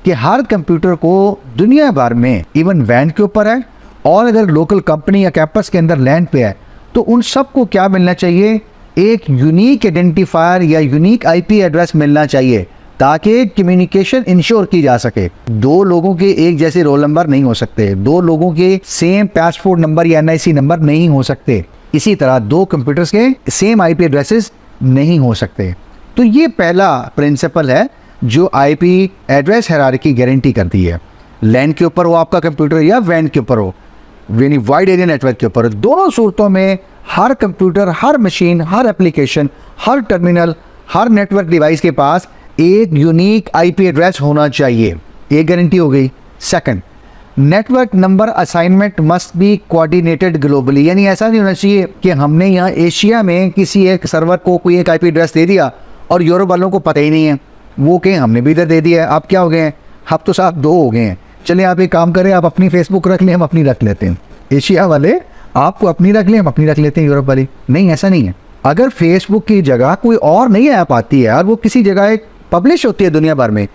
कि हर कंप्यूटर को दुनिया भर में, इवन वैन के ऊपर है और अगर लोकल कंपनी या कैंपस के अंदर लैंड पे है, तो उन सबको क्या मिलना चाहिए, एक यूनिक आइडेंटिफायर या यूनिक आईपी एड्रेस मिलना चाहिए ताकि कम्युनिकेशन इंश्योर की जा सके। दो लोगों के एक जैसे रोल नंबर नहीं हो सकते, दो लोगों के सेम पासपोर्ट नंबर या एनआईसी नंबर नहीं हो सकते, इसी तरह दो कंप्यूटर्स के सेम आईपी एड्रेसेस नहीं हो सकते। तो ये पहला प्रिंसिपल है जो आईपी एड्रेस हायरार्की गारंटी करती है। लैन के ऊपर हो आपका कंप्यूटर या वैन के ऊपर हो, यानी वाइड एरिया नेटवर्क के ऊपर, दोनों सूरतों में हर कंप्यूटर, हर मशीन, हर एप्लीकेशन, हर टर्मिनल, हर नेटवर्क डिवाइस के पास एक यूनिक आईपी एड्रेस होना चाहिए। एक गारंटी हो गई। Second, network number assignment must be coordinated globally, यानी ऐसा नहीं होना चाहिए कि हमने यहाँ एशिया में किसी एक सर्वर को कोई एक आईपी एड्रेस दे दिया और यूरोप वालों को पता ही नहीं है, वो कहें हमने भी इधर दे दिया है। आप क्या हो गए हैं, अब तो साहब दो हो गए हैं। चलिए आप एक काम करें, आप अपनी फेसबुक रख लें, हम अपनी रख लेते हैं। एशिया वाले आपको अपनी रख लें, हम अपनी रख लेते हैं यूरोप वाली। नहीं, ऐसा नहीं है। अगर फेसबुक की जगह कोई और नई ऐप आती है और वो किसी जगह एक पब्लिश होती है दुनिया भर में,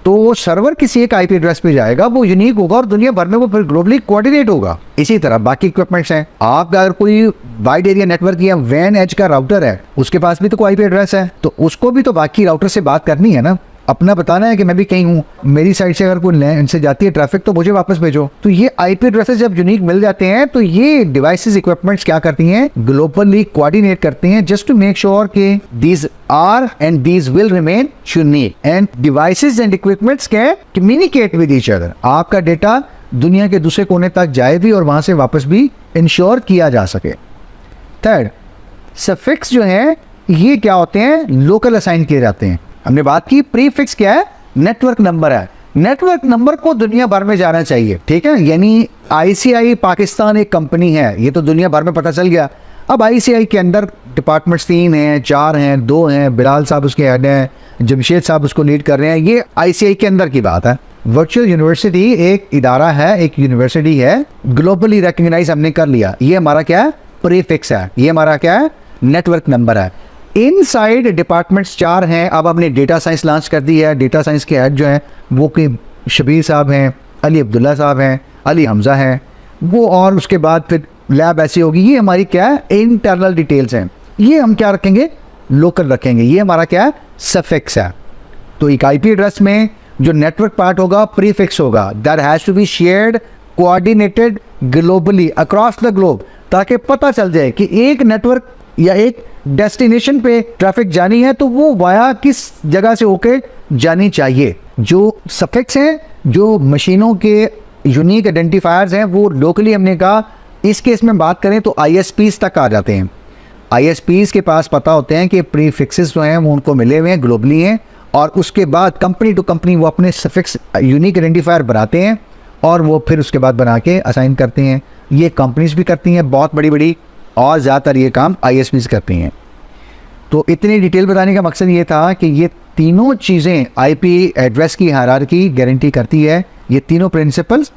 तो वो सर्वर किसी एक आईपी एड्रेस पे जाएगा, वो यूनिक होगा और दुनिया भर में वो फिर ग्लोबली कोऑर्डिनेट होगा। इसी तरह बाकी इक्विपमेंट्स हैं, आपका अगर कोई वाइड एरिया नेटवर्क या वैन एज का राउटर है, उसके पास भी तो कोई आईपी एड्रेस है, तो उसको भी तो बाकी राउटर से बात करनी है ना, अपना बताना है कि मैं भी कहीं हूँ, मेरी साइड से अगर कोई लैन से जाती है ट्रैफिक तो मुझे वापस भेजो। तो ये आईपी एड्रेसेस जब यूनिक मिल जाते हैं तो ये डिवाइसेस, इक्विपमेंट्स क्या करती हैं, ग्लोबली कोऑर्डिनेट करती हैं जस्ट टू मेक श्योर कि these are and these will remain unique and devices and equipments can communicate with each other. आपका डेटा दुनिया के दूसरे कोने तक जाए भी और वहां से वापस भी इंश्योर किया जा सके। थर्ड, सफिक्स जो है ये क्या होते हैं, लोकल असाइन किए जाते हैं। हमने बात की प्रीफिक्स क्या है, नेटवर्क नंबर है। नेटवर्क नंबर को दुनिया भर में जाना चाहिए, ठीक है। यानी आईसीआई पाकिस्तान एक कंपनी है, ये तो दुनिया भर में पता चल गया। अब आईसीआई के अंदर डिपार्टमेंट्स 3 हैं, 4 हैं, 2 हैं, बिलाल साहब उसके हेड हैं, जमशेद साहब उसको लीड कर रहे हैं। ये आईसीआई के अंदर की बात है। वर्चुअल यूनिवर्सिटी एक इदारा है, एक यूनिवर्सिटी है, ग्लोबली रिकॉग्नाइज हमने कर लिया। ये हमारा क्या है, प्रीफिक्स है। ये हमारा क्या है, नेटवर्क नंबर है। इनसाइड डिपार्टमेंट्स 4 हैं। अब हमने डेटा साइंस लॉन्च कर दी है। डेटा साइंस के हेड जो हैं वो कि शबीर साहब हैं, अली अब्दुल्ला साहब हैं, अली हमज़ा हैं वो, और उसके बाद फिर लैब ऐसी होगी। ये हमारी क्या है, इंटरनल डिटेल्स हैं। ये हम क्या रखेंगे, लोकल रखेंगे। ये हमारा क्या है, सफिक्स है। तो एक आईपी एड्रेस में जो नेटवर्क पार्ट होगा प्रीफिक्स होगा, that has to be shared coordinated globally across the globe, ताकि पता चल जाए कि एक नेटवर्क या एक डेस्टिनेशन पे ट्रैफिक जानी है तो वो वाया किस जगह से होके जानी चाहिए। जो सफिक्स हैं, जो मशीनों के यूनिक आइडेंटिफायर्स हैं, वो लोकली हमने कहा। इस केस में बात करें तो आईएसपीज तक आ जाते हैं। आईएसपीज के पास पता होते हैं कि प्रीफिक्सेस जो हैं वो उनको मिले हुए हैं, ग्लोबली हैं, और उसके बाद कंपनी टू कंपनी वो अपने सफिक्स यूनिक आइडेंटिफायर बनाते हैं और वो फिर उसके बाद बना के असाइन करते हैं। ये कंपनीज भी करती हैं बहुत बड़ी बड़ी, और ज़्यादातर ये काम आईएसपीज करती हैं। तो इतनी डिटेल बताने का मकसद ये था कि ये तीनों चीज़ें आईपी एड्रेस की हायरार्की गारंटी करती है। ये तीनों प्रिंसिपल्स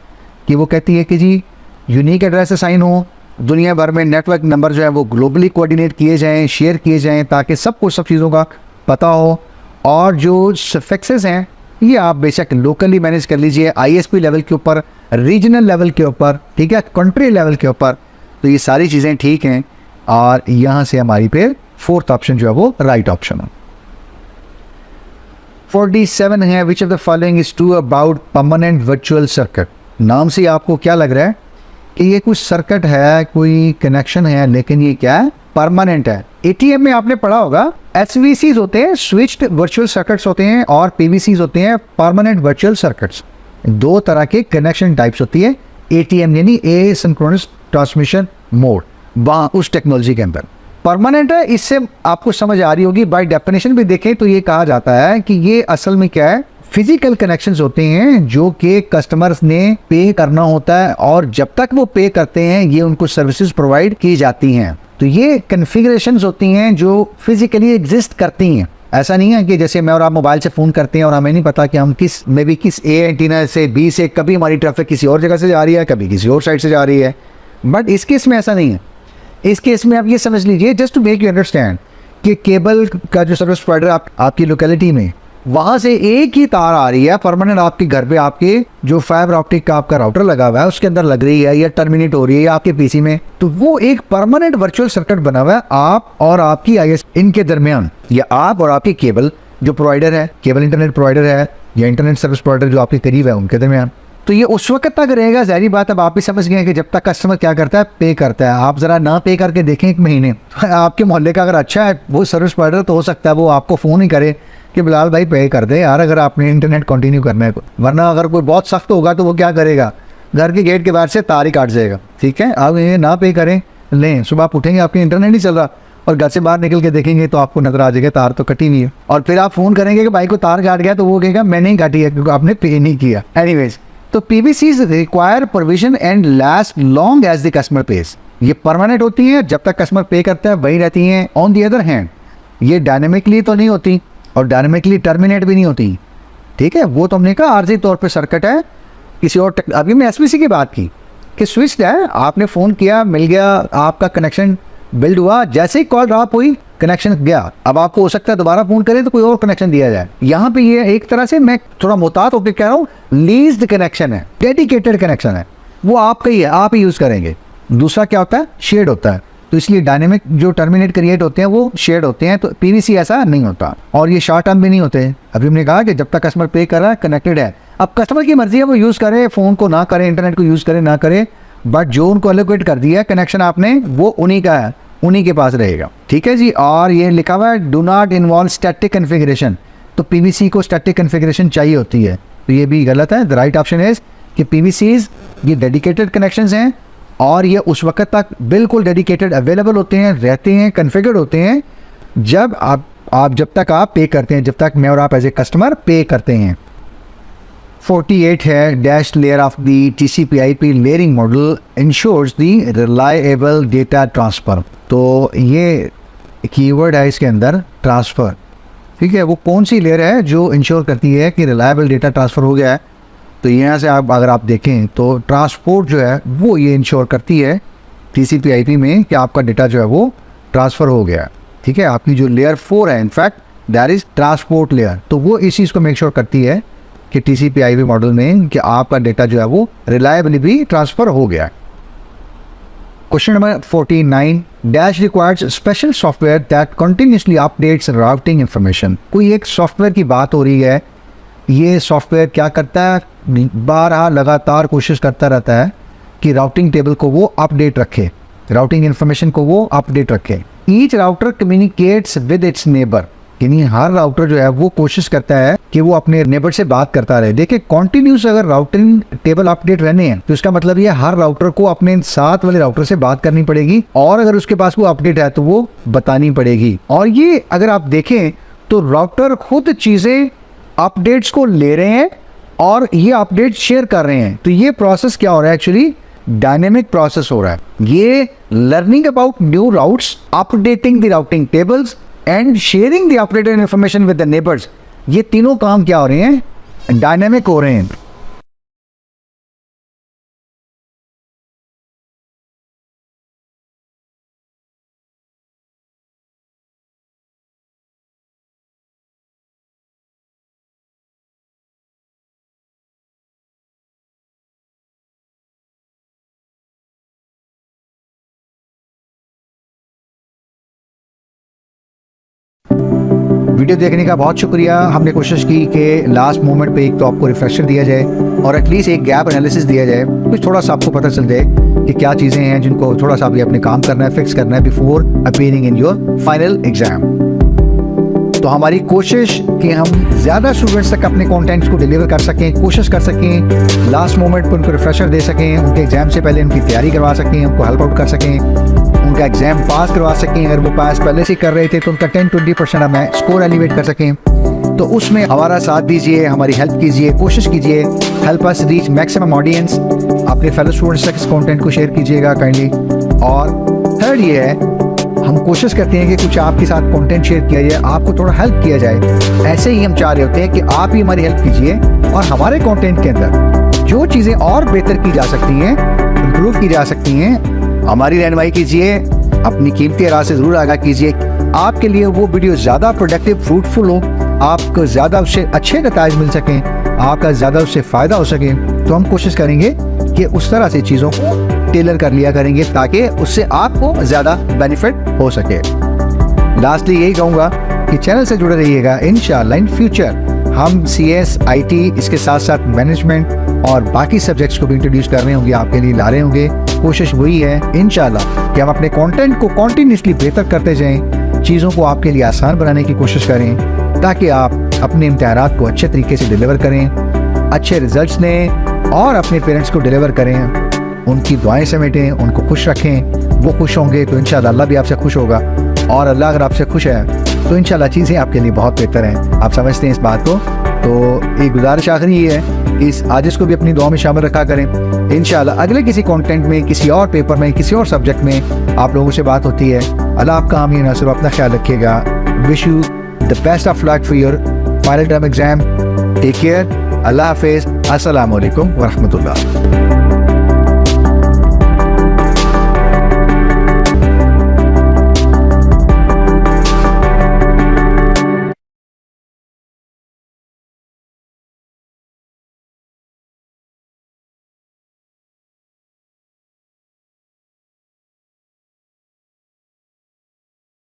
कि वो कहती है कि जी यूनिक एड्रेस असाइन हो, दुनिया भर में नेटवर्क नंबर जो है वो ग्लोबली कोऑर्डिनेट किए जाएं, शेयर किए जाएं, ताकि सबको सब चीज़ों का पता हो। और जो सफिक्सेस हैं ये आप बेशक लोकली मैनेज कर लीजिए, आईएसपी लेवल के ऊपर, रीजनल लेवल के ऊपर, ठीक है, कंट्री लेवल के ऊपर। तो ये सारी चीज़ें ठीक हैं और यहाँ से हमारी फिर फोर्थ ऑप्शन जो है वो राइट ऑप्शन है। 47 है, which of the following is true about permanent virtual circuit. नाम से आपको क्या लग रहा है कि ये कुछ सर्किट है, कोई कनेक्शन है, लेकिन ये क्या है, परमानेंट है। एटीएम में आपने पढ़ा होगा एसवीसीज होते हैं, स्विच्ड वर्चुअल सर्किट्स होते हैं, और पीवीसीज होते हैं, परमानेंट वर्चुअल सर्किट्स। दो तरह के कनेक्शन टाइप्स होती है एटीएम यानी एसिंक्रोनस ट्रांसमिशन मोड, वहाँ उस टेक्नोलॉजी के अंदर परमानेंट है। इससे आपको समझ आ रही होगी, बाय डेफिनेशन भी देखें तो ये कहा जाता है कि ये असल में क्या है, फिजिकल कनेक्शंस होते हैं जो कि कस्टमर्स ने पे करना होता है, और जब तक वो पे करते हैं ये उनको सर्विसेज प्रोवाइड की जाती हैं। तो ये कन्फिगरेशंस होती हैं जो फिजिकली एग्जिस्ट करती हैं। ऐसा नहीं है कि जैसे मैं और आप मोबाइल से फ़ोन करते हैं और हमें नहीं पता कि हम किस में भी किस ए एंटीना से बी से, कभी हमारी ट्रैफिक किसी और जगह से जा रही है, कभी किसी और साइड से जा रही है। बट इस केस में ऐसा नहीं है। इस केस में आप ये समझ लीजिए, just to make you understand, कि केबल का जो सर्विस प्रोवाइडर आपकी लोकेलिटी में वहां से एक ही तार आ रही है परमानेंट आपके घर पे, आपके जो फाइबर ऑप्टिक का आपका राउटर लगा हुआ है उसके अंदर लग रही है या टर्मिनेट हो रही है आपके पीसी में, तो वो एक परमानेंट वर्चुअल सर्किट बना हुआ है आप और आपकी आईएस इनके दरमियान, या आप और आपकी केबल जो प्रोवाइडर है, केबल इंटरनेट प्रोवाइडर है या इंटरनेट सर्विस प्रोवाइडर जो आपके करीब है उनके दरमियान। तो ये उस वक्त तक रहेगा, ज़ाहिर बात अब आप भी समझ गए कि जब तक कस्टमर क्या करता है, पे करता है। आप ज़रा ना पे करके देखें एक महीने, आपके मोहल्ले का अगर अच्छा है वो सर्विस प्रोवाइडर तो हो सकता है वो आपको फ़ोन ही करे कि बिलाल भाई पे कर दे यार अगर आपने इंटरनेट कंटिन्यू करना है। वरना अगर कोई बहुत सख्त होगा तो वो क्या करेगा, घर के गेट के बाहर से तार ही काट जाएगा। ठीक है, आप ये ना पे करें, लें सुबह आप उठेंगे आपके इंटरनेट नहीं चल रहा और घर से बाहर निकल के देखेंगे तो आपको नजर आ जाएगा तार तो कटी नहीं है, और फिर आप फ़ोन करेंगे कि भाई को तार काट गया तो वो कहेगा मैंने ही काटी है क्योंकि आपने पे नहीं किया। एनीवेज, तो PVCs require provision and last long as the customer page. ये परमानेंट होती हैं, जब तक कस्टमर पे करता है वही रहती हैं। ऑन दी अदर हैंड ये डायनेमिकली तो नहीं होती और डायनेमिकली टर्मिनेट भी नहीं होती। ठीक है, वो तो हमने कहा आर्जी तौर पे सर्किट है किसी और अभी मैं SPC की बात की कि स्विच है, आपने फ़ोन किया मिल गया, आपका कनेक्शन बिल्ड हुआ, जैसे ही कॉल ड्रॉप हुई कनेक्शन गया। अब आपको हो सकता है दोबारा फ़ोन करें तो कोई और कनेक्शन दिया जाए। यहाँ पे ये एक तरह से मैं थोड़ा मुहतात होकर कह रहा हूँ, लीज्ड कनेक्शन है, डेडिकेटेड कनेक्शन है, वो आपका ही है, आप ही यूज़ करेंगे। दूसरा क्या होता है, शेड होता है, तो इसलिए डायनेमिक जो टर्मिनेट क्रिएट होते हैं वो शेड होते हैं। तो PVC ऐसा नहीं होता और ये शॉर्ट टर्म भी नहीं होते। अभी हमने कहा कि जब तक कस्टमर पे कर रहा है कनेक्टेड है। अब कस्टमर की मर्जी है वो यूज़ करे, फ़ोन को ना करे, इंटरनेट को यूज़ करे ना करे, बट जो उनको एलोकेट कर दिया है कनेक्शन आपने वो उन्हीं का है, उन्हीं के पास रहेगा। ठीक है जी, और ये लिखा हुआ है do not involve static configuration. तो PVC को स्टैटिक कन्फिगरेशन चाहिए होती है, तो ये भी गलत है। द राइट ऑप्शन इज कि PVCs ये डेडिकेटेड कनेक्शंस हैं और ये उस वक्त तक बिल्कुल डेडिकेटेड अवेलेबल होते हैं, रहते हैं, कन्फिगर्ड होते हैं जब आप जब तक आप पे करते हैं, जब तक मैं और आप एज ए कस्टमर पे करते हैं। 48 है dash layer of the TCP/IP layering model ensures the reliable data transfer. तो ये कीवर्ड है इसके अंदर, ट्रांसफ़र। ठीक है, वो कौन सी लेयर है जो इंश्योर करती है कि रिलायबल डेटा ट्रांसफ़र हो गया है। तो यहाँ से आप अगर आप देखें तो ट्रांसपोर्ट जो है वो ये इंश्योर करती है TCP/IP में कि आपका डेटा जो है वो ट्रांसफ़र हो गया। ठीक है, आपकी जो लेयर 4 है in fact that is transport layer, तो वो इस चीज़ को मेक श्योर करती है कि TCP/IP मॉडल में कि आपका डेटा जो है वो रिलायबली भी ट्रांसफ़र हो गया। Question number 49 dash requires special software that continuously updates routing information. कोई एक सॉफ्टवेयर की बात हो रही है, ये सॉफ्टवेयर क्या करता है, बारहा लगातार कोशिश करता रहता है कि राउटिंग टेबल को वो अपडेट रखे, राउटिंग इन्फॉर्मेशन को वो अपडेट रखे। Each router communicates with its neighbour, यानी हर राउटर जो है वो कोशिश करता है कि वो अपने नेबर से बात करता रहे। देखिए कॉन्टिन्यूस अगर राउटिंग टेबल अपडेट रहने हैं तो इसका मतलब ये हर राउटर को अपने साथ वाले राउटर से बात करनी पड़ेगी, और अगर उसके पास वो अपडेट है तो वो बतानी पड़ेगी। और ये अगर आप देखें तो राउटर खुद चीज़ें अपडेट्स को ले रहे हैं और ये अपडेट शेयर कर रहे हैं। तो ये प्रोसेस क्या हो रहा है, एक्चुअली डायनेमिक प्रोसेस हो रहा है। ये learning about new routes, updating the routing tables and sharing the updated information with the neighbours, ये तीनों काम क्या हो रहे हैं, डायनेमिक हो रहे हैं। वीडियो देखने का बहुत शुक्रिया। हमने कोशिश की कि लास्ट मोमेंट पे एक तो आपको रिफ्रेशर दिया जाए और एटलीस्ट एक गैप एनालिसिस दिया जाए, कुछ थोड़ा सा आपको पता चल जाए कि क्या चीज़ें हैं जिनको थोड़ा सा भी अपने काम करना है, फिक्स करना है before appearing in your final exam. तो हमारी कोशिश कि हम ज़्यादा स्टूडेंट्स तक अपने कंटेंट्स को डिलीवर कर सकें, कोशिश कर सकें लास्ट मोमेंट पर उनको रिफ्रेशर दे सकें, उनके एग्जाम से पहले उनकी तैयारी करवा सकें, उनको हेल्प आउट कर सकें, उनका एग्जाम पास करवा सकें। अगर वो पास पहले से कर रहे थे तो उनका 10-20% हमें स्कोर एलिवेट कर सकें। तो उसमें हमारा साथ दीजिए, हमारी हेल्प कीजिए, कोशिश कीजिए, help us reach maximum audience. अपने फेलो स्टूडेंट्स तक इस कंटेंट को शेयर कीजिएगा काइंडली। और थर्ड ये है, हम कोशिश करते हैं कि कुछ आपके साथ कंटेंट शेयर किया जाए, आपको थोड़ा हेल्प किया जाए। ऐसे ही हम चाह रहे होते हैं कि आप ही हमारी हेल्प कीजिए और हमारे कंटेंट के अंदर जो चीज़ें और बेहतर की जा सकती हैं, इम्प्रूव की जा सकती हैं, हमारी रहनुमाई कीजिए, अपनी कीमती राय से ज़रूर आगाह कीजिए। आपके लिए वो वीडियो ज़्यादा प्रोडक्टिव, फ्रूटफुल हो आपको ज़्यादा उससे अच्छे नताइज मिल सकें, आपका ज़्यादा उससे फ़ायदा हो सके, तो हम कोशिश करेंगे कि उस तरह से चीज़ों को टेलर कर लिया करेंगे ताकि उससे आपको ज़्यादा बेनिफिट हो सके। लास्टली यही कहूँगा कि चैनल से जुड़े रहिएगा। इंशाअल्लाह इन फ्यूचर हम CS, IT, इसके साथ साथ मैनेजमेंट और बाकी सब्जेक्ट्स को भी इंट्रोड्यूस कर रहे होंगे, आपके लिए ला रहे होंगे। कोशिश वही है इंशाअल्लाह कि हम अपने कंटेंट को कॉन्टीन्यूसली बेहतर करते जाएं, चीज़ों को आपके लिए आसान बनाने की कोशिश करें ताकि आप अपने इम्तिहानात को अच्छे तरीके से डिलीवर करें, अच्छे रिजल्ट्स लें और अपने पेरेंट्स को डिलीवर करें, उनकी दुआएं समेटें, उनको खुश रखें। वो खुश होंगे तो इंशाअल्लाह अल्लाह भी आपसे खुश होगा, और अल्लाह अगर आपसे खुश है तो इंशाअल्लाह चीज़ें आपके लिए बहुत बेहतर हैं। आप समझते हैं इस बात को। तो एक गुजारिश आखिरी ये है, इस आजिज़ को भी अपनी दुआ में शामिल रखा करें। इंशाअल्लाह अगले किसी कंटेंट में, किसी और पेपर में, किसी और सब्जेक्ट में आप लोगों से बात होती है। अल्लाह आपका हामी नासिर, अपना ख्याल रखिएगा। Wish you the best of luck for your final term exam. Take care. अल्लाह हाफिज़। अस्सलाम वालेकुम व रहमतुल्लाह।